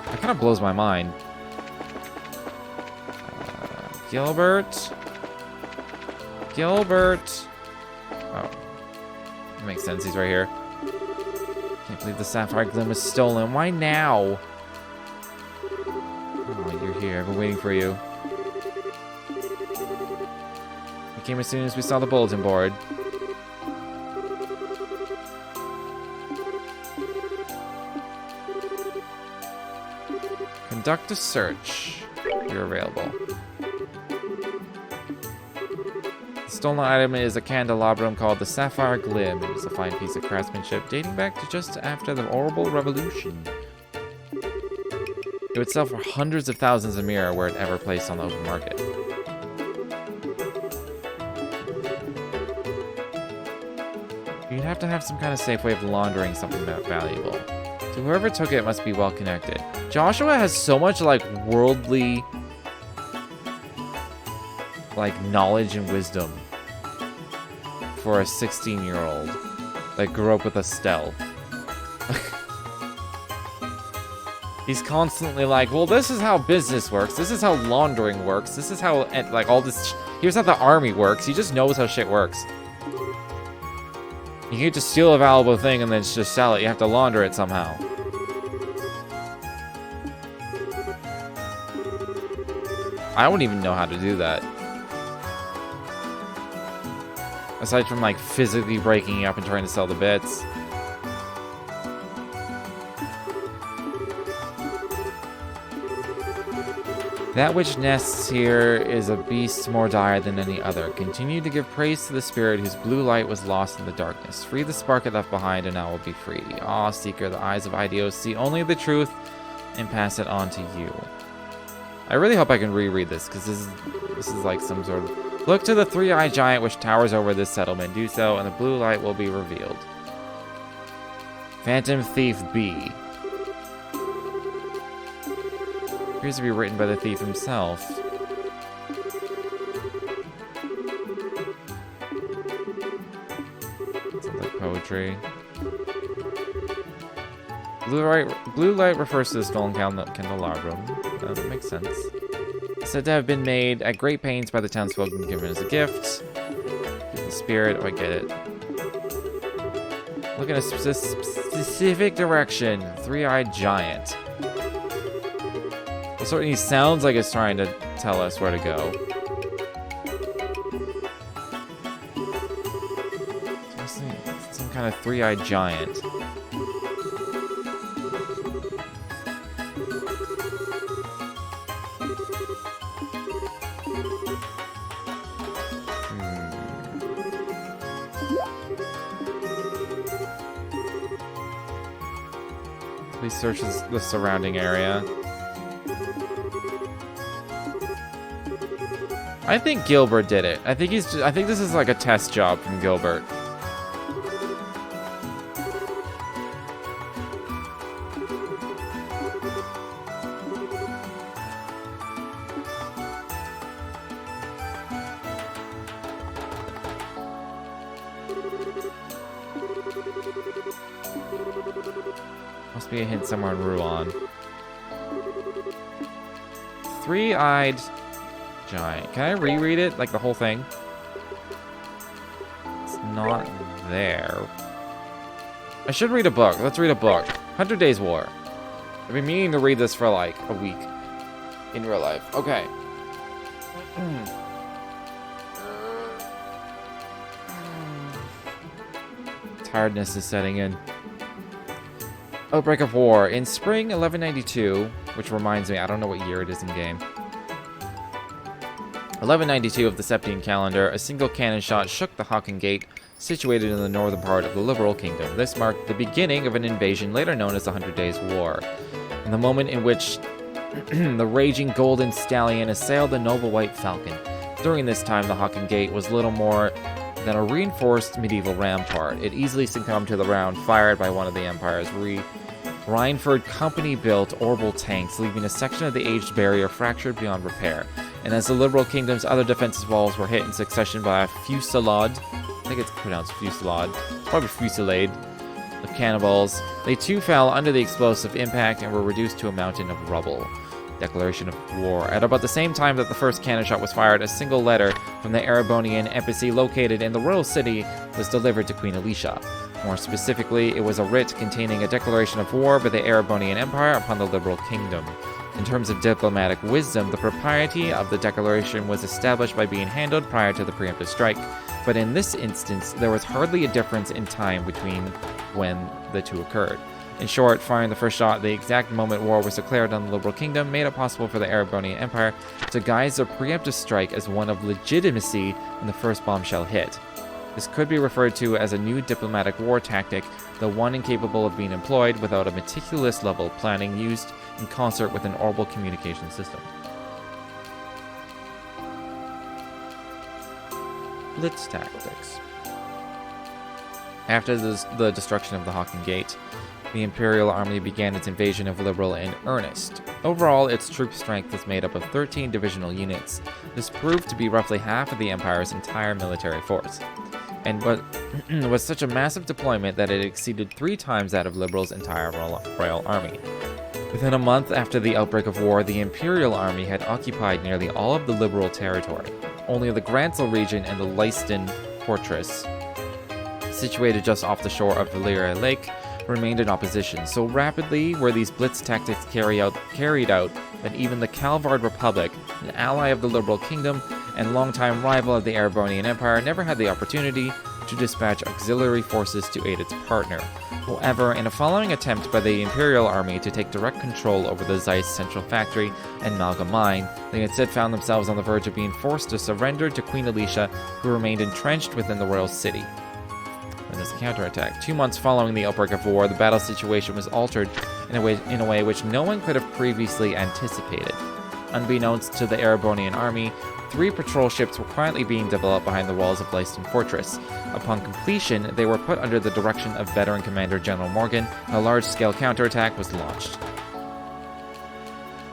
That kind of blows my mind. Gilbert. Gilbert. Oh. That makes sense. He's right here. Can't believe the sapphire glim was stolen. Why now? Oh, you're here. I've been waiting for you. We came as soon as we saw the bulletin board. Conduct a search. You're available. The stolen item is a candelabrum called the Sapphire Glim. It is a fine piece of craftsmanship dating back to just after the horrible revolution. It would sell for hundreds of thousands a mirror were it ever placed on the open market. You'd have to have some kind of safe way of laundering something that valuable. So whoever took it must be well connected. Joshua has so much like worldly like knowledge and wisdom for a 16-year-old that grew up with Estelle. He's constantly like, well, this is how business works. This is how laundering works. This is how like all this. Here's how the army works. He just knows how shit works. You can't just steal a valuable thing and then just sell it. You have to launder it somehow. I wouldn't even know how to do that. Aside from like physically breaking it up and trying to sell the bits. That which nests here is a beast more dire than any other. Continue to give praise to the spirit whose blue light was lost in the darkness. Free the spark it left behind and I will be free. Ah, seeker, the eyes of Idios see only the truth and pass it on to you. I really hope I can reread this, because this is like some sort of... Look to the three-eyed giant which towers over this settlement. Do so, and the blue light will be revealed. Phantom Thief B. Appears to be written by the thief himself. Sounds like poetry. Blue light refers to the stolen candelabrum. That makes sense. Said to have been made at great pains by the townsfolk and given as a gift. Give the spirit. Oh, I get it. Look in a specific direction. Three-eyed giant. Well, certainly sounds like it's trying to tell us where to go. Some kind of three-eyed giant. Please search the surrounding area. I think Gilbert did it. I think this is like a test job from Gilbert. Must be a hint somewhere in Ruan. Three-eyed giant. Can I reread it? Like the whole thing? It's not there. I should read a book. Let's read a book. 100 Days War. I've been meaning to read this for like a week in real life. Okay. Tiredness is setting in. Outbreak of War. In spring 1192, which reminds me, I don't know what year it is in game. 1192 of the Septine calendar, a single cannon shot shook the Haken Gate, situated in the northern part of the Liberal Kingdom. This marked the beginning of an invasion later known as the 100 Days War, and the moment in which the raging Golden Stallion assailed the noble White Falcon. During this time, the Haken Gate was little more than a reinforced medieval rampart. It easily succumbed to the round fired by one of the Empire's Rhineford company-built orbital tanks, leaving a section of the aged barrier fractured beyond repair. And as the Liberal Kingdom's other defensive walls were hit in succession by a fusillade, I think it's pronounced fusillade, probably fusillade, of cannonballs, they too fell under the explosive impact and were reduced to a mountain of rubble. Declaration of war. At about the same time that the first cannon shot was fired, a single letter from the Erebonian embassy located in the royal city was delivered to Queen Alicia. More specifically, it was a writ containing a declaration of war by the Erebonian Empire upon the Liberal Kingdom. In terms of diplomatic wisdom, the propriety of the declaration was established by being handled prior to the preemptive strike, but in this instance, there was hardly a difference in time between when the two occurred. In short, firing the first shot the exact moment war was declared on the Liberal Kingdom made it possible for the Erebonian Empire to guise their preemptive strike as one of legitimacy when the first bombshell hit. This could be referred to as a new diplomatic war tactic, though one incapable of being employed without a meticulous level of planning used in concert with an orbital communication system. Blitz tactics. After the destruction of the Haken Gate, the Imperial Army began its invasion of Liberal in earnest. Overall, its troop strength was made up of 13 divisional units. This proved to be roughly half of the Empire's entire military force, and was such a massive deployment that it exceeded 3 times that of Liberal's entire royal army. Within a month after the outbreak of war, the Imperial Army had occupied nearly all of the Liberal territory. Only the Granzel region and the Leiston fortress, situated just off the shore of Valyria Lake, remained in opposition. So rapidly were these blitz tactics carried out that even the Calvard Republic, an ally of the Liberal Kingdom and longtime rival of the Erebonian Empire, never had the opportunity to dispatch auxiliary forces to aid its partner. However, in a following attempt by the Imperial Army to take direct control over the Zeiss Central Factory and Malga Mine, they instead found themselves on the verge of being forced to surrender to Queen Alicia, who remained entrenched within the royal city. And as a counterattack, 2 months following the outbreak of war, the battle situation was altered in a way which no one could have previously anticipated. Unbeknownst to the Erebonian army, 3 patrol ships were quietly being developed behind the walls of Leiston Fortress. Upon completion, they were put under the direction of veteran Commander General Morgan, and a large-scale counterattack was launched.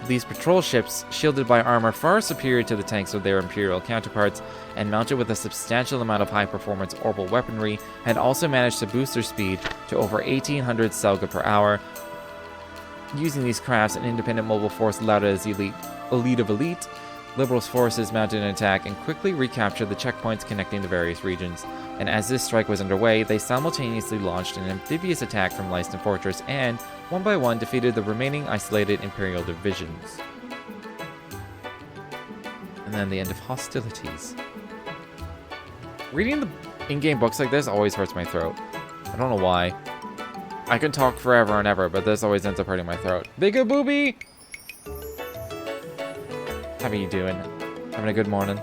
These patrol ships, shielded by armor far superior to the tanks of their Imperial counterparts, and mounted with a substantial amount of high-performance orbital weaponry, had also managed to boost their speed to over 1,800 Selga per hour. Using these crafts, an independent mobile force lauded as elite of elite, Liberals' forces mounted an attack and quickly recaptured the checkpoints connecting the various regions. And as this strike was underway, they simultaneously launched an amphibious attack from Leiston Fortress and, one by one, defeated the remaining isolated Imperial divisions. And then the end of hostilities. Reading the in-game books like this always hurts my throat. I don't know why. I can talk forever and ever, but this always ends up hurting my throat. Bigga booby! How are you doing? Having a good morning?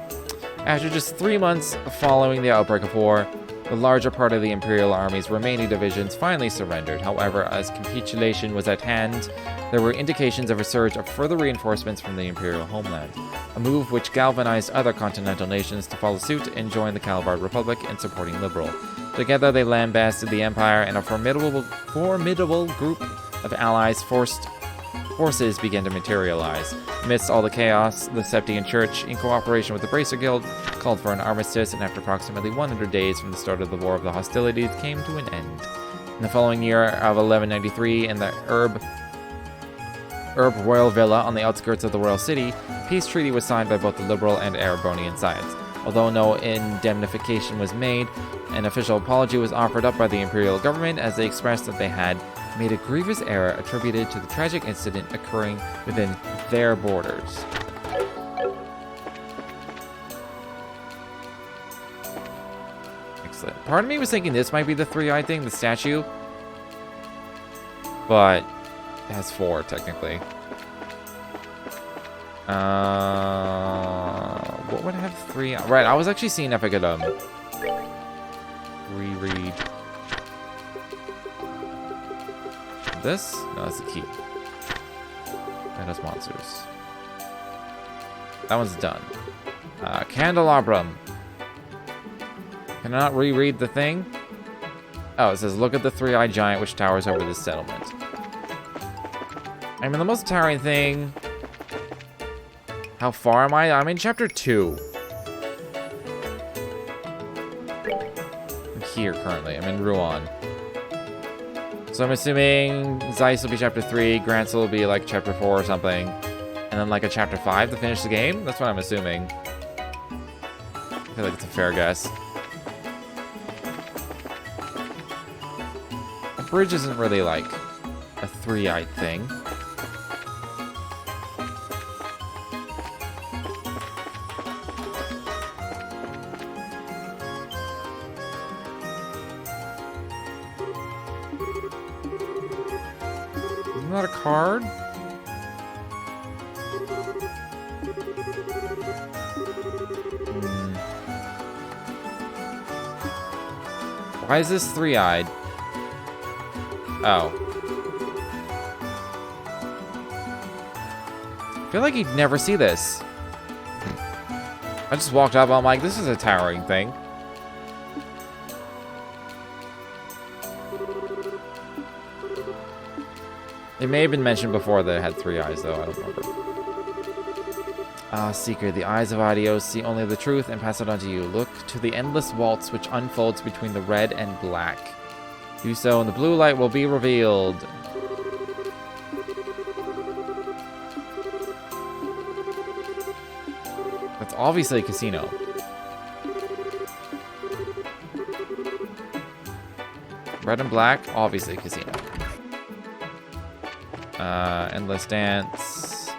After just 3 months following the outbreak of war, the larger part of the Imperial Army's remaining divisions finally surrendered. However, as capitulation was at hand, there were indications of a surge of further reinforcements from the Imperial homeland, a move which galvanized other continental nations to follow suit and join the Calvard Republic in supporting Liberal. Together, they lambasted the Empire, and a formidable group of allies forces began to materialize. Amidst all the chaos, the Septine Church, in cooperation with the Bracer Guild, called for an armistice, and after approximately 100 days from the start of the War of the Hostilities, came to an end. In the following year of 1193, in the Herb Royal Villa on the outskirts of the royal city, a peace treaty was signed by both the Liberal and Erebonian sides. Although no indemnification was made, An official apology was offered up by the imperial government as they expressed that they had made a grievous error attributed to the tragic incident occurring within their borders. Excellent. Part of me was thinking this might be the three-eyed thing, the statue. But it has four, technically. What would have three? Right, I was actually seeing if I could, reread this. No, that's the key. Meadows monsters. That one's done. Candelabrum. Can I not reread the thing? Oh, it says, look at the three-eyed giant which towers over this settlement. I mean, the most towering thing... How far am I? I'm in chapter 2. I'm here currently. I'm in Ruan. So I'm assuming Zeiss will be chapter 3, Grancel will be like chapter 4 or something. And then like a chapter 5 to finish the game? That's what I'm assuming. I feel like it's a fair guess. The bridge isn't really like a three-eyed thing. Isn't that a card? Why is this three-eyed? Oh. I feel like you'd never see this. I just walked up, I'm like, this is a towering thing. It may have been mentioned before that it had three eyes, though. I don't remember. Ah, Seeker, the eyes of Adios see only the truth and pass it on to you. Look to the endless waltz which unfolds between the red and black. Do so, and the blue light will be revealed. That's obviously a casino. Red and black, obviously a casino. Endless dance.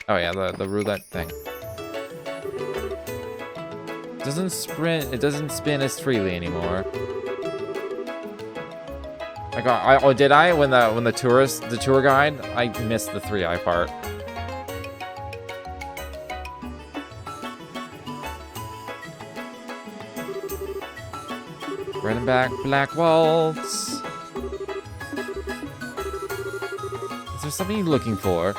Oh yeah, the roulette thing. Doesn't sprint. It doesn't spin as freely anymore. Oh, did I? When the tour guide, I missed the three-eye part. Red and black waltz. Is there something you're looking for?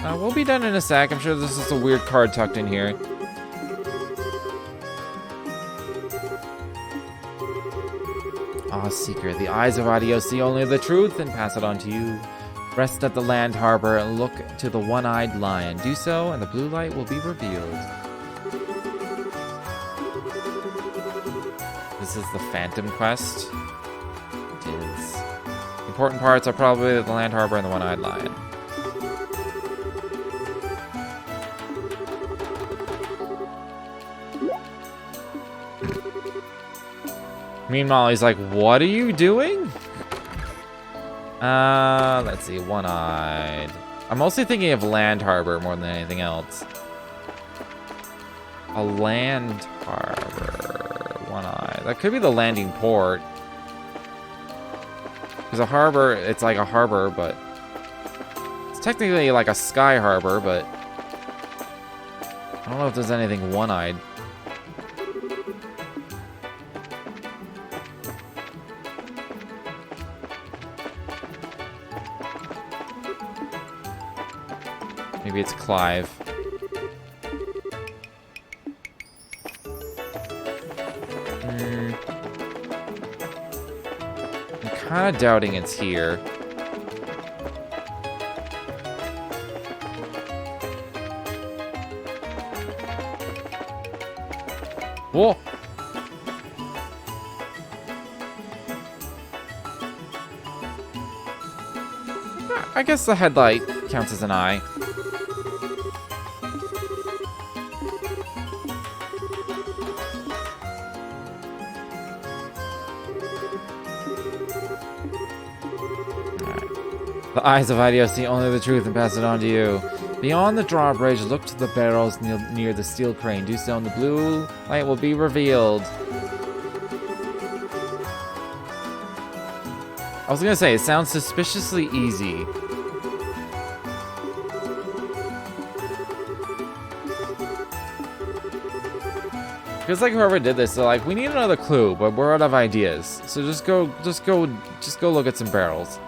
We'll be done in a sec. I'm sure this is a weird card tucked in here. Ah, Seeker, the eyes of Adios see only the truth and pass it on to you. Rest at the land harbor and look to the one-eyed lion. Do so, and the blue light will be revealed. This is the Phantom Quest. It is. Important parts are probably the land harbor and the one-eyed lion. Meanwhile, he's like, what are you doing? Let's see, one-eyed. I'm mostly thinking of land harbor more than anything else. A land harbor, one-eyed. That could be the landing port. Because a harbor, it's like a harbor, but it's technically like a sky harbor, but I don't know if there's anything one-eyed. Maybe it's Clive. I'm kind of doubting it's here. Whoa! I guess the headlight counts as an eye. The eyes of Ideo see only the truth and pass it on to you. Beyond the drawbridge, look to the barrels near the steel crane. Do so and the blue light will be revealed. I was gonna say, it sounds suspiciously easy. Feels like whoever did this, they're like, we need another clue, but we're out of ideas. So just go look at some barrels.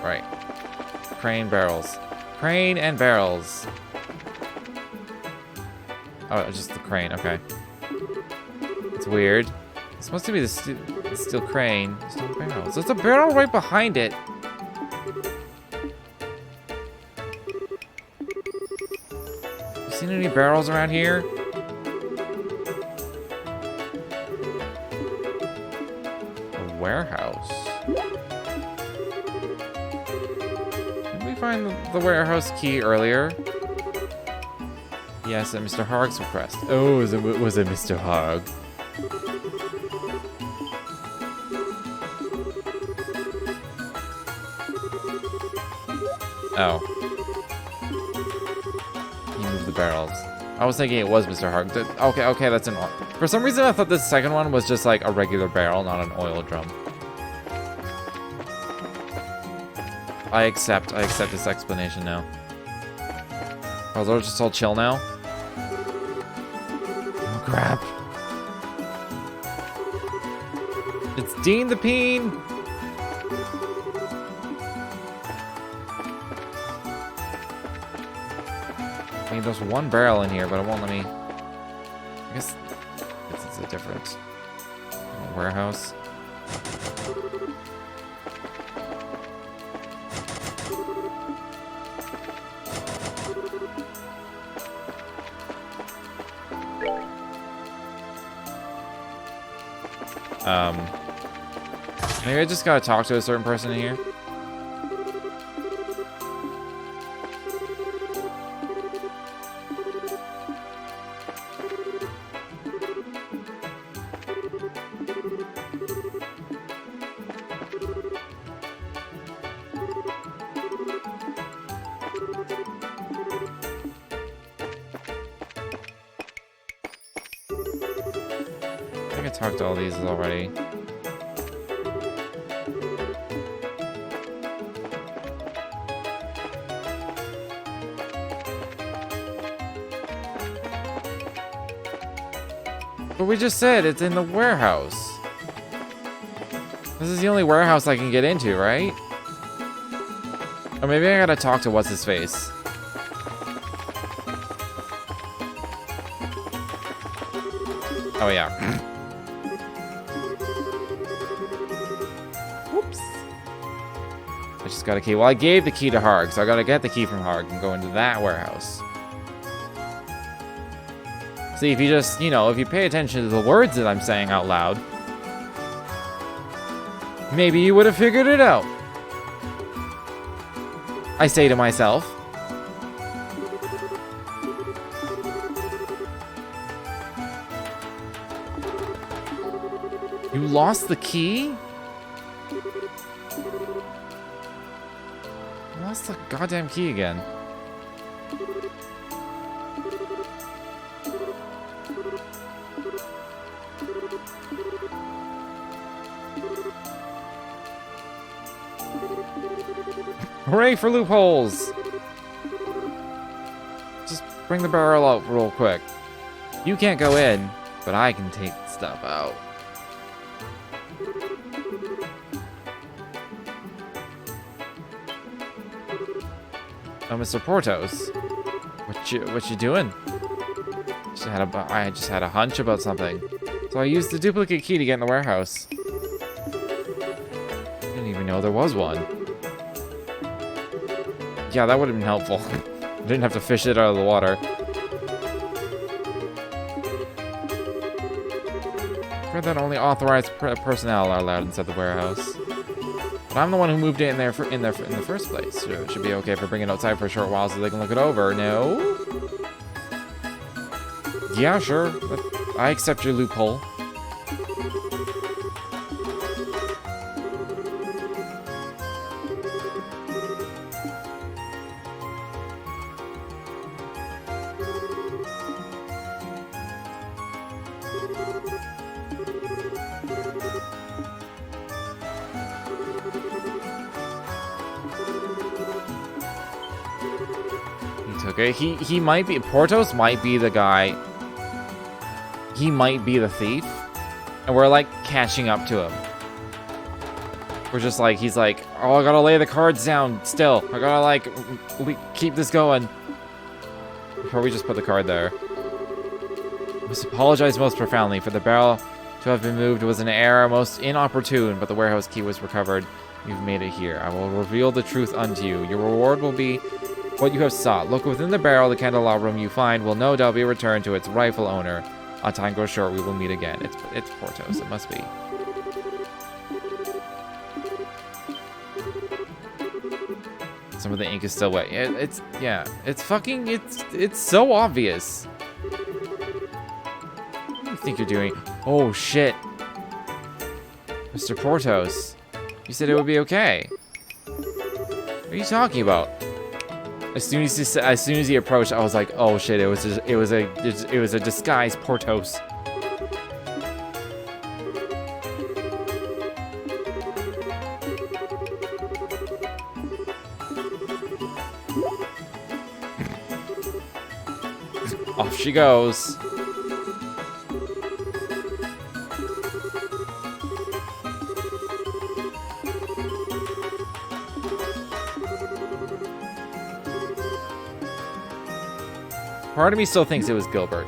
Right. Crane barrels. Crane and barrels. Oh, just the crane. Okay. It's weird. It's supposed to be the steel crane. There's no barrels. There's a barrel right behind it. You seen any barrels around here? A warehouse. Find the warehouse key earlier. Yes, at Mr. Harg's request. Oh, was it Mr. Harg? Oh. He moved the barrels. I was thinking it was Mr. Harg. Okay, that's an oil. For some reason, I thought this second one was just like a regular barrel, not an oil drum. I accept this explanation now. Oh, they're just all chill now? Oh, crap. It's Dean the Peen! I mean, there's one barrel in here, but it won't let me... I guess it's a different warehouse. Maybe I just gotta talk to a certain person in here. I think I talked to all these already. But we just said it's in the warehouse. This is the only warehouse I can get into, right? Or maybe I gotta talk to what's-his-face. Oh, yeah. Whoops. I just got a key. Well, I gave the key to Harg, so I gotta get the key from Harg and go into that warehouse. See, if you just, you know, if you pay attention to the words that I'm saying out loud, maybe you would have figured it out. I say to myself. You lost the key? You lost the goddamn key again. Hooray for loopholes! Just bring the barrel out real quick. You can't go in, but I can take stuff out. Oh, Mr. Portos. What you doing? I just had a hunch about something. So I used the duplicate key to get in the warehouse. Didn't even know there was one. Yeah, that would have been helpful. I didn't have to fish it out of the water. Read that only authorized personnel are allowed inside the warehouse. But I'm the one who moved it in there in the first place. So it should be okay if I bring it outside for a short while so they can look it over. No? Yeah, sure. I accept your loophole. Okay, he might be, Portos might be the guy. He might be the thief, and we're like catching up to him. We're just like, he's like, oh, I gotta lay the cards down still. I gotta like, keep this going. Before we just put the card there. I must apologize most profoundly for the barrel to have been moved was an error most inopportune, but the warehouse key was recovered. You've made it here. I will reveal the truth unto you. Your reward will be what you have sought. Look within the barrel. The candelabrum you find will no doubt be returned to its rightful owner. Our time grows short. We will meet again. It's Portos. It must be. Some of the ink is still wet. It's fucking. It's so obvious. What do you think you're doing? Oh shit, Mr. Portos. You said it would be okay. What are you talking about? As soon as he approached, I was like, "Oh shit! It was a disguise, Portos." Off she goes. Part of me still thinks it was Gilbert.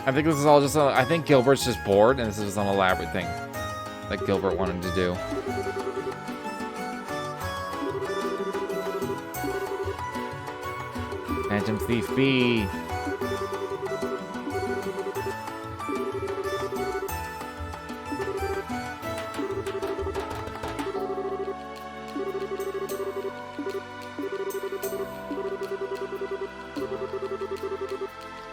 I think this is all just I think Gilbert's just bored, and this is an elaborate thing that Gilbert wanted to do. Phantom Thief B.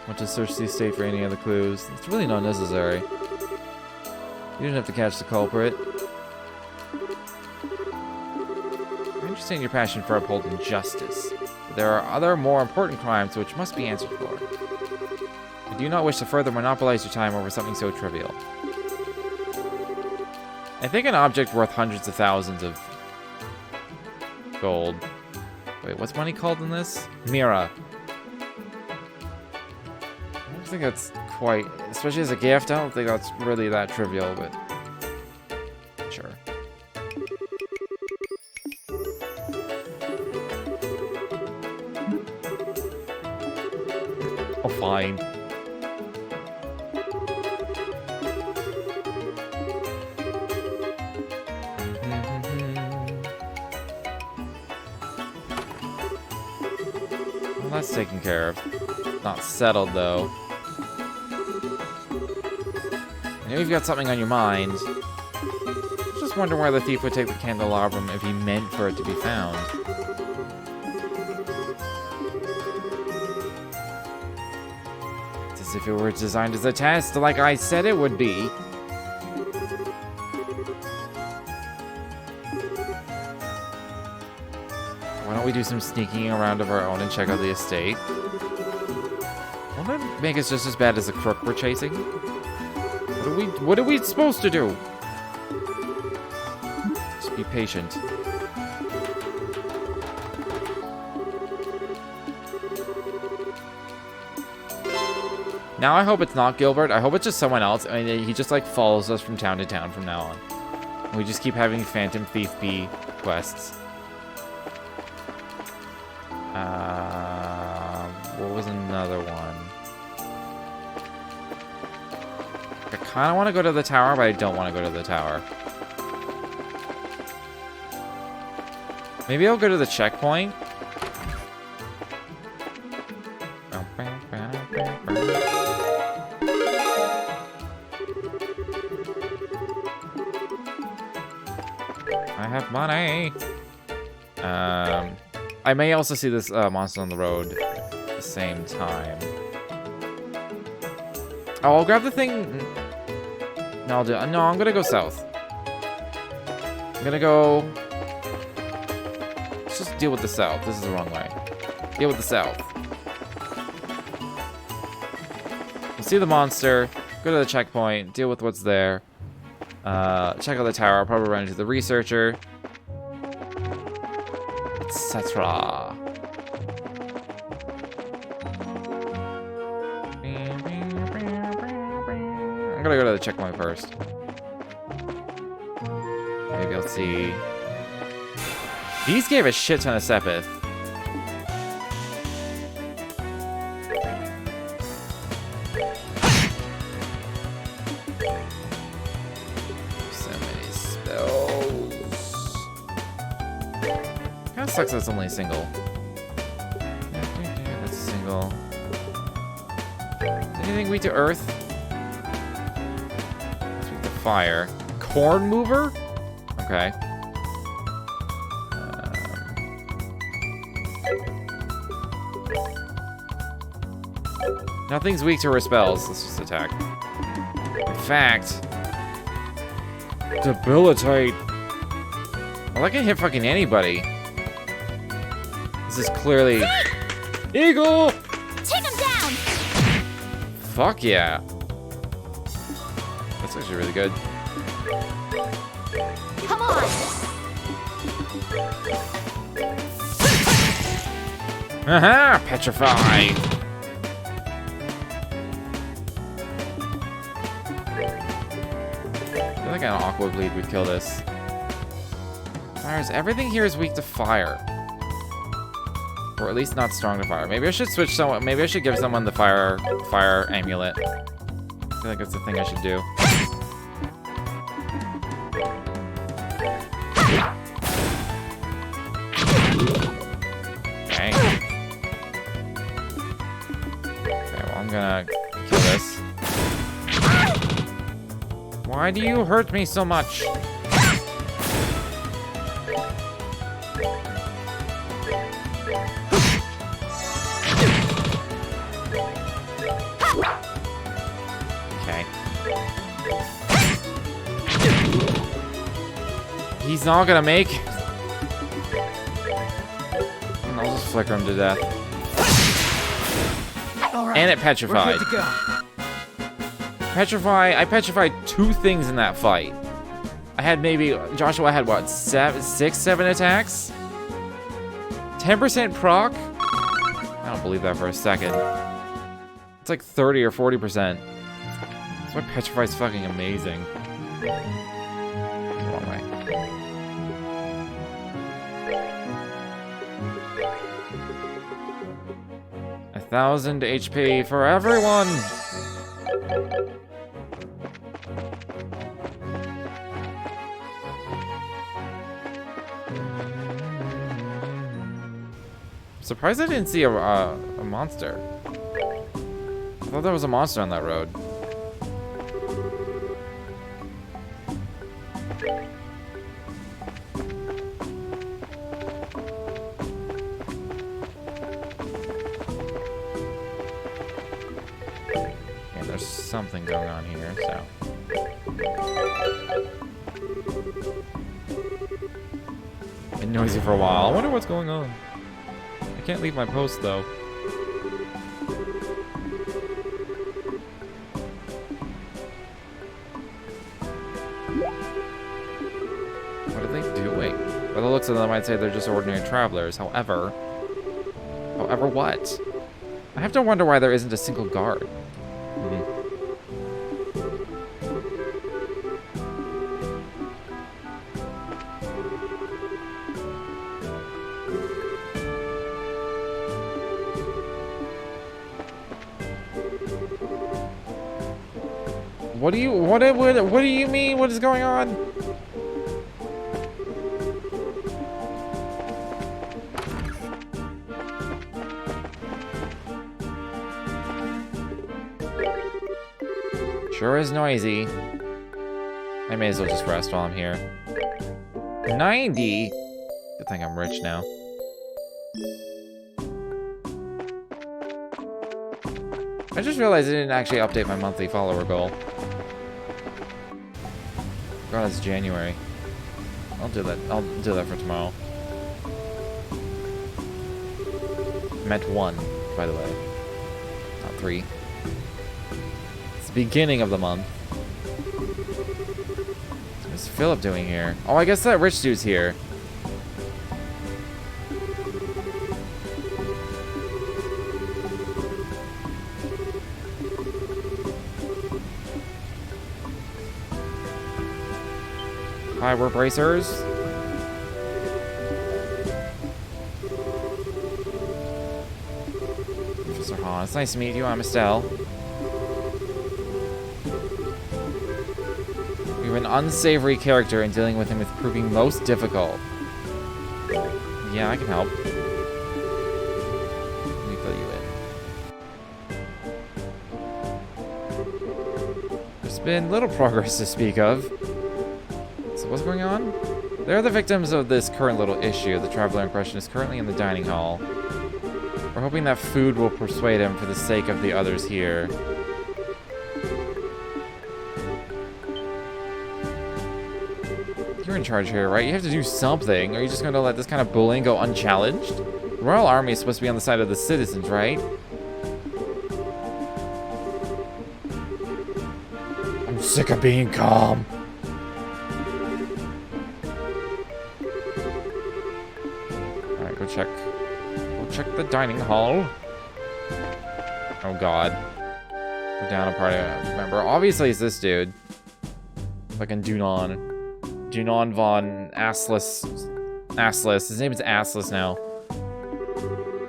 Want to search the estate for any other clues? It's really not necessary. You didn't have to catch the culprit. I understand your passion for upholding justice, but there are other, more important crimes which must be answered for. I do not wish to further monopolize your time over something so trivial. I think an object worth hundreds of thousands of gold. Wait, what's money called in this? Mira. I don't think that's quite, especially as a gift, I don't think that's really that trivial, but sure. Oh, fine. Well, that's taken care of. Not settled, though. I know you've got something on your mind. Just wonder why the thief would take the candelabrum if he meant for it to be found. It's as if it were designed as a test, like I said it would be. Why don't we do some sneaking around of our own and check out the estate? Won't that make us just as bad as the crook we're chasing? What are we supposed to do? Just be patient. Now I hope it's not Gilbert. I hope it's just someone else. I mean, he just like follows us from town to town from now on. We just keep having Phantom Thief B quests. What was another one? I kind of want to go to the tower, but I don't want to go to the tower. Maybe I'll go to the checkpoint. I have money. I may also see this monster on the road at the same time. Oh, I'll grab the thing. No, I'll do. No, I'm gonna go south. I'm gonna go. Let's just deal with the south. This is the wrong way. Deal with the south. We'll see the monster. Go to the checkpoint. Deal with what's there. Check out the tower. I'll probably run into the researcher. Etc. I'm gonna go to the checkpoint first. Maybe I'll see. These gave a shit ton of Sepith. So many spells. Kinda sucks that it's only a single. That's a single. Is anything weak to earth? It's weak to fire. Corn mover? Okay. Nothing's weak to her spells. Let's just attack. In fact, debilitate. Well, I can hit fucking anybody. This is clearly Eagle. Take him down. Fuck yeah. That's actually really good. Come on. Aha! Petrify. I feel like an Aqua Bleed would kill this. Fires. Everything here is weak to fire. Or at least not strong to fire. Maybe I should switch someone. Maybe I should give someone the fire amulet. I feel like that's the thing I should do. Okay. Okay, well I'm gonna kill this. Why do you hurt me so much? Okay. He's not gonna make it. I'll just flicker him to death. All right, And it we're petrified. good to go. I petrified 2 things in that fight. I had maybe, Joshua had what, 6, 7 attacks? 10% proc? I don't believe that for a second. It's like 30 or 40%. That's why petrify's fucking amazing. Wrong way. A 1,000 HP for everyone! Surprised I didn't see a monster. I thought there was a monster on that road. And there's something going on here, so. Been noisy for a while. I wonder what's going on. I can't leave my post though. What are they doing? By the looks of them, I'd say they're just ordinary travelers. However what? I have to wonder why there isn't a single guard. What do you mean? What is going on? Sure is noisy. I may as well just rest while I'm here. 90? Good thing I'm rich now. I just realized I didn't actually update my monthly follower goal. God, it's January. I'll do that. I'll do that for tomorrow. Meant 1, by the way. Not 3. It's the beginning of the month. What's Philip doing here? Oh, I guess that rich dude's here. Hi, we're bracers. Officer Han, it's nice to meet you. I'm Estelle. We have an unsavory character, and dealing with him is proving most difficult. Yeah, I can help. Let me fill you in. There's been little progress to speak of. So what's going on? They're the victims of this current little issue. The traveler in question is currently in the dining hall. We're hoping that food will persuade him for the sake of the others here. You're in charge here, right? You have to do something. Are you just going to let this kind of bullying go unchallenged? The Royal Army is supposed to be on the side of the citizens, right? I'm sick of being calm. Alright, go check. Go check the dining hall. Oh god. We're down a party member. Obviously it's this dude. Fucking Dunon. Dunon von Assless. Assless. His name is Assless now.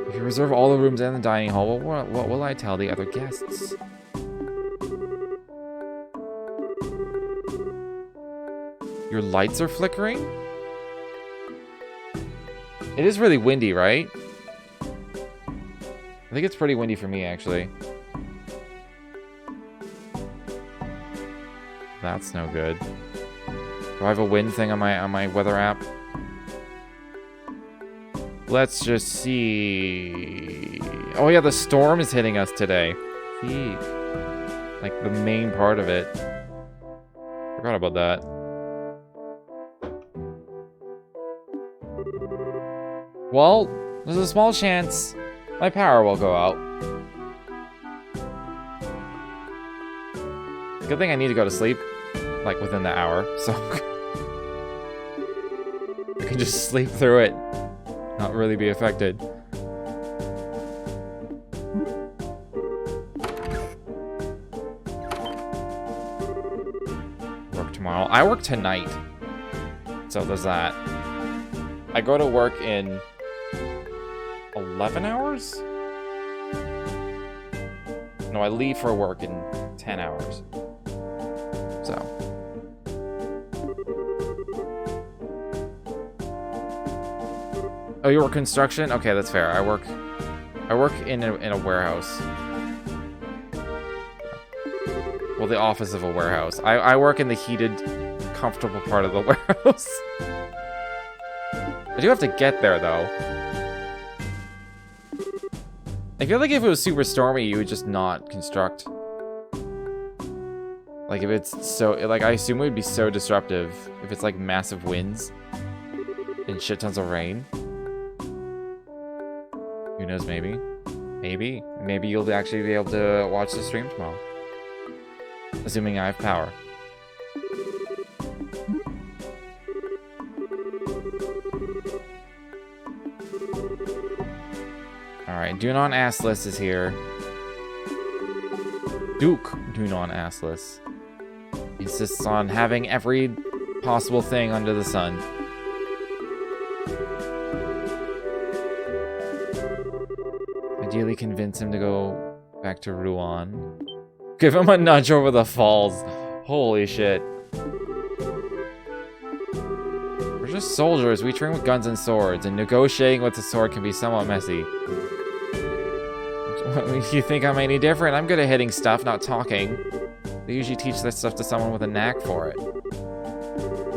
If you reserve all the rooms in the dining hall, what will I tell the other guests? Your lights are flickering? It is really windy, right? I think it's pretty windy for me, actually. That's no good. Do I have a wind thing on my weather app? Let's just see. Oh yeah, the storm is hitting us today. Eek. Like the main part of it. Forgot about that. Well, there's a small chance my power will go out. Good thing I need to go to sleep, like within the hour, so I can just sleep through it, not really be affected. Work tomorrow. I work tonight, so there's that. I go to work in 11 hours? No, I leave for work in 10 hours. So. Oh, you work construction? Okay, that's fair. I work in a warehouse. Well, the office of a warehouse. I work in the heated, comfortable part of the warehouse. I do have to get there, though. I feel like if it was super stormy, you would just not construct. Like, if it's so... Like, I assume it would be so disruptive if it's, like, massive winds and shit tons of rain. Who knows, maybe? Maybe. Maybe you'll actually be able to watch the stream tomorrow. Assuming I have power. Alright, Dunon Assless is here. Duke Dunon Assless. He insists on having every possible thing under the sun. Ideally convince him to go back to Ruan. Give him a nudge over the falls. Holy shit. We're just soldiers. We train with guns and swords, and negotiating with the sword can be somewhat messy. You think I'm any different? I'm good at hitting stuff, not talking. They usually teach that stuff to someone with a knack for it.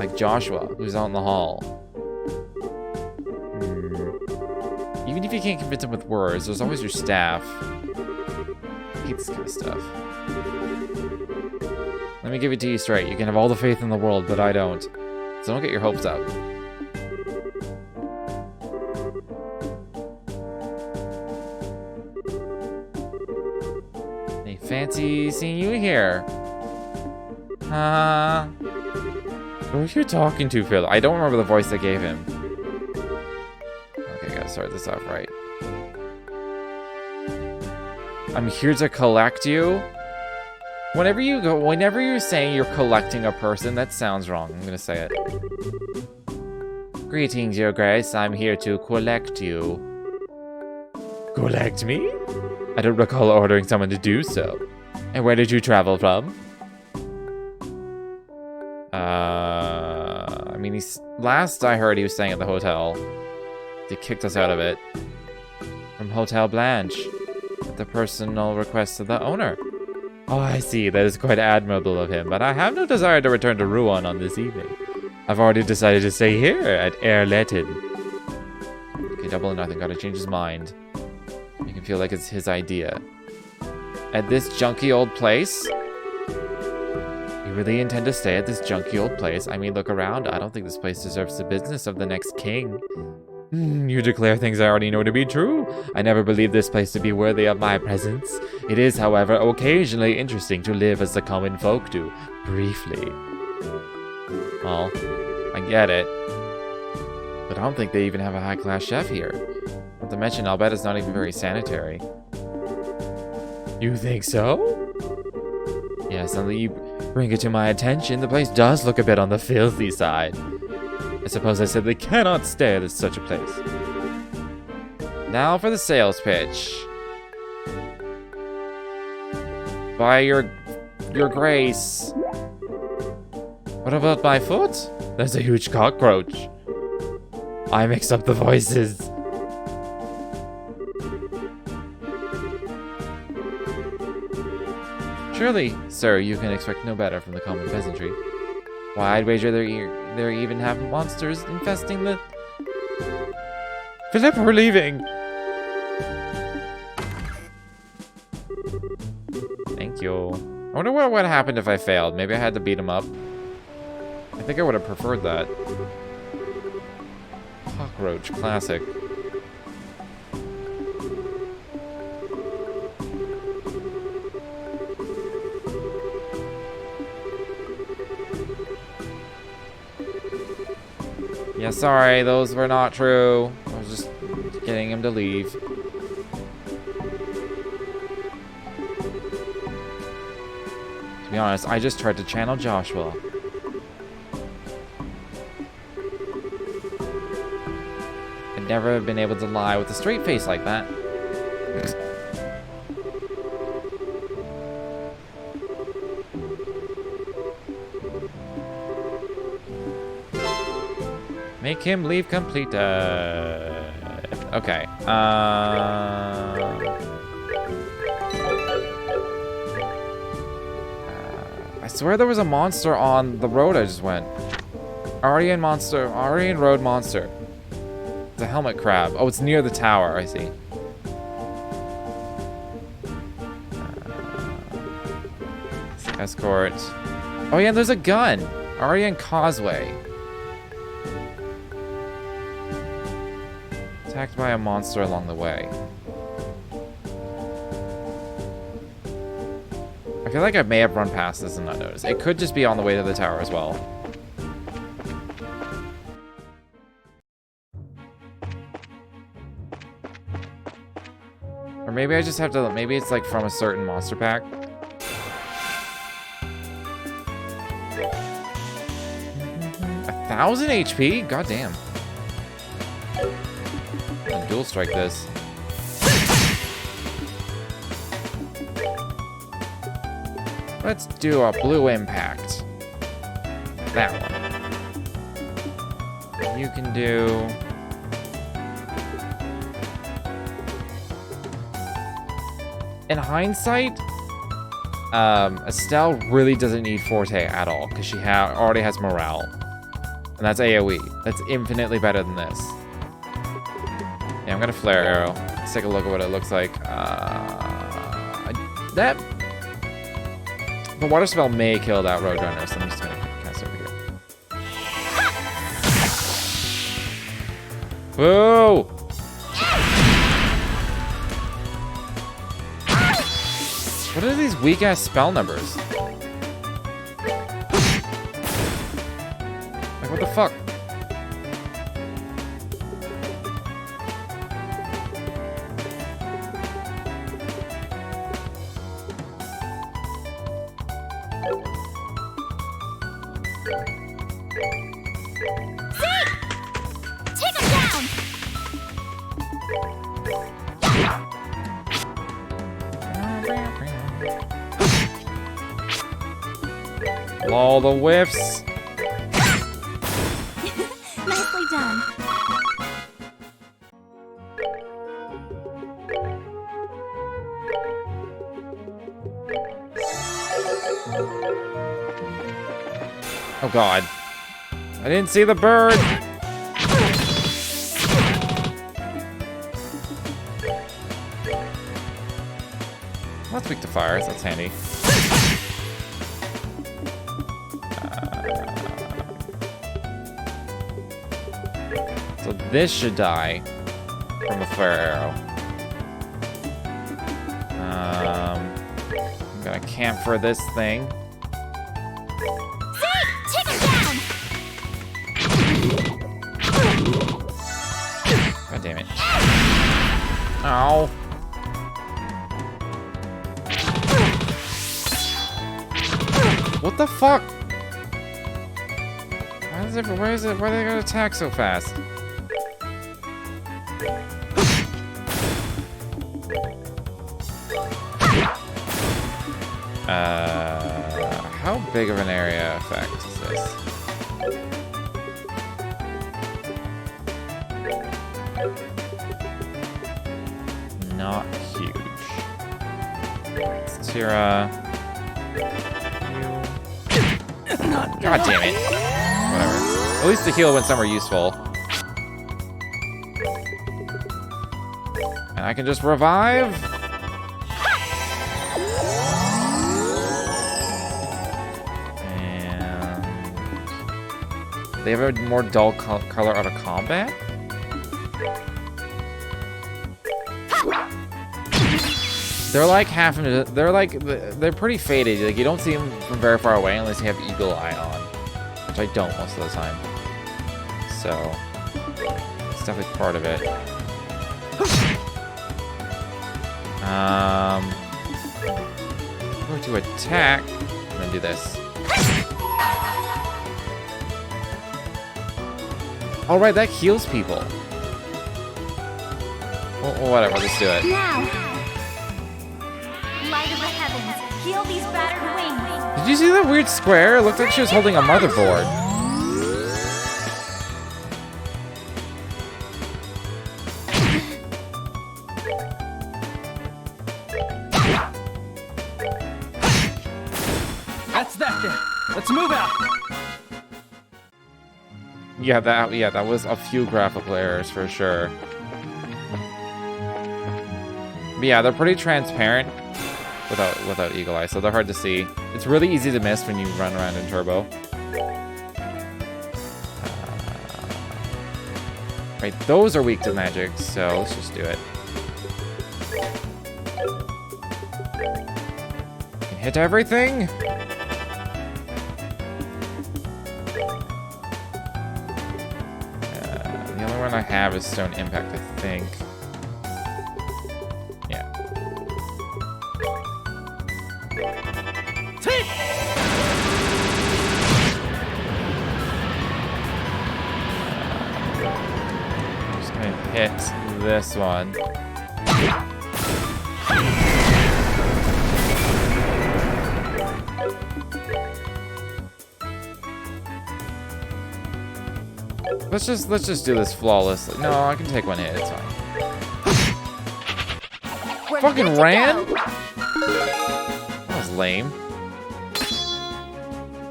Like Joshua, who's out in the hall. Even if you can't convince him with words, there's always your staff. I hate this kind of stuff. Let me give it to you straight. You can have all the faith in the world, but I don't. So don't get your hopes up. Hey, fancy seeing you here. Who are you talking to, Phil? I don't remember the voice I gave him. Okay, gotta start this off right. I'm here to collect you. Whenever you're saying you're collecting a person, that sounds wrong. I'm gonna say it. Greetings, Your Grace. I'm here to collect you. Collect me? I don't recall ordering someone to do so. And where did you travel from? I mean, last I heard he was staying at the hotel. They kicked us out of it. From Hotel Blanche. At the personal request of the owner. Oh, I see. That is quite admirable of him, but I have no desire to return to Ruan on this evening. I've already decided to stay here at Erletin. Okay, double or nothing. Gotta change his mind. Make him feel like it's his idea. At this junky old place? You really intend to stay at this junky old place? I mean, look around. I don't think this place deserves the business of the next king. You declare things I already know to be true. I never believed this place to be worthy of my presence. It is, however, occasionally interesting to live as the common folk do. Briefly. Well, I get it. But I don't think they even have a high-class chef here. Not to mention, I'll bet it's not even very sanitary. You think so? Yes, now that you bring it to my attention, the place does look a bit on the filthy side. I suppose I simply cannot stay at such a place. Now for the sales pitch. By your grace. What about my foot? There's a huge cockroach. I mix up the voices. Surely, sir, you can expect no better from the common peasantry. Why, I'd wager there even have monsters infesting the... Philip, we're leaving! Thank you. I wonder what would happen if I failed. Maybe I had to beat him up. I think I would have preferred that. Cockroach, classic. Yeah, sorry, those were not true. I was just getting him to leave. To be honest, I just tried to channel Joshua. I'd never have been able to lie with a straight face like that. Make him leave completed. Okay. I swear there was a monster on the road I just went. Aryan Road monster. It's a helmet crab. Oh, it's near the tower. I see. Escort. Oh yeah, there's a gun. Aryan Causeway. Attacked by a monster along the way. I feel like I may have run past this and not noticed. It could just be on the way to the tower as well. Or maybe I just have to, maybe it's like from a certain monster pack. A 1,000 HP? God damn. I'll dual strike this. Let's do a blue impact. That one. You can do... In hindsight, Estelle really doesn't need Forte at all, because she already has morale. And that's AoE. That's infinitely better than this. Yeah, I'm gonna flare arrow. Let's take a look at what it looks like. That... The water spell may kill that Roadrunner, so I'm just gonna cast it over here. Whoa! What are these weak-ass spell numbers? Like, what the fuck? Take him down! All the whiffs. Nicely done. Oh god. I didn't see the bird. Well, that's weak to fire, so that's handy. So this should die from a flare arrow. I'm gonna camp for this thing. Take him down! God damn it. Ow. What the fuck? Why are they gonna attack so fast? How big of an area effect is this? Not huge. Tira. God damn it. Whatever. At least the heal went somewhere useful. And I can just revive. And they have a more dull color out of combat. They're like they're pretty faded. Like, you don't see them from very far away unless you have Eagle Eye on, which I don't most of the time. So it's definitely part of it. I'm going to attack. I'm gonna do this. All right, that heals people. Well, whatever. Let's do it. Now! Light of the heavens, heal these battered wings! Did you see that weird square? It looked like she was holding a motherboard. That's that then. Let's move out. Yeah, that was a few graphical errors for sure. But yeah, they're pretty transparent without Eagle Eye, so they're hard to see. It's really easy to miss when you run around in Turbo. Right, those are weak to magic, so let's just do it. Can hit everything. The only one I have is Stone Impact, I think. Yeah. Just gonna hit this one. Let's just do this flawlessly. No, I can take one hit. It's fine. We're Fucking good to ran? go. That was lame.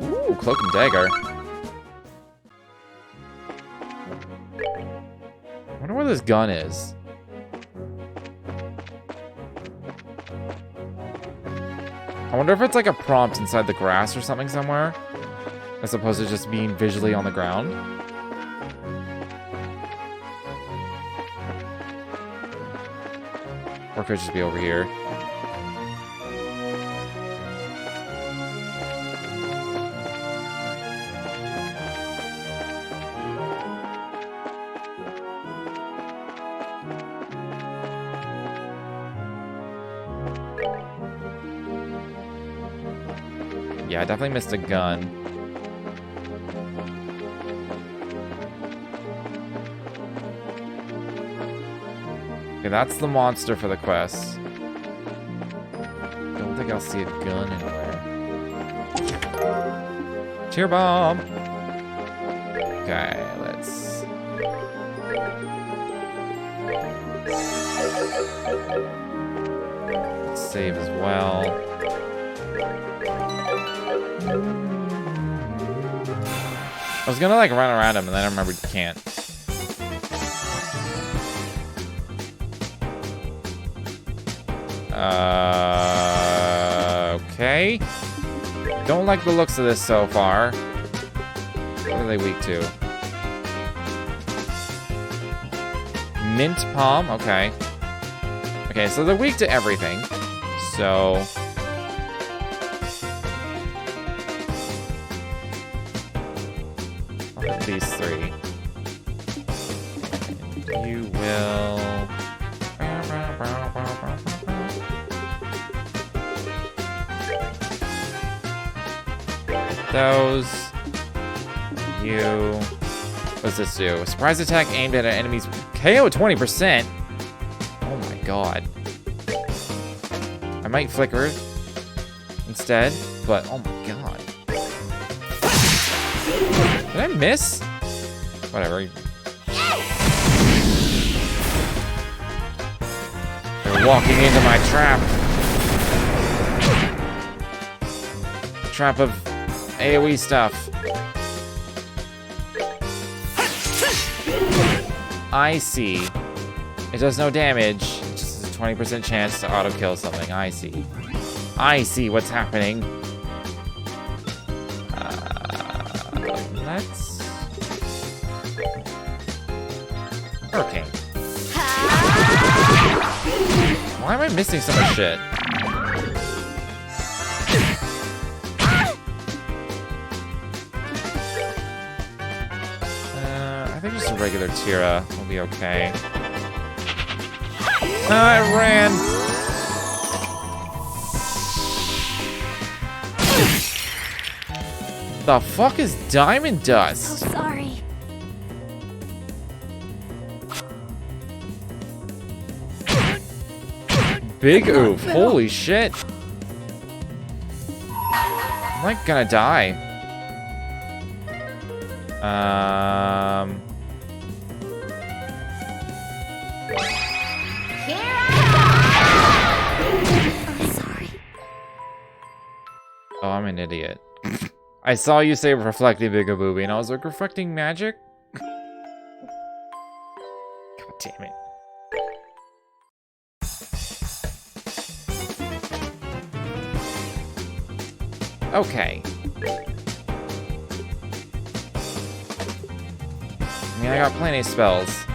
Ooh, Cloak and Dagger. I wonder where this gun is. I wonder if it's like a prompt inside the grass or something somewhere, as opposed to just being visually on the ground. Or it could just be over here. Yeah, I definitely missed a gun. Okay, that's the monster for the quest. Don't think I'll see a gun anywhere. Cheer bomb! Okay, let's... save as well. I was gonna like run around him and then I remembered you can't. Okay. Don't like the looks of this so far. What are they weak to? Mint palm, okay. Okay, so they're weak to everything. So... I'll hit these three. And you will... Those. You. What's this do? A surprise attack aimed at an enemy's KO 20%. Oh my god. I might flicker instead, but oh my god. Did I miss? Whatever. They're walking into my trap. Trap of AoE stuff. I see. It does no damage. Just a 20% chance to auto-kill something. I see. I see what's happening. Let's... Hurricane. Why am I missing so much shit? I think just a regular Tira will be okay. I ran! The fuck is diamond dust? So sorry. Big oof. Holy shit. I'm like gonna die. Sorry. Oh, I'm an idiot. I saw you say reflecting Bigabooby, and I was like, reflecting magic? God damn it. Okay. I mean, I got plenty of spells.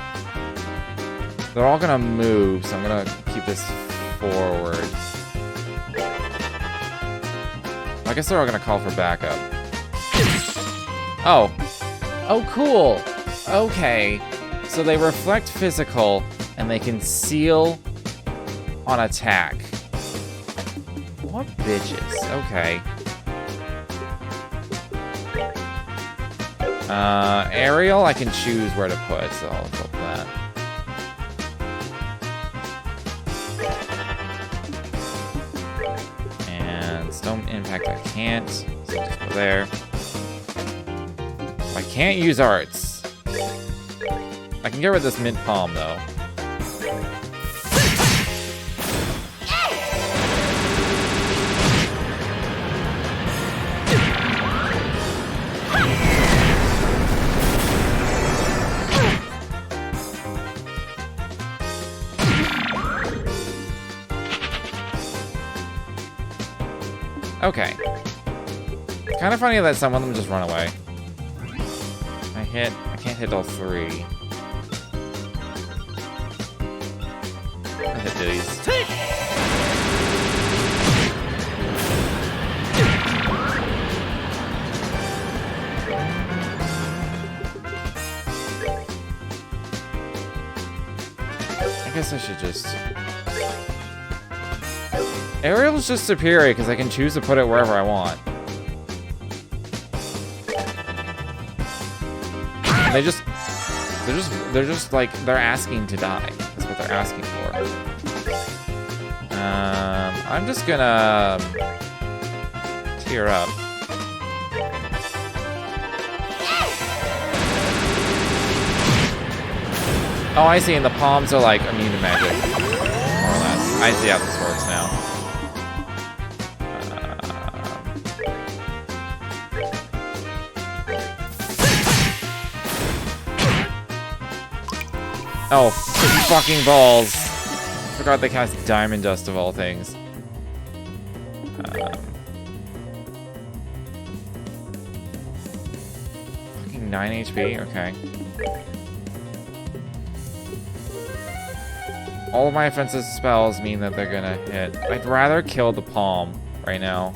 They're all gonna move, so I'm gonna keep this forward. I guess they're all gonna call for backup. Oh. Oh, cool. Okay. So they reflect physical, and they can seal on attack. What bitches? Okay. Aerial, I can choose where to put, so I'll go for that. And Stone Impact, I can't, so I'll just go there. I can't use arts. I can get rid of this Mint Palm, though. Okay. It's kind of funny that some of them just run away. I can't hit all three. I hit these. I guess I should just... Aerial's just superior because I can choose to put it wherever I want. And they're just like, they're asking to die. That's what they're asking for. I'm just gonna tear up. Oh, I see, and the palms are like immune to magic. More or less. I see how this works now. Oh, fucking balls. Forgot they cast Diamond Dust of all things. Fucking 9 HP? Okay. All of my offensive spells mean that they're gonna hit. I'd rather kill the palm right now.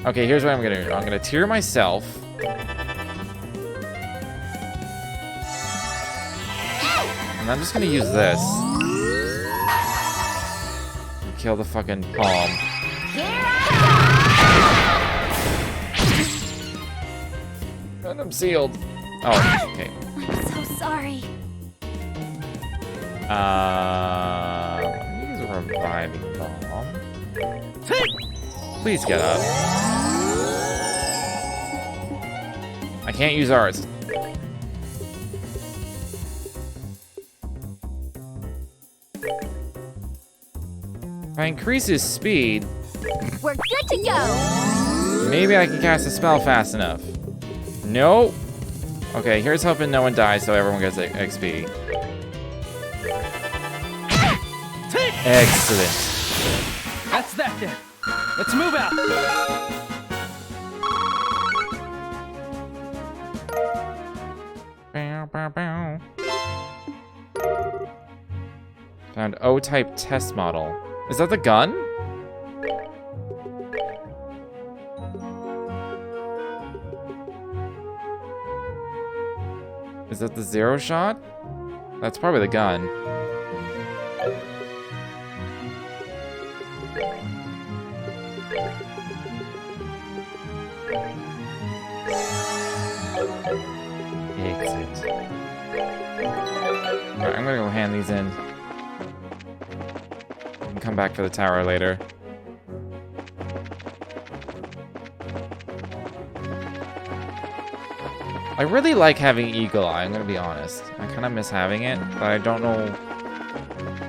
Okay, here's what I'm gonna do. I'm gonna tear myself. And I'm just gonna use this. And kill the fucking palm. And I'm sealed. Oh, okay. I'm so sorry. I'm gonna use a reviving bomb. Please get up. I can't use ours. If I increase his speed, We're good to go. maybe I can cast a spell fast enough. Nope. Okay, here's hoping no one dies so everyone gets XP. Excellent. That's that then. Let's move out. Bow, bow, bow. Found O-type test model. Is that the gun? Is that the zero shot? That's probably the gun. Exit. Alright, I'm gonna go hand these in. And come back for the tower later. I really like having Eagle Eye, I'm gonna be honest. I kind of miss having it, but I don't know...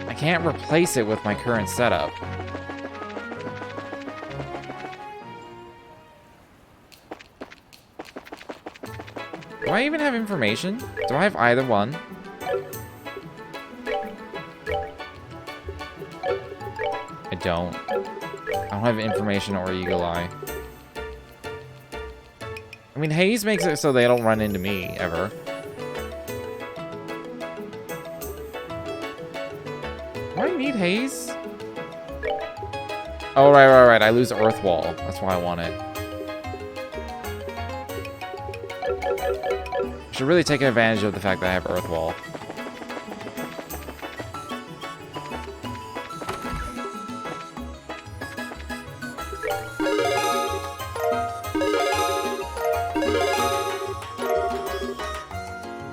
I can't replace it with my current setup. Do I even have information? Do I have either one? I don't. I don't have information or Eagle Eye. I mean, haze makes it so they don't run into me, ever. Do I need haze? Oh, right. I lose Earth Wall. That's why I want it. Should really take advantage of the fact that I have Earth Wall.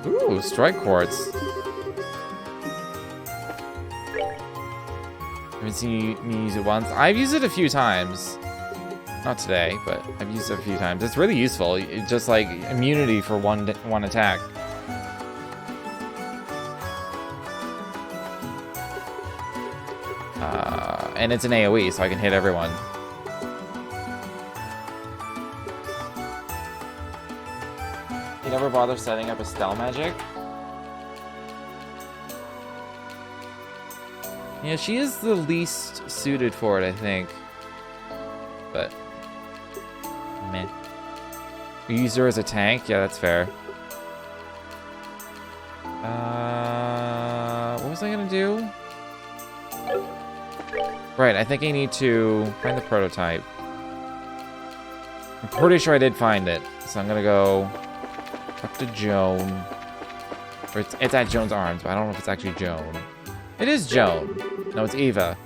Ooh, Strike Quartz. Haven't seen me use it once. I've used it a few times. Not today, but I've used it a few times. It's really useful. It's just like immunity for one attack. And it's an AoE, so I can hit everyone. You never bother setting up a spell magic? Yeah, she is the least suited for it, I think. But meh. You use her as a tank? Yeah, that's fair. What was I gonna do? Right, I think I need to find the prototype. I'm pretty sure I did find it. So I'm gonna go talk to Joan. Or it's at Joan's arms, but I don't know if it's actually Joan. It is Joan. No, it's Eva.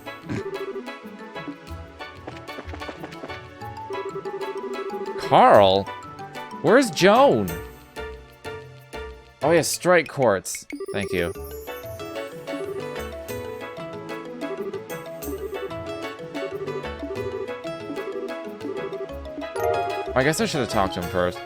Carl? Where's Joan? Oh yeah, strike quartz. Thank you. I guess I should have talked to him first.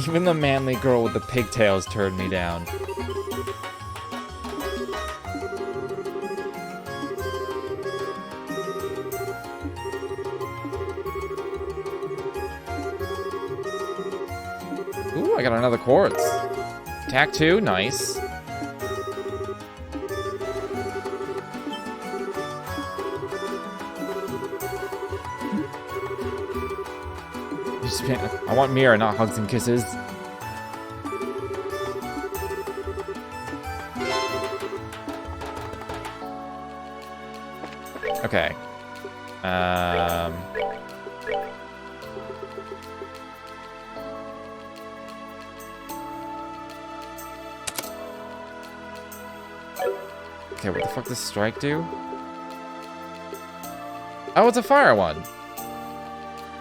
Even the manly girl with the pigtails turned me down. Ooh, I got another quartz. Attack 2, nice. I want Mira, not hugs and kisses. Okay. Okay, what the fuck does strike do? Oh, it's a fire one.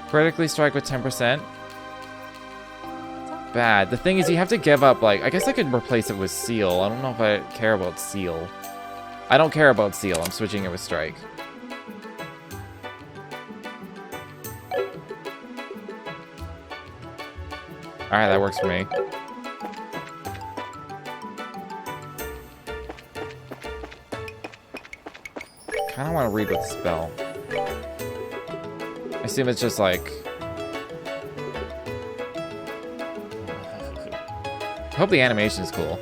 Critically strike with 10%. Bad. The thing is, you have to give up, like, I guess I could replace it with seal. I don't know if I care about seal. I don't care about seal. I'm switching it with strike. Alright, that works for me. Kinda wanna read with the spell. I assume it's just like... I hope the animation is cool.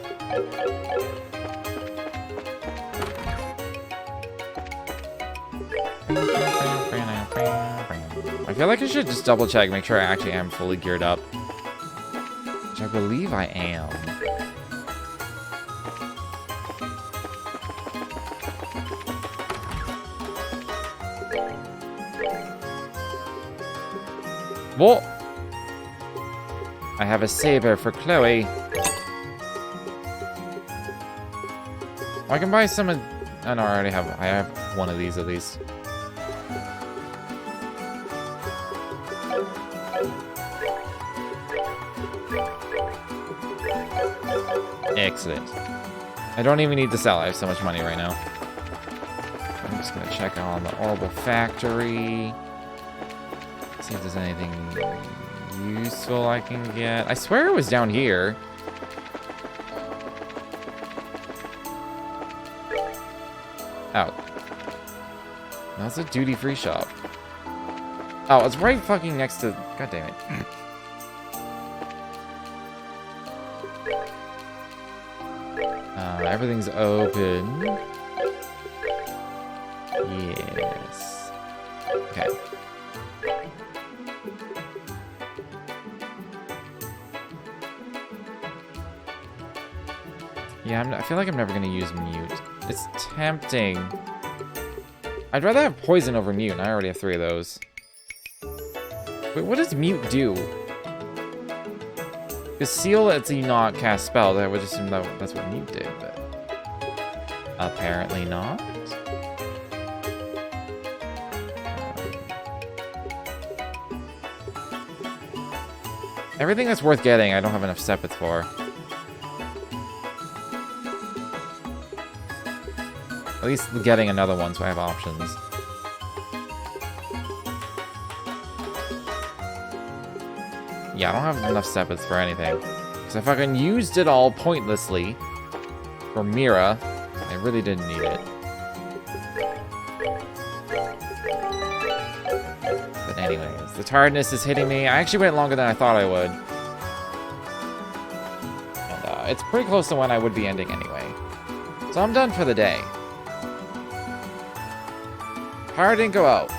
I feel like I should just double check, make sure I actually am fully geared up. Which I believe I am. What? I have a saber for Chloe. I can buy some of... Oh no, I have one of these at least. Excellent. I don't even need to sell. I have so much money right now. I'm just gonna check on the Orbital Factory. See if there's anything useful I can get. I swear it was down here. Oh. That's a duty-free shop. Oh, it's right fucking next to... God damn it. Everything's open. Yes. Okay. Yeah, I feel like I'm never gonna use mute. It's tempting. I'd rather have poison over mute, and I already have 3 of those. Wait, what does mute do? Because seal lets you not cast spells. I would assume that's what mute did, but... Apparently not. Everything that's worth getting, I don't have enough sepets for. At least getting another one, so I have options. Yeah, I don't have enough sepets for anything. Because I fucking used it all pointlessly for Mira. I really didn't need it. Anyways, the tiredness is hitting me. I actually went longer than I thought I would. And it's pretty close to when I would be ending anyway. So I'm done for the day. Power didn't go out.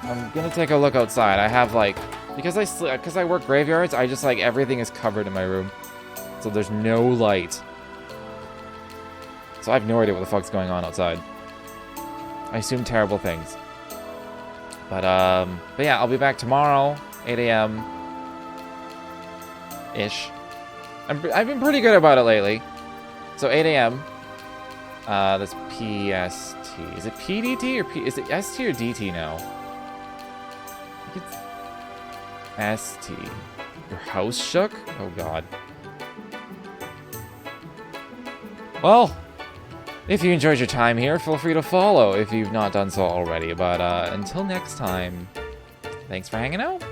I'm gonna take a look outside. I have like, because I work graveyards, I just like everything is covered in my room. So there's no light. So I have no idea what the fuck's going on outside. I assume terrible things. But yeah, I'll be back tomorrow, 8 a.m. ish. I've been pretty good about it lately. So 8 a.m. That's PST. Is it PDT or is it ST or DT now? I think it's ST. Your house shook? Oh god. Well, if you enjoyed your time here, feel free to follow if you've not done so already. But until next time, thanks for hanging out.